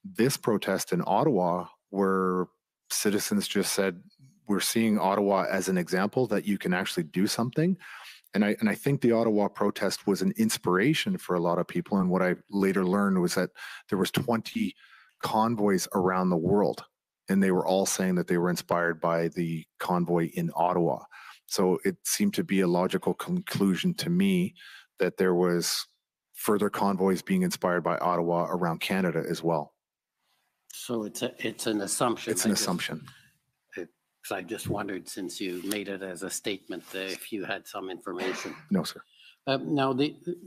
this protest in Ottawa, where citizens just said, we're seeing Ottawa as an example that you can actually do something. And I think the Ottawa protest was an inspiration for a lot of people. And what I later learned was that there was 20 convoys around the world, and they were all saying that they were inspired by the convoy in Ottawa. So it seemed to be a logical conclusion to me that there was further convoys being inspired by Ottawa around Canada as well. So it's an assumption. It's an assumption. I just wondered, since you made it as a statement, if you had some information. No, sir. Now,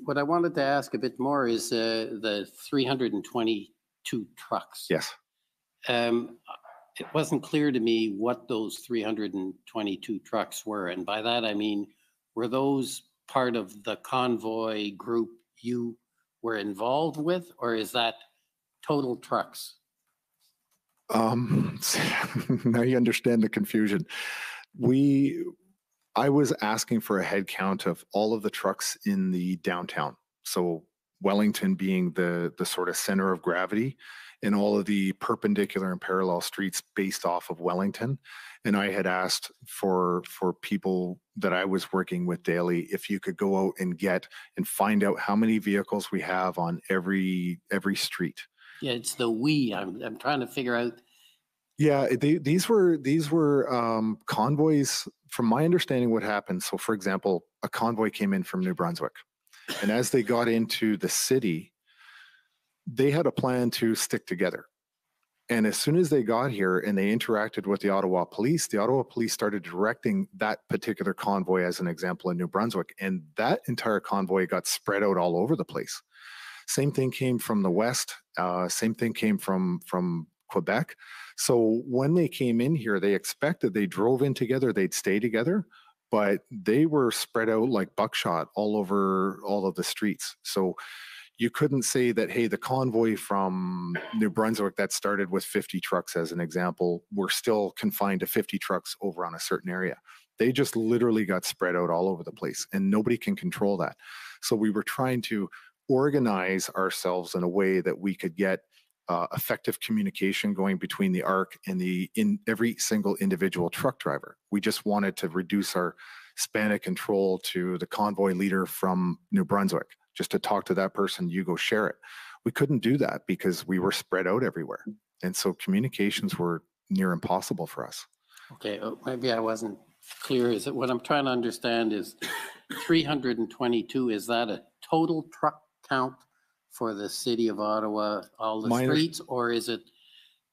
what I wanted to ask a bit more is the 322 trucks. Yes. It wasn't clear to me what those 322 trucks were. And by that, I mean, were those part of the convoy group you were involved with, or is that total trucks? Now you understand the confusion. I was asking for a head count of all of the trucks in the downtown. So Wellington being the sort of center of gravity, and all of the perpendicular and parallel streets based off of Wellington. And I had asked for people that I was working with daily, if you could go out and find out how many vehicles we have on every street. Yeah, it's the we. I'm trying to figure out. Yeah, these were convoys. From my understanding, what happened. So, for example, a convoy came in from New Brunswick, and as they got into the city, they had a plan to stick together. And as soon as they got here and they interacted with the Ottawa police started directing that particular convoy, as an example, in New Brunswick, and that entire convoy got spread out all over the place. Same thing came from the west. Same thing came from Quebec. So when they came in here, they drove in together, they'd stay together, but they were spread out like buckshot all over all of the streets. So you couldn't say that, hey, the convoy from New Brunswick that started with 50 trucks, as an example, were still confined to 50 trucks over on a certain area. They just literally got spread out all over the place, and nobody can control that. So we were trying to organize ourselves in a way that we could get effective communication going between the ARC and every single individual truck driver. We just wanted to reduce our span of control to the convoy leader from New Brunswick. Just to talk to that person, you go share it. We couldn't do that because we were spread out everywhere. And so communications were near impossible for us. Okay, maybe I wasn't clear. Is it what I'm trying to understand is 322, is that a total truck count for the city of Ottawa, all the streets, or is it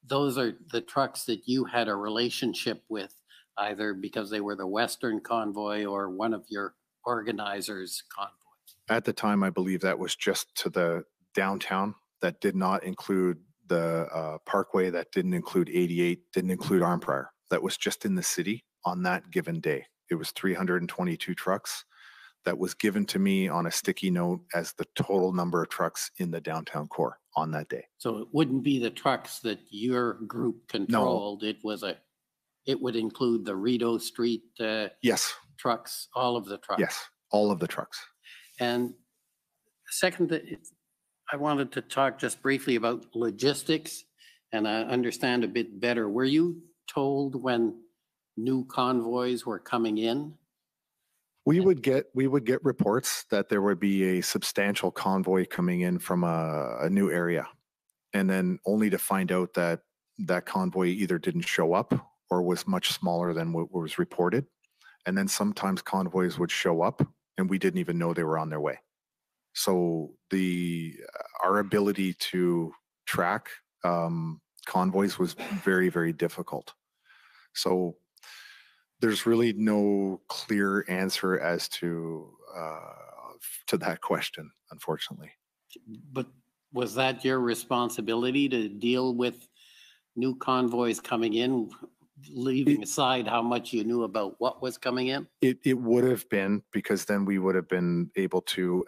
those are the trucks that you had a relationship with, either because they were the Western convoy or one of your organizers' convoys? At the time, I believe that was just to the downtown. That did not include the Parkway, that didn't include 88, didn't include Arnprior. That was just in the city on that given day. It was 322 trucks. That was given to me on a sticky note as the total number of trucks in the downtown core on that day. So it wouldn't be the trucks that your group controlled. No. It would include the Rideau Street yes. trucks, all of the trucks. Yes, all of the trucks. And second, I wanted to talk just briefly about logistics and I understand a bit better. Were you told when new convoys were coming in? We would get reports that there would be a substantial convoy coming in from a new area, and then only to find out that that convoy either didn't show up or was much smaller than what was reported. And then sometimes convoys would show up and we didn't even know they were on their way. So our ability to track convoys was very, very difficult. So there's really no clear answer as to that question, unfortunately. But was that your responsibility to deal with new convoys coming in, leaving aside how much you knew about what was coming in? It would have been, because then we would have been able to,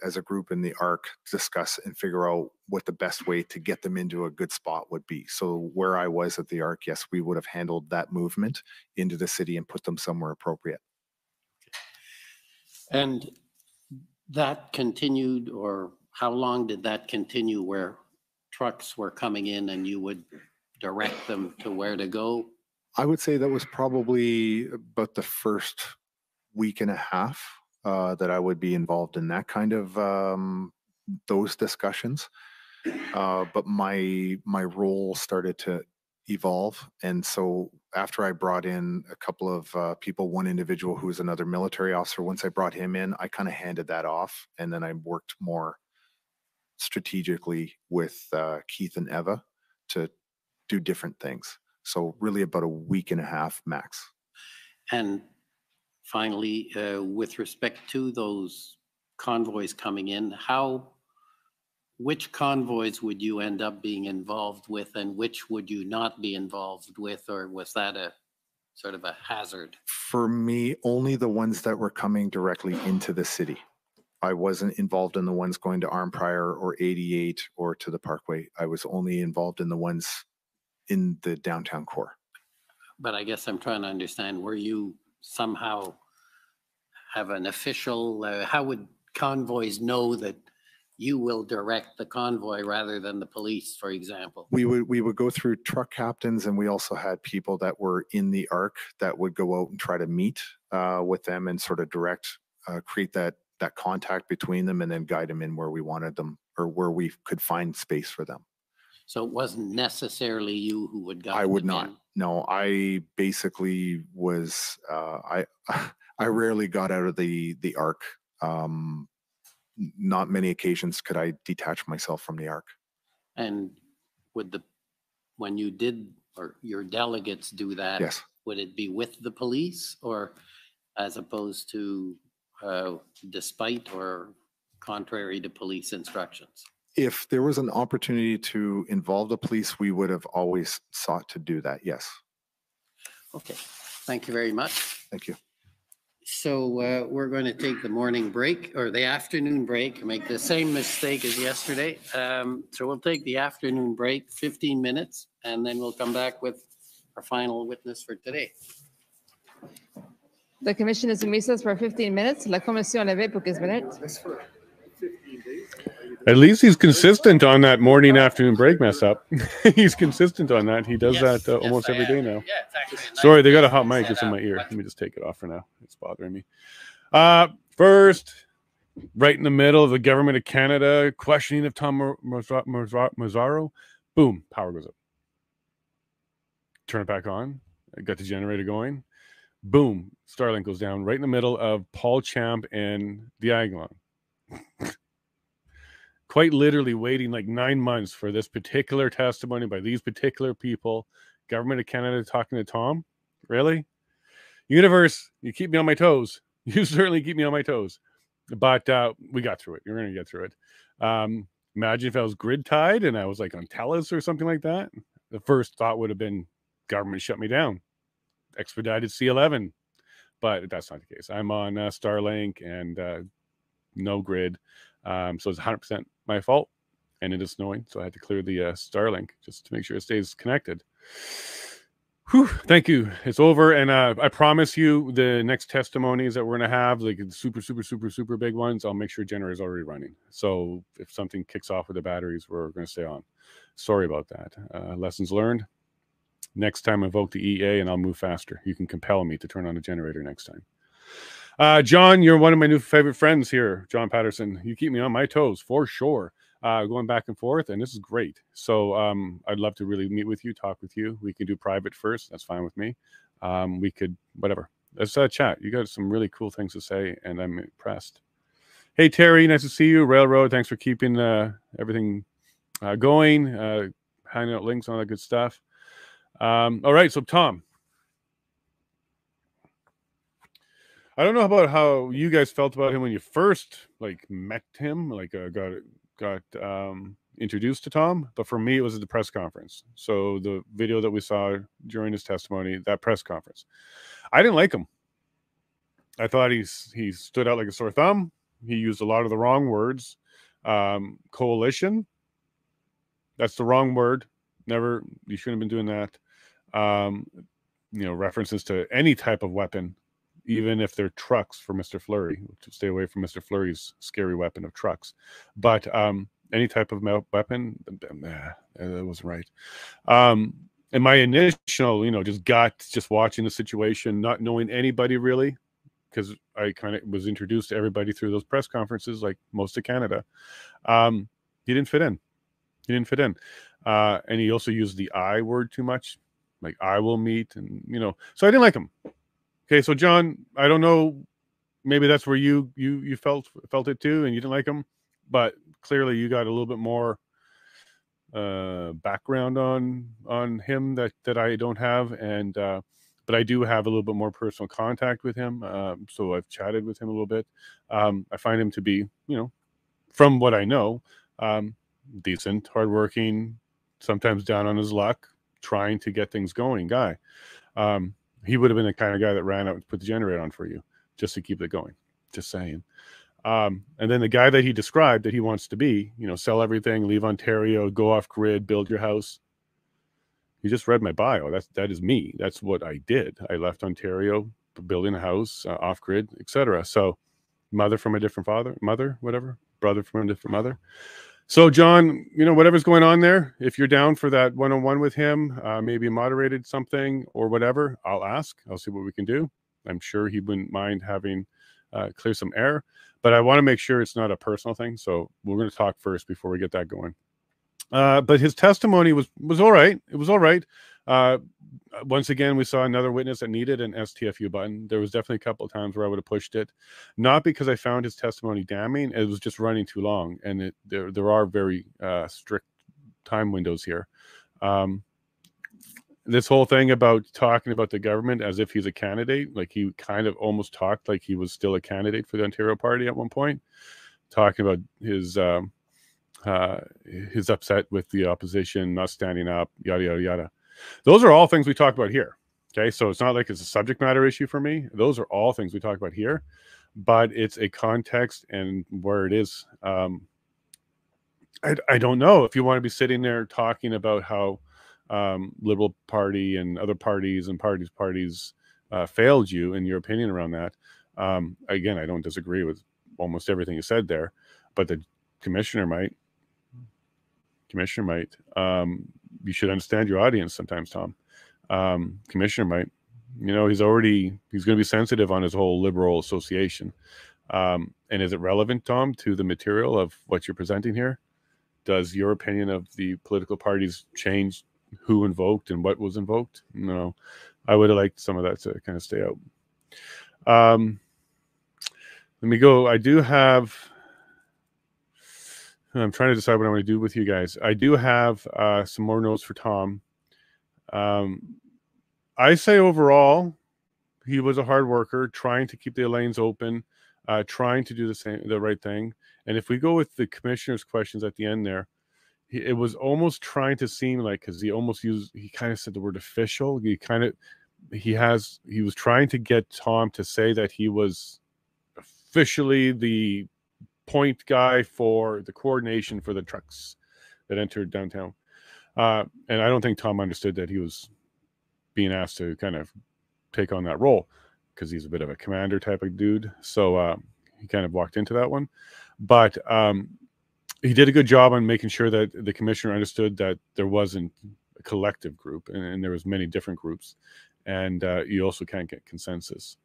as a group in the ARC, discuss and figure out what the best way to get them into a good spot would be. So where I was at the ARC, yes, we would have handled that movement into the city and put them somewhere appropriate. And that continued, or how long did that continue, where trucks were coming in and you would direct them to where to go? I would say that was probably about the first week and a half that I would be involved in that kind of those discussions. But my role started to evolve. And so after I brought in a couple of people, one individual who was another military officer, once I brought him in, I kind of handed that off. And then I worked more strategically with Keith and Eva to do different things. So really about a week and a half max. And finally, with respect to those convoys coming in, which convoys would you end up being involved with and which would you not be involved with, or was that a sort of a hazard? For me, only the ones that were coming directly into the city. I wasn't involved in the ones going to Arnprior or 88 or to the Parkway. I was only involved in the ones in the downtown core. But I guess I'm trying to understand, were you somehow have an official, how would convoys know that you will direct the convoy rather than the police, for example? We would go through truck captains, and we also had people that were in the ARC that would go out and try to meet with them and sort of direct, create that contact between them and then guide them in where we wanted them or where we could find space for them. So it wasn't necessarily you who would guide I would them not. in. No, I basically was, I rarely got out of the ARC. Not many occasions could I detach myself from the ARC. And when you did, or your delegates do that, yes, would it be with the police or as opposed to despite or contrary to police instructions? If there was an opportunity to involve the police, we would have always sought to do that. Yes. Okay. Thank you very much. Thank you. So we're going to take the morning break or the afternoon break, make the same mistake as yesterday. So we'll take the afternoon break, 15 minutes, and then we'll come back with our final witness for today. The commission is in recess for 15 minutes. La commission levée pour 15 minutes. At least he's consistent on that morning afternoon break mess up. He's consistent on that. He does that almost every day now. Sorry, they got a hot mic. It's in my ear. Let me just take it off for now. It's bothering me. First, right in the middle of the government of Canada questioning of Tom Marazzo, boom, power goes up. Turn it back on. I got the generator going. Boom, Starlink goes down right in the middle of Paul Champ and the Aguilon. Quite literally waiting like 9 months for this particular testimony by these particular people. Government of Canada talking to Tom. Really? Universe, you keep me on my toes. You certainly keep me on my toes. But we got through it. You're going to get through it. Imagine if I was grid tied and I was like on TELUS or something like that. The first thought would have been government shut me down. Expedited C11. But that's not the case. I'm on Starlink and no grid. So it's 100% my fault, and it is snowing, so I had to clear the Starlink just to make sure it stays connected. Whew, thank you. It's over, and I promise you the next testimonies that we're going to have, like super big ones, I'll make sure generator is already running. So if something kicks off with the batteries, we're going to stay on. Sorry about that. Lessons learned. Next time, invoke the EA, and I'll move faster. You can compel me to turn on the generator next time. John, you're one of my new favorite friends here, John Patterson. You keep me on my toes for sure, going back and forth, and this is great. So I'd love to really meet with you, talk with you. We can do private first. That's fine with me. We could, whatever. Let's chat. You got some really cool things to say, and I'm impressed. Hey, Terry, nice to see you. Railroad, thanks for keeping everything going, handing out links, all that good stuff. All right, so Tom. I don't know about how you guys felt about him when you first met him, got introduced to Tom. But for me, it was at the press conference. So the video that we saw during his testimony, that press conference, I didn't like him. I thought he stood out like a sore thumb. He used a lot of the wrong words. Coalition, that's the wrong word. Never, you shouldn't have been doing that. References to any type of weapon, even if they're trucks for Mr. Fleury, to stay away from Mr. Fleury's scary weapon of trucks. But any type of weapon, that wasn't right. And my initial, just watching the situation, not knowing anybody really, because I kind of was introduced to everybody through those press conferences, like most of Canada. He didn't fit in. He didn't fit in. And he also used the I word too much, like I will meet, and so I didn't like him. Okay, so John, I don't know, maybe that's where you felt it too, and you didn't like him, but clearly you got a little bit more background on him that I don't have, and but I do have a little bit more personal contact with him, so I've chatted with him a little bit. I find him to be, from what I know, decent, hardworking, sometimes down on his luck, trying to get things going guy. He would have been the kind of guy that ran out and put the generator on for you just to keep it going. Just saying. And then the guy that he described that he wants to be, sell everything, leave Ontario, go off grid, build your house. You just read my bio. That is me. That's what I did. I left Ontario, building a house, off grid, etc. So, mother from a different father, mother, whatever, brother from a different mother. So, John, whatever's going on there, if you're down for that one-on-one with him, maybe moderated something or whatever, I'll ask. I'll see what we can do. I'm sure he wouldn't mind having clear some air, but I want to make sure it's not a personal thing. So we're going to talk first before we get that going. But his testimony was all right. It was all right. Once again, we saw another witness that needed an STFU button. There was definitely a couple of times where I would have pushed it, not because I found his testimony damning. It was just running too long, and there are very strict time windows here. This whole thing about talking about the government as if he's a candidate, like he kind of almost talked like he was still a candidate for the Ontario Party at one point, talking about his upset with the opposition, not standing up, yada, yada, yada. Those are all things we talk about here. Okay, so it's not like it's a subject matter issue for me. Those are all things we talk about here, but it's a context and where it is. I don't know if you want to be sitting there talking about how Liberal Party and other parties and parties failed you in your opinion around that. Again, I don't disagree with almost everything you said there, but the commissioner might. You should understand your audience sometimes, Tom. Commissioner might. He's going to be sensitive on his whole Liberal association. And is it relevant, Tom, to the material of what you're presenting here? Does your opinion of the political parties change who invoked and what was invoked? No, I would have liked some of that to kind of stay out. Let me go. I'm trying to decide what I want to do with you guys. I do have some more notes for Tom. I say overall, he was a hard worker, trying to keep the lanes open, trying to do the right thing. And if we go with the commissioner's questions at the end there, it was almost trying to seem like, because he kind of said the word official. He was trying to get Tom to say that he was officially the point guy for the coordination for the trucks that entered downtown. And I don't think Tom understood that he was being asked to kind of take on that role because he's a bit of a commander type of dude. So he kind of walked into that one. But he did a good job on making sure that the commissioner understood that there wasn't a collective group and there was many different groups. And you also can't get consensus.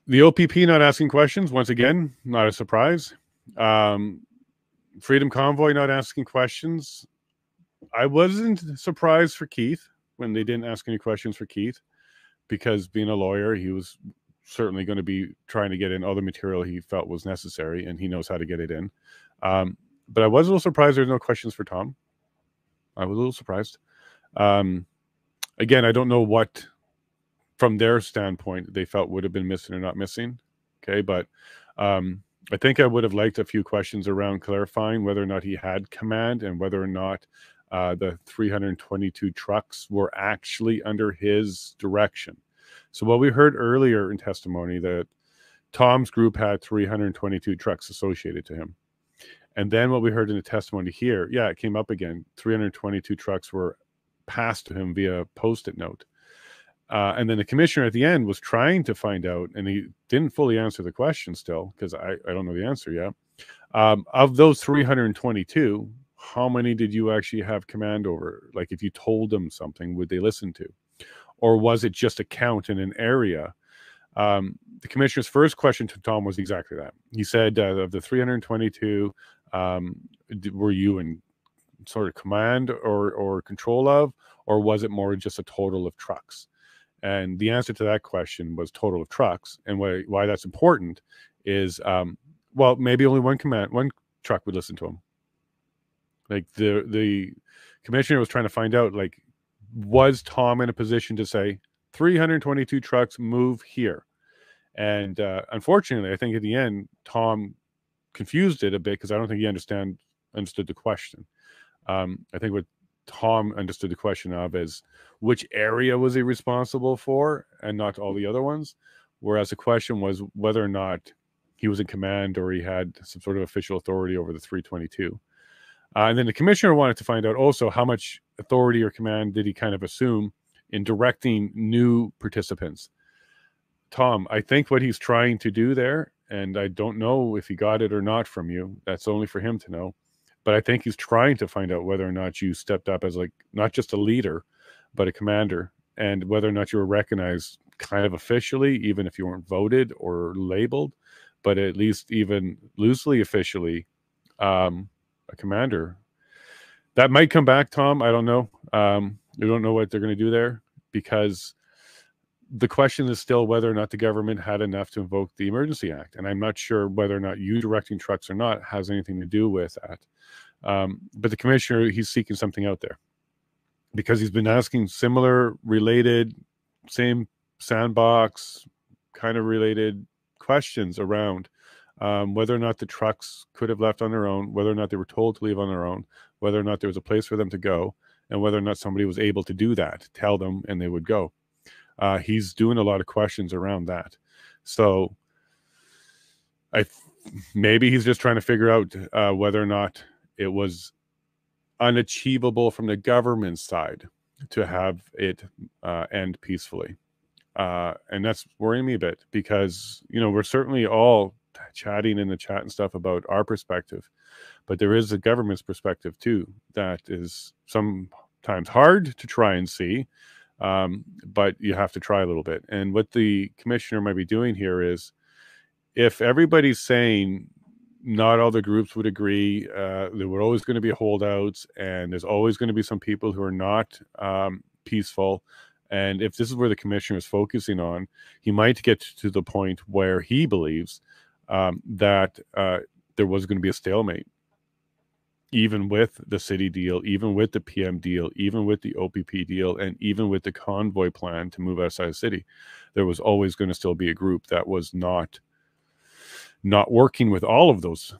The OPP not asking questions, once again, not a surprise. Freedom Convoy not asking questions. I wasn't surprised for Keith when they didn't ask any questions for Keith, because being a lawyer, he was certainly going to be trying to get in all the material he felt was necessary, and he knows how to get it in. But I was a little surprised there's no questions for Tom. I was a little surprised. Again, I don't know what, from their standpoint, they felt would have been missing or not missing. Okay, but I think I would have liked a few questions around clarifying whether or not he had command and whether or not the 322 trucks were actually under his direction. So what we heard earlier in testimony, that Tom's group had 322 trucks associated to him. And then what we heard in the testimony here, yeah, it came up again. 322 trucks were passed to him via Post-it note. And then the commissioner at the end was trying to find out, and he didn't fully answer the question still, because I don't know the answer yet. Of those 322, how many did you actually have command over? Like, if you told them something, would they listen to? Or was it just a count in an area The commissioner's first question to Tom was exactly that. He said, of the 322, were you in sort of command or control of, or was it more just a total of trucks? And the answer to that question was total of trucks. And why that's important is, well, maybe only one truck would listen to him. Like the commissioner was trying to find out, like, was Tom in a position to say 322 trucks move here? And unfortunately, I think at the end, Tom confused it a bit because I don't think he understood the question. I think what Tom understood the question of is which area was he responsible for and not all the other ones, whereas the question was whether or not he was in command or he had some sort of official authority over the 322. And then the commissioner wanted to find out also how much authority or command did he kind of assume in directing new participants. Tom, I think what he's trying to do there, and I don't know if he got it or not from you, that's only for him to know, but I think he's trying to find out whether or not you stepped up as, like, not just a leader, but a commander, and whether or not you were recognized kind of officially, even if you weren't voted or labeled, but at least even loosely officially, a commander. That might come back, Tom. I don't know. We don't know what they're going to do there, because the question is still whether or not the government had enough to invoke the Emergency Act. And I'm not sure whether or not you directing trucks or not has anything to do with that. But the commissioner, he's seeking something out there because he's been asking similar, related, same sandbox kind of related questions around whether or not the trucks could have left on their own, whether or not they were told to leave on their own, whether or not there was a place for them to go, and whether or not somebody was able to do that, tell them, and they would go. He's doing a lot of questions around that. So maybe he's just trying to figure out whether or not it was unachievable from the government side to have it end peacefully. And that's worrying me a bit because, you know, we're certainly all chatting in the chat and stuff about our perspective, but there is a government's perspective too that is sometimes hard to try and see. But you have to try a little bit. And what the commissioner might be doing here is, if everybody's saying not all the groups would agree, there were always going to be holdouts, and there's always going to be some people who are not peaceful. And if this is where the commissioner is focusing on, he might get to the point where he believes that there was going to be a stalemate. Even with the city deal, even with the PM deal, even with the OPP deal, and even with the convoy plan to move outside the city, there was always going to still be a group that was not working with all of those,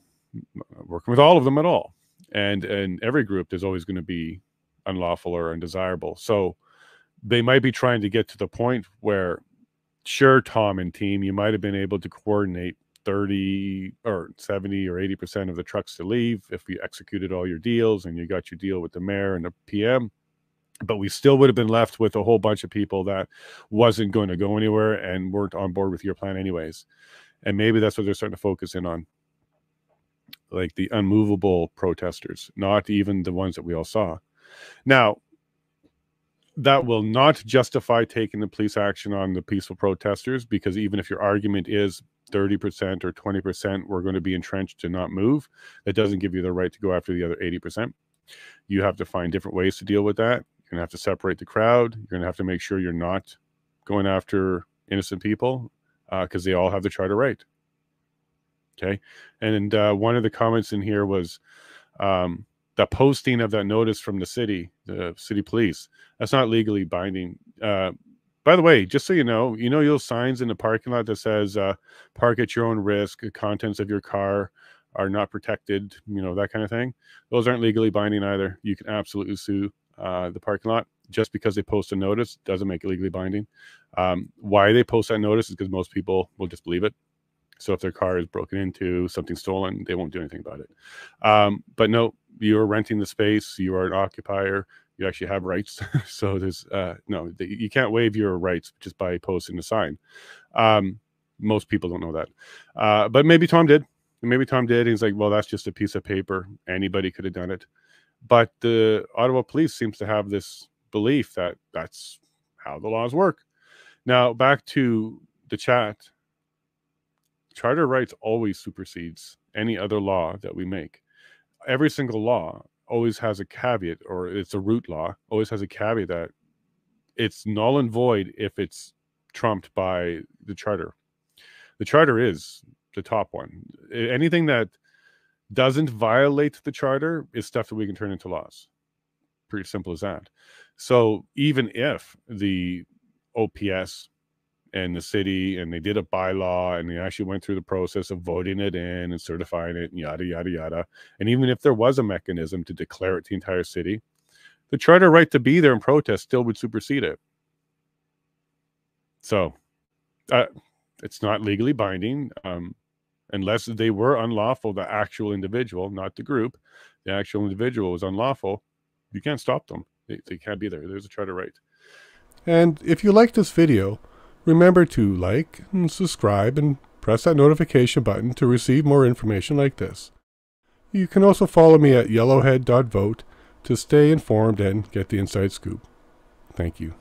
working with all of them at all. And every group, there's always going to be unlawful or undesirable. So they might be trying to get to the point where, sure, Tom and team, you might have been able to coordinate 30 or 70 or 80% of the trucks to leave if we executed all your deals and you got your deal with the mayor and the PM, but we still would have been left with a whole bunch of people that wasn't going to go anywhere and weren't on board with your plan anyways. And maybe that's what they're starting to focus in on, like the unmovable protesters, not even the ones that we all saw. Now, that will not justify taking the police action on the peaceful protesters, because even if your argument is 30% or 20% we're going to be entrenched to not move, that doesn't give you the right to go after the other 80%. You have to find different ways to deal with that. You're going to have to separate the crowd. You're going to have to make sure you're not going after innocent people because they all have the charter right. Okay. And one of the comments in here was the posting of that notice from the city police. That's not legally binding. By the way, just so you know those signs in the parking lot that says park at your own risk, the contents of your car are not protected, that kind of thing. Those aren't legally binding either. You can absolutely sue the parking lot. Just because they post a notice doesn't make it legally binding. Why they post that notice is because most people will just believe it. So if their car is broken into, something stolen, they won't do anything about it. But no, you're renting the space. You are an occupier. You actually have rights. So there's no, you can't waive your rights just by posting a sign. Most people don't know that. But maybe Tom did. Maybe Tom did. He's like, well, that's just a piece of paper. Anybody could have done it. But the Ottawa police seems to have this belief that that's how the laws work. Now, back to the chat, charter rights always supersedes any other law that we make. Every single law always has a caveat, or it's a root law, always has a caveat that it's null and void if it's trumped by the charter. The charter is the top one. Anything that doesn't violate the charter is stuff that we can turn into laws. Pretty simple as that. So even if the OPS and the city, and they did a bylaw, and they actually went through the process of voting it in and certifying it, and yada, yada, yada. And even if there was a mechanism to declare it to the entire city, the charter right to be there and protest still would supersede it. So it's not legally binding unless they were unlawful, the actual individual, not the group. The actual individual was unlawful. You can't stop them. They can't be there. There's a charter right. And if you liked this video, remember to like and subscribe and press that notification button to receive more information like this. You can also follow me at yellowhead.vote to stay informed and get the inside scoop. Thank you.